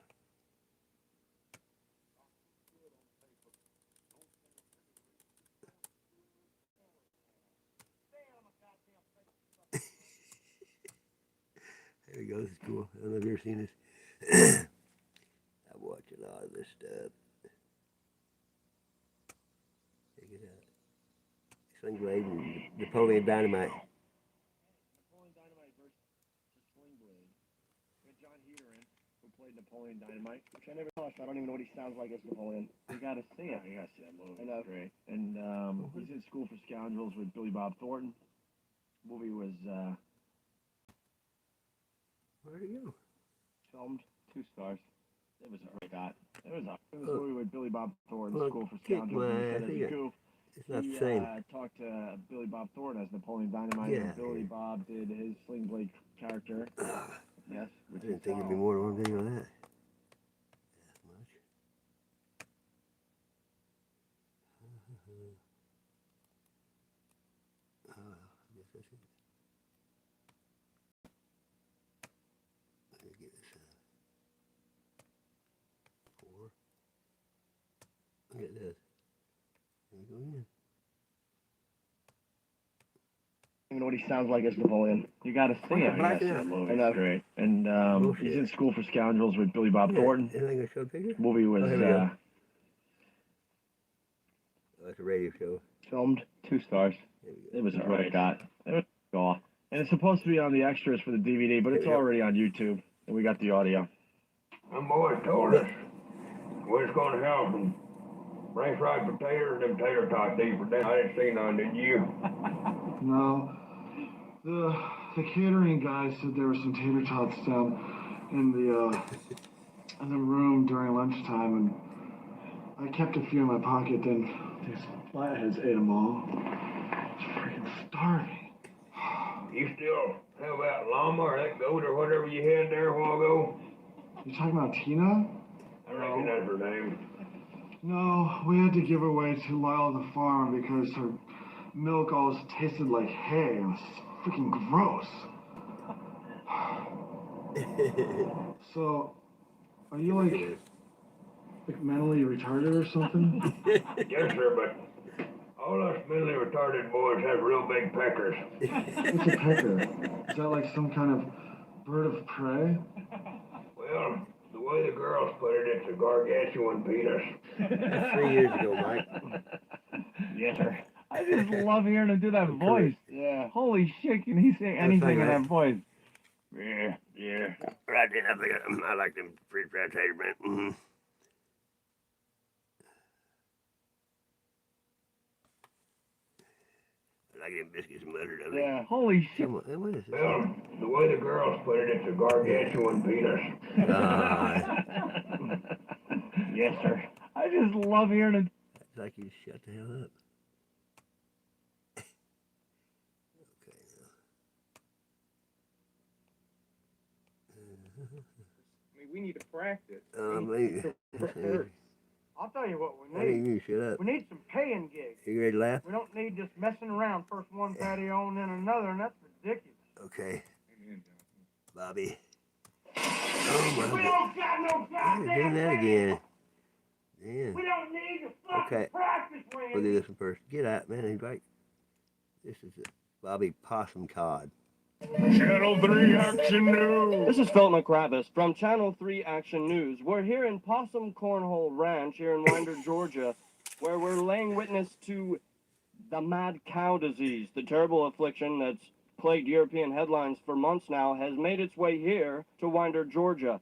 There we go. This is cool. I don't know if you've ever seen this. I watch a lot of this stuff. Check it out. Sling Blade and Napoleon Dynamite. Napoleon Dynamite versus Sling Blade. We had John Heater in, who played Napoleon Dynamite, which I never watched. I don't even know what he sounds like as Napoleon. You gotta see it. You gotta see that movie. I know. Great. And he's in School for Scoundrels with Billy Bob Thornton. The movie was Where'd he go? filmed 2 stars. It was a great shot. It was a movie with Billy Bob Thornton, Well, School for kick Scoundrels. my He said ass. as a goof. It's not He, the same. talked to Billy Bob Thornton as Napoleon Dynamite, Yeah, and Billy Bob did his Sling Blade character. Yes, I which didn't is think there'd be more than one video of that. That much. Oh, I guess that's it. Let me get this 4. Look at this. Here we go again. I don't even know what he sounds like as Napoleon. You gotta see it. Black Yes, Death. that movie is great. And Bullshit. he's in School for Scoundrels with Billy Bob Thornton. Anything gonna show a picture? The movie was Oh, here we go. Oh, it's a radio show. filmed 2 stars. It was a great shot. It was cool. And it's supposed to be on the extras for the DVD, but it's Here we go. already on YouTube. And we got the audio. Them boys told us we was going to help them bring fried potatoes and them tater tots to eat for dinner. I didn't see none, did you? No. The catering guy said there were some tater tots down in the room during lunchtime, and I kept a few in my pocket. Then these flatheads ate them all. I was freaking starving. You still have that llama or that goat or whatever you had there a while ago? You talking about Tina? I reckon that's her name. No, we had to give her away to Lyle the farmer because her milk always tasted like hay and was freaking gross. So, are you like mentally retarded or something? Yes, sir, but all us mentally retarded boys have real big peckers. What's a pecker? Is that like some kind of bird of prey? Well, the way the girls put it, it's a gargantuan penis. That's 3 years ago, Mike. Yes, sir. I just love hearing him do that voice. Yeah. Holy shit, can he say anything in that voice? Yeah, yeah. Right then, I like them French fried tater, man. Mm-hmm. I like them biscuits and butter, don't Yeah. Holy shit. Come on, what is this? Well, the way the girls put it, it's a gargantuan penis. Yes, sir. I just love hearing him. It's like you shut the hell up. I mean, we need to practice. I'll tell you what we I think need. you shut up. We need some paying gigs. You ready to laugh? We don't need just messing around. First one patio and then another, and that's ridiculous. Okay. Bobby. Oh my We God. don't got no You're doing goddamn that time. again. Damn. We don't need to fucking Okay. practice, We'll Randy. do this one first. Get out, man. He's like, this is it. Bobby Possum Cod. Channel 3 Action News. This is Philip McCravis from Channel 3 Action News. We're here in Possum Cornhole Ranch here in Winder, Georgia, where we're laying witness to the mad cow disease. The terrible affliction that's plagued European headlines for months now has made its way here to Winder, Georgia.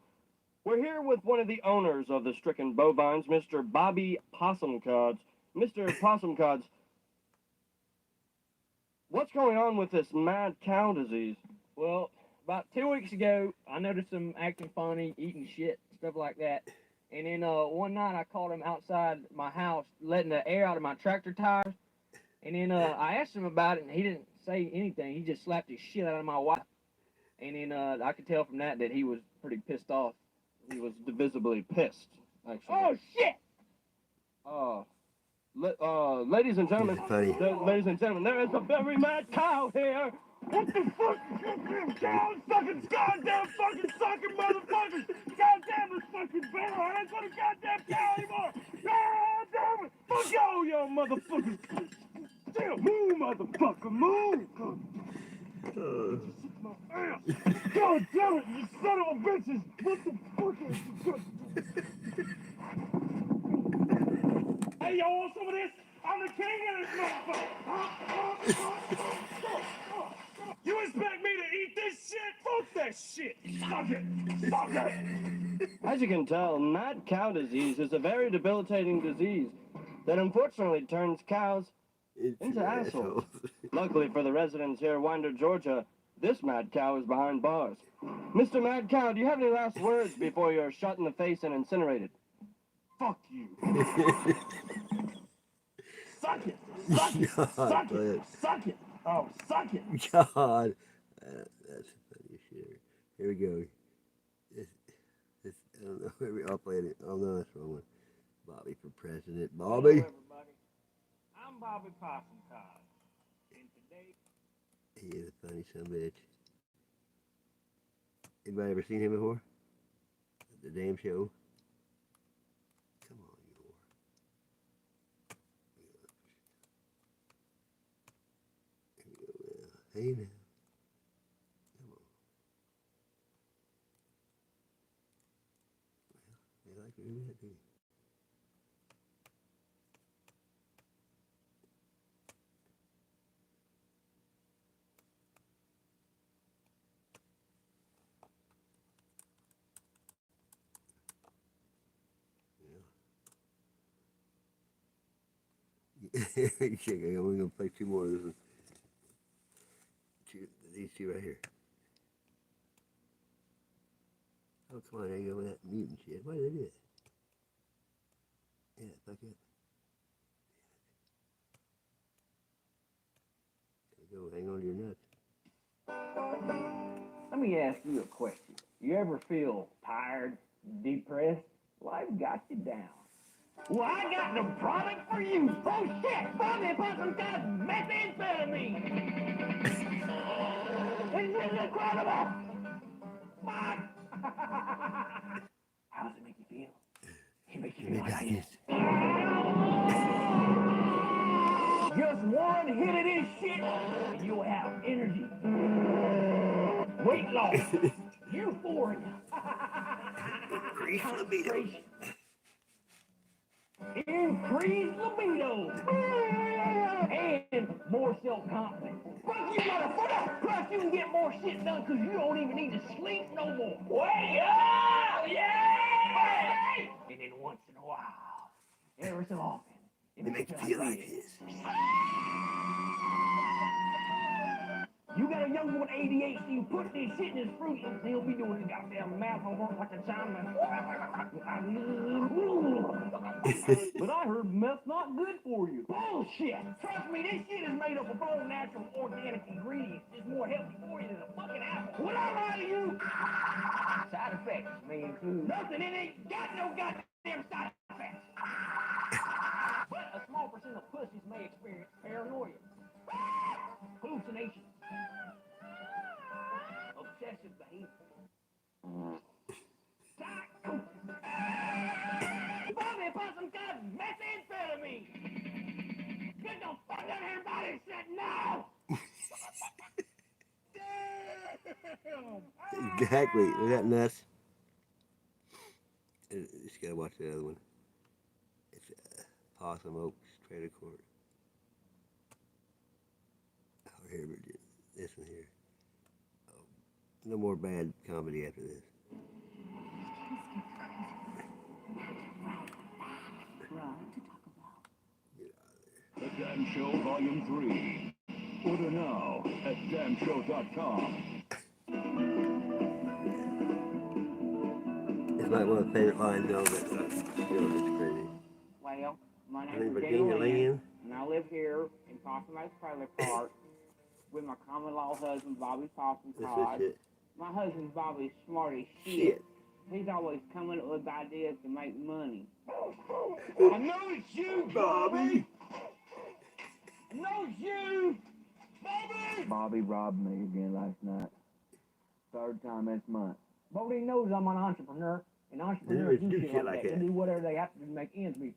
We're here with one of the owners of the stricken bovines, Mr. Bobby Possum Cods. Mr. Possum Cods, what's going on with this mad cow disease? Well, about 2 weeks ago, I noticed him acting funny, eating shit, stuff like that. And then one night I caught him outside my house, letting the air out of my tractor tires. And then I asked him about it, and he didn't say anything. He just slapped his shit out of my wife. And then I could tell from that he was pretty pissed off. He was visibly pissed, actually. Oh, shit! Ladies and gentlemen, Funny. ladies and gentlemen, there is a very mad cow here. What the fuck? You cow sucking, goddamn fucking sucking motherfuckers! Goddamn this fucking barrel! I ain't gonna goddamn cow anymore! God damn it! Fuck y'all, y'all motherfuckers! Still move, motherfucker, move! God damn it, you son of a bitches! What the fuck is this? Hey, y'all want some of this? I'm the king of this motherfucker! You expect me to eat this shit? Fuck that shit! Suck it! Suck it! As you can tell, mad cow disease is a very debilitating disease that unfortunately turns cows into assholes. Luckily for the residents here in Winder, Georgia, this mad cow is behind bars. Mr. Mad Cow, do you have any last words before you're shot in the face and incinerated? Fuck you! Suck it! Suck it! Suck it! Suck it! Oh, suck it! God, that's funny shit. Here we go. I don't know. I'll play it. Oh no, that's the wrong one. Bobby for president. Bobby. Hello, everybody. I'm Bobby Possum Cod. And today... He is a funny son of a bitch. Anybody ever seen him before? The damn show. Come on, you whore. Here we go now. Hey now. Come on. Well, they like to do that, do you? We're gonna play two more of this one. These two right here. Oh, come on, there you go with that mutant shit. Why did they do it? Yeah, fuck it. There you go, hang on to your nuts. Let me ask you a question. You ever feel tired, depressed? Life's got you down. Well, I got the product for you! Oh shit! Bobby Possum got methamphetamine! It's incredible! Fuck! How does it make you feel? It makes you Maybe feel like I this. Just one hit of this shit, and you'll have energy. Weight loss. Euphoria. Increase libido. Increase libido. And more self-confidence. Fuck you, motherfucker! Plus you can get more shit done because you don't even need to sleep no more. Wake up! Yeah! And then once in a while, every so often, It makes you feel like this. You got a young one with ADHD, you put this shit in his fruit, and he'll be doing his goddamn math homework like a Chinaman. But I heard meth's not good for you. Bullshit! Trust me, this shit is made up of all natural organic ingredients. It's more healthy for you than a fucking apple. Would I lie to you? Side effects may include nothing. It ain't got no goddamn side effects. But a small percent of pussies may experience paranoia, hallucinations, obsessive behavior, psychosis. Bobby Possum got methamphetamine. Get the fuck out of here, body shit now. Damn. Exactly. We got nuts. Just gotta watch the other one. It's Possum Oaks Trailer Court. Oh, here, this one here. Oh, no more bad comedy after this. The Dan Show Volume 3. Order now at damshow.com. It's like one of the favorite lines though, but still it's crazy. Well, my I name think is Virginia Dale Lynn, Lynn. and I live here in Possum Lake Trailer Park with my common law husband, Bobby Possum This is Todd. shit. My husband, Bobby's smart as shit. Shit. He's always coming up with ideas to make money. I know it's you, Bobby! I know it's you! Bobby! Bobby robbed me again last night. Third time this month. Nobody knows I'm an entrepreneur, and entrepreneurs Do do shit shit like like that. that. They do whatever they have to do to make ends meet.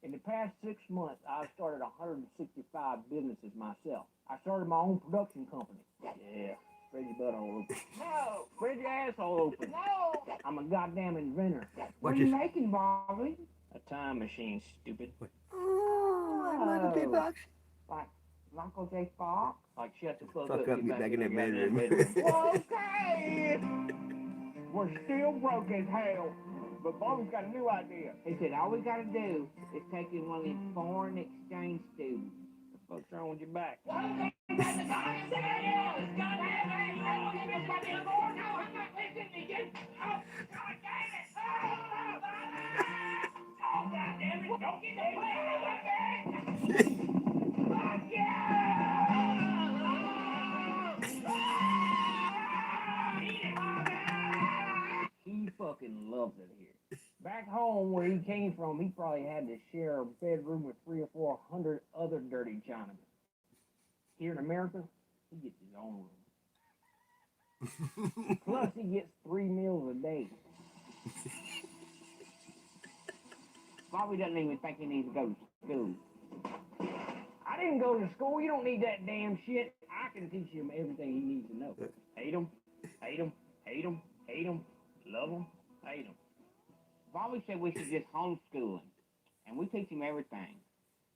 In the past 6 months, I've started 165 businesses myself. I started my own production company. Yeah, spread your butthole open. No! Spread your asshole open. No! I'm a goddamn inventor. What are you making, Bobby? A time machine, stupid. Oh, Michael J. Fox. Like Michael J. Fox? Like, shut the fuck Fuck up, get get back in that your goddamn bedroom. Okay! We're still broke as hell, but Bobby's got a new idea. He said, all we gotta do is take in one of these foreign exchange students. What's wrong with your back? He fucking loves it here. Back home where he came from, he probably had to share a bedroom with 300 or 400 other dirty Chinamen. Here in America, he gets his own room. Plus, he gets 3 meals a day. Bobby doesn't even think he needs to go to school. I didn't go to school. You don't need that damn shit. I can teach him everything he needs to know. Hate him, hate him, hate him, hate him, love him, hate him. Bobby said we should just homeschool him, and we teach him everything.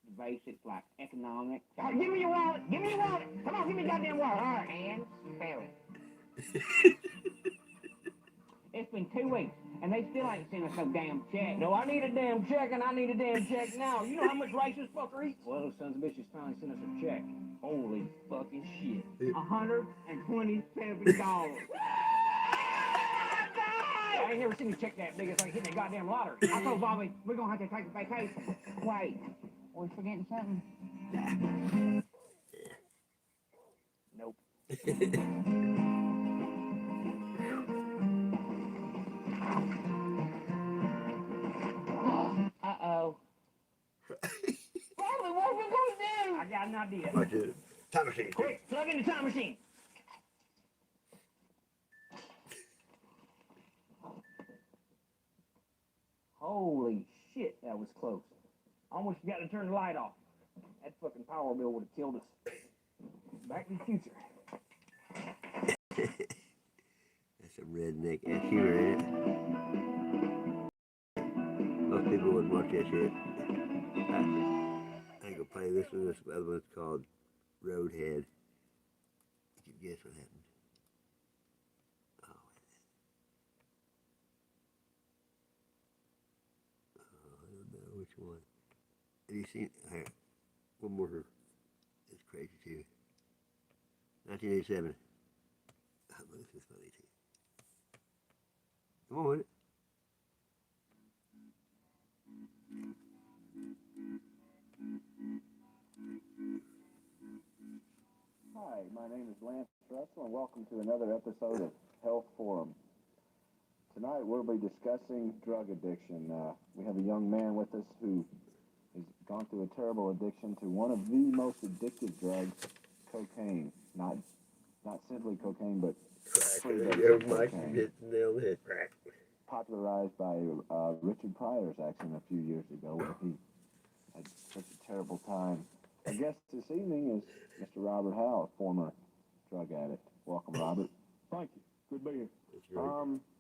The basics like economics. Oh, give me your wallet. Give me your wallet. Come on, give me your goddamn wallet. All right. And spelling. It's been 2 weeks, and they still ain't sent us no damn check. No, I need a damn check, and I need a damn check now. You know how much rice this fucker eats? Well, those sons of bitches finally sent us a check. Holy fucking shit. $127. I ain't never seen you check that big. It's like hitting a goddamn lottery. I told Bobby we're gonna have to take a vacation. Wait, are we forgetting something? Nope. Uh-oh. Bobby, what are we gonna do? I got an idea. Watch it. Time machine. Quick, plug in the time machine. Holy shit, that was close. I almost forgot to turn the light off. That fucking power bill would have killed us. Back to the future. That's some redneck ass humor, ain't it? Most people wouldn't watch that shit. I ain't gonna play this one. This other one's called Roadhead. You can guess what happened. I don't know which one. Have you seen? Here, one more. It's crazy too. 1987. Oh, this is funny too. Come on with it. Hi, my name is Lance Russell, and welcome to another episode of Health Forum. Tonight we'll be discussing drug addiction. We have a young man with us who has gone through a terrible addiction to one of the most addictive drugs, cocaine. Not simply cocaine, but Crack. Mike hit the nail on the head. Crack. popularized by Richard Pryor's accident a few years ago, where he had such a terrible time. Our guest this evening is Mr. Robert Howe, a former drug addict. Welcome, Robert. Thank you. Good to be here.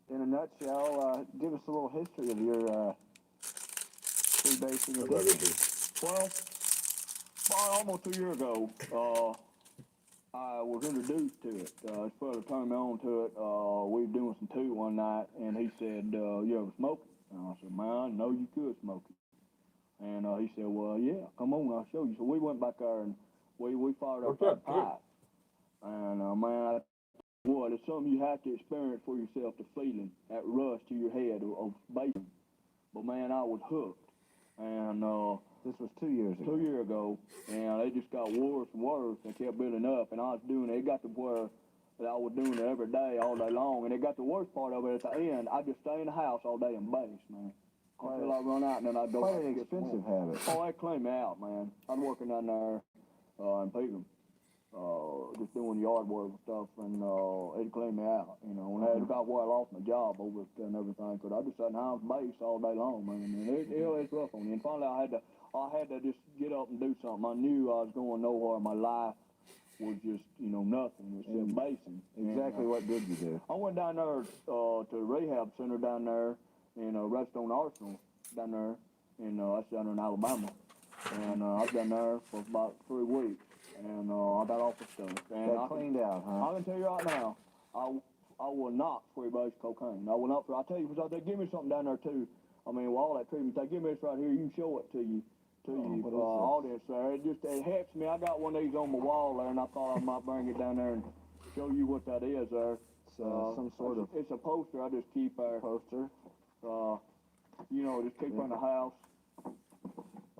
In a nutshell, give us a little history of your freebasing addiction. Well, almost 2 years ago, I was introduced to it. His brother turned me on to it. We were doing some tea one night, and he said, you ever smoke it? And I said, man, I know you could smoke it. And he said, well, yeah, come on, I'll show you. So we went back there, and we fired up What's up, that pipe. And man, what, it's something you have to experience for yourself, the feeling, that rush to your head of bacon. But man, I was hooked. And this was 2 years ago. 2 years ago, and it just got worse and worse and kept building up. And I was doing it. It got to where that I was doing it every day, all day long. And it got the worst part of it at the end. I just stay in the house all day and base, man. Until I run out and then I go. Quite an expensive habit. Oh, they cleaned me out, man. I'm working down there in Pegram. Just doing yard work and stuff, and it cleaned me out, you know. And that's about where I lost my job over it and everything, because I just sat in the house base all day long, man. And it's rough on you. And finally, I had to just get up and do something. I knew I was going nowhere. My life was just, you know, nothing. It was just basing. Exactly what did you do? I went down there to a rehab center down there in Redstone Arsenal, down there, and that's down there in Alabama. And I was down there for about 3 weeks. And I got off the stuff. And Got cleaned out, huh? I can tell you right now, I will not freebase cocaine. I will not. I tell you, because they give me something down there too. I mean, with all that treatment, they give me this right here. You can show it to you, audience there. It helps me. I got one of these on my wall there, and I thought I might bring it down there and show you what that is there. Some sort of. It's a poster I just keep there. Poster. You know, just keep in the house.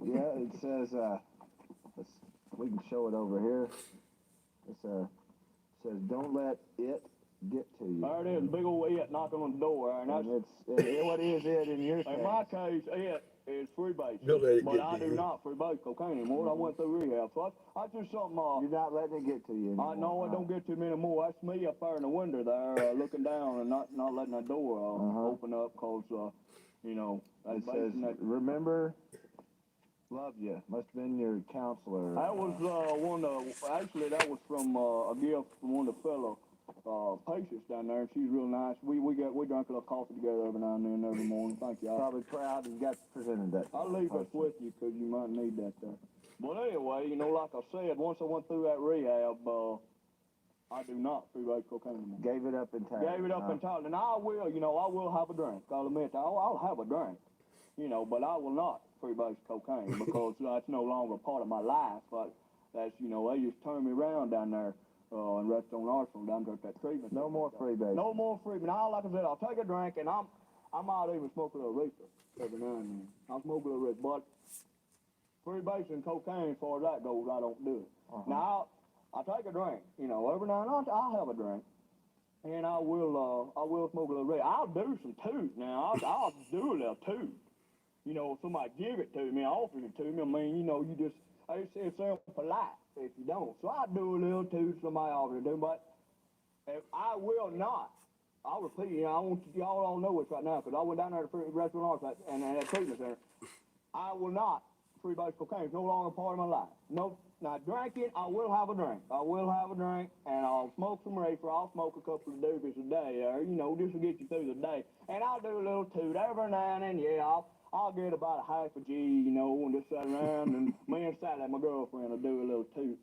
Yeah, it says. We can show it over here. It says, "Don't let it get to you." There it is, big old it knocking on the door, and that's what is it in your case? In my case, it is freebase. Don't let it but get I to do you. not freebase cocaine anymore. I went through rehab, so I just something. You're not letting it get to you anymore. No, it don't get to me anymore. That's me up there in the window there, looking down and not letting that door open up, cause you know. It says, "Remember, love you." Must have been your counselor. That was actually that was from a gift from one of the fellow patients down there. She's real nice. We drank a little coffee together every now and then, every morning. Thank you. Probably proud you got presented that. I'll leave this with you because you might need that there. But anyway, you know, like I said, once I went through that rehab, I do not freebase cocaine anymore. Gave it up entirely. Gave it up entirely. And I will have a drink. I'll admit that. I'll have a drink, you know, but I will not freebase cocaine because that's no longer part of my life. But that's, you know, they just turned me around down there in Redstone Arsenal down there at that treatment. No more freebase. No more freebase. Now, like I said, I'll take a drink and I might even smoke a little reefer every now and then. I'll smoke a little reefer, but freebasing cocaine, as far as that goes, I don't do it. Now, I take a drink, you know, every now and then I'll have a drink. And I will smoke a little reefer. I'll do some toot now. I'll do a little toot. You know, if somebody give it to me, offers it to me, I mean, you know, it's polite if you don't. So I do a little too, somebody offers it to me, but if I will not, I'll repeat, you know, I want y'all all know this right now, because I went down there to the restaurant and at treatment center. I will not freebase cocaine. It's no longer part of my life. No, now drinking, I will have a drink. I will have a drink, and I'll smoke some reefer. I'll smoke a couple of doobies a day, you know, just to get you through the day. And I'll do a little toot every now and then, yeah, I'll get about a half a G, you know, and just sit around, and me and Sally, my girlfriend, will do a little toot,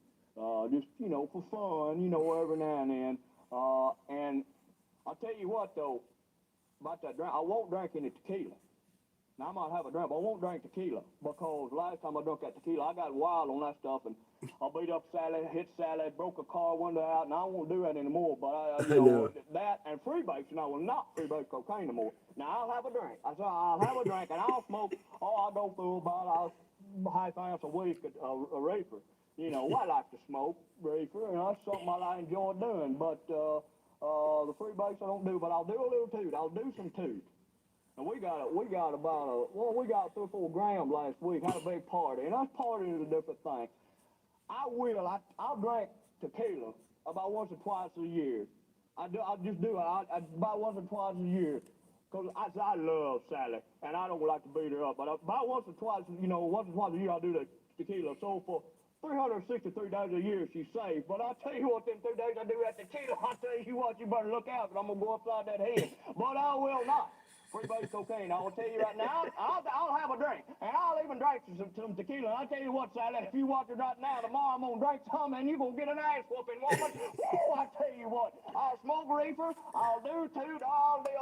just, you know, for fun, you know, every now and then. And I'll tell you what, though, about that drink, I won't drink any tequila. Now, I might have a drink, but I won't drink tequila, because last time I drank that tequila, I got wild on that stuff, and I beat up Sally, hit Sally, broke a car window out, and I won't do that anymore. But you know, that and freebasing, I will not freebase cocaine anymore. Now, I'll have a drink. I'll have a drink, and I'll smoke. I'll go through about a half ounce a week of reefer. You know, I like to smoke reefer, and that's something I enjoy doing. But the freebase I don't do, but I'll do a little toot. I'll do some toot. And we got 3 or 4 grams last week. Had a big party, and us party is a different thing. I'll drink tequila about once or twice a year. I just do it. About once or twice a year. Because I love Sally, and I don't like to beat her up. But about once or twice a year, I'll do the tequila. So for 363 days a year, she's safe. But I'll tell you what, them 2 days I do that tequila, I'll tell you what, you better look out, because I'm going to go upside that head. But I will not freebase cocaine. I will tell you right now, I'll have a drink. And I'll even drink some tequila. And I'll tell you what, Sally, if you watch it right now, tomorrow I'm going to drink some, and you're going to get an ass whooping, woman. Woo, I tell you what, I'll smoke reefer, I'll do toot, I'll do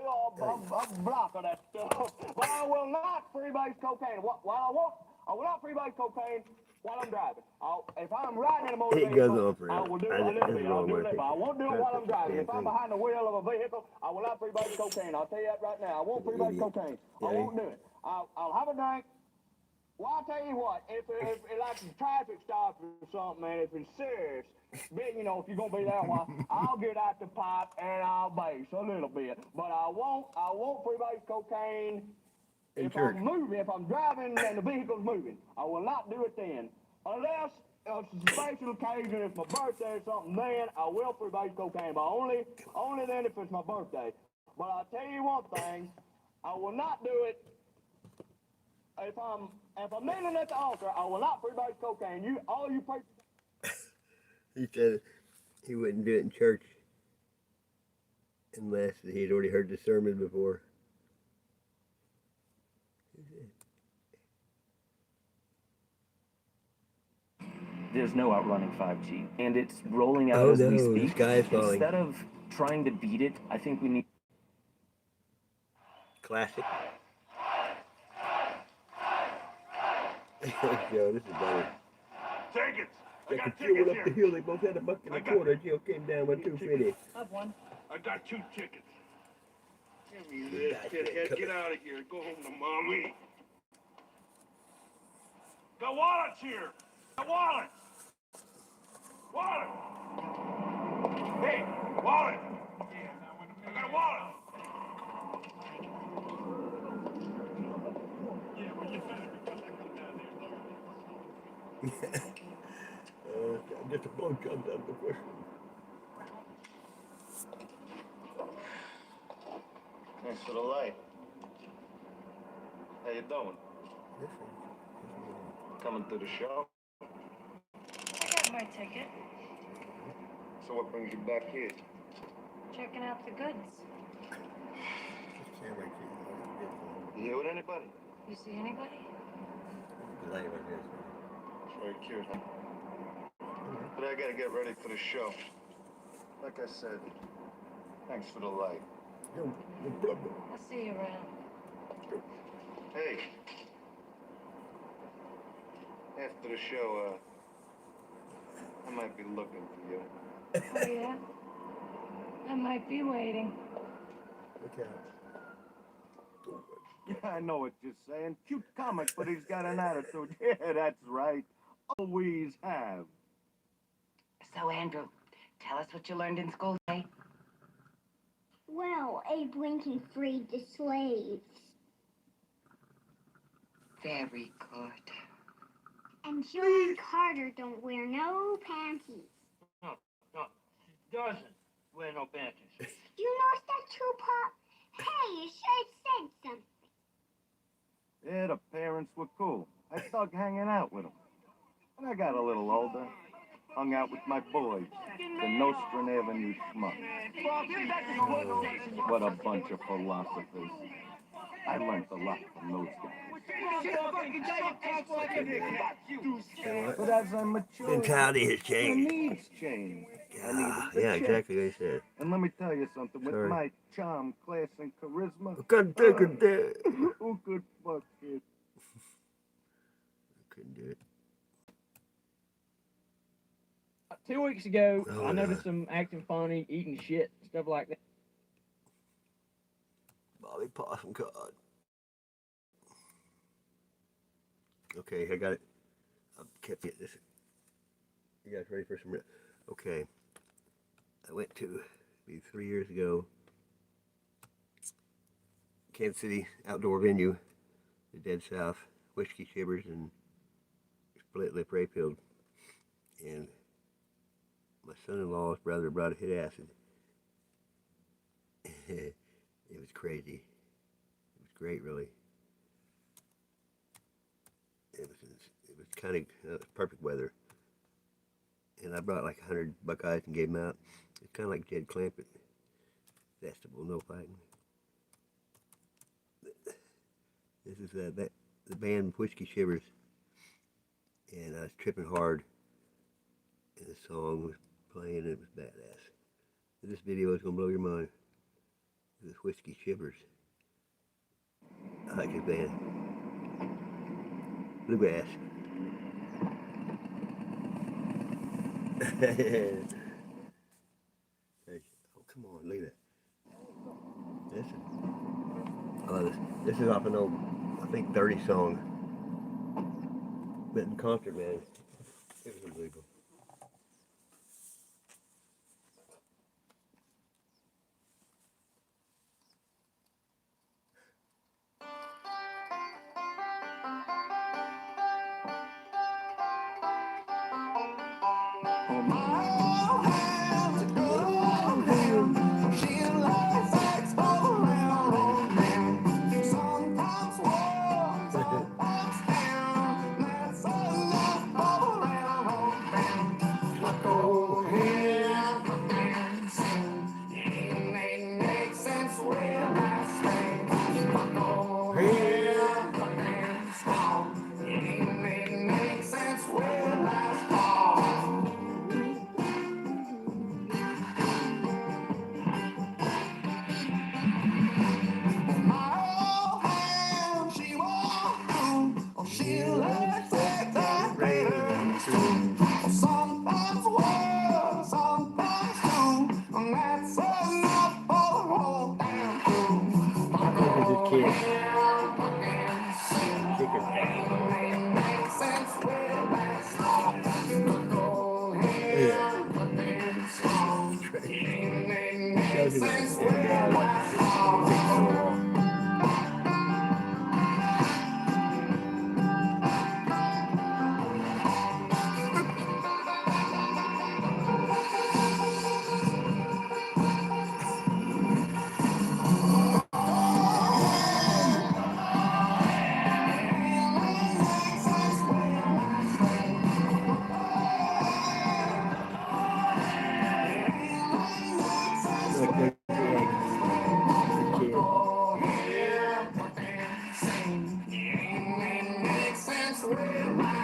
a block of that stuff. But I will not freebase cocaine. While I will not freebase cocaine while I'm driving. If I'm riding in a motor It goes vehicle, on forever. I will do it I- a little that's bit. the I'll wrong do way a to little bit. I take won't do it it. while I'm driving. If I'm Damn behind the wheel of a vehicle, I will not freebase cocaine. I'll tell you that right now. I won't freebase cocaine. I won't do it. I'll have a drink. Well, I'll tell you what, if like a traffic stop or something, man, if it's serious, if you're gonna be that while, I'll get out the pipe and I'll base a little bit. But I won't freebase cocaine if I'm moving, if I'm driving and the vehicle's moving. I will not do it then. Unless it's a special occasion, if my birthday or something, then I will freebase cocaine. But only then if it's my birthday. But I'll tell you one thing, I will not do it if I'm kneeling at the altar. I will not freebase cocaine. All you preachers. He said he wouldn't do it in church unless he'd already heard the sermon before. There's no outrunning 5G, and it's rolling out Oh as we no, speak. the sky is falling. Instead of trying to beat it, I think we need. Classic. Joe, this is better. Tickets! I They got could tickets up the here. hill, they both had a buck and a quarter. Joe came down with 250. Have one. I got 2 tickets. Give me this, kid. Get out of here. Go home to mommy. Got wallets here. Got wallets. Wallet. Hey, wallet. I got a wallet. Just a boat comes up before. Thanks for the light. How you doing? Coming to the show? I got my ticket. So what brings you back here? Checking out the goods. You here with anybody? You see anybody? It's very cute, huh? But I gotta get ready for the show. Like I said, thanks for the light. No problem. I'll see you around. Hey. After the show, I might be looking for you. Oh, yeah? I might be waiting. Look out. Yeah, I know what you're saying. Cute comic, but he's got an attitude. Yeah, that's right. Always have. So, Andrew, tell us what you learned in school today. Well, Abe Lincoln freed the slaves. Very good. And Joan Carter don't wear no panties. No, she doesn't wear no panties. You notice that too, Pop? Hey, you should have said something. Yeah, the parents were cool. I dug hanging out with them. When I got a little older, hung out with my boys, the Nostrand Avenue schmucks. What a bunch of philosophers. I learned a lot from those guys. But as I mature, Mentality has my changed. needs change. Yeah, exactly what he said. And let me tell you something, with Sorry. my charm, class, and charisma, Couldn't take it there. who could fuck it? Couldn't do it. 2 weeks ago, Oh, I noticed him acting funny, eating shit, stuff like that. Bobby Possum card. Okay, I got it. I kept it. This. You guys ready for some? Okay. I went to maybe 3 years ago. Kansas City outdoor venue, the Dead South, Whiskey Shivers and Split Lip Rayfield, and my son-in-law's brother brought a hit acid. It was crazy. It was great, really. It was kind of perfect weather. And I brought like 100 Buckeyes and gave them out. It's kind of like Jed Clampett Festival, no fighting. This is the band Whiskey Shivers. And I was tripping hard. And the song was playing and it was badass. This video is going to blow your mind. This is Whiskey Shivers. I like his band. Bluegrass. Oh, come on, look at that. I love this. This is off an old, I think, 30 song. But in concert, man, it was unbelievable. Sense with my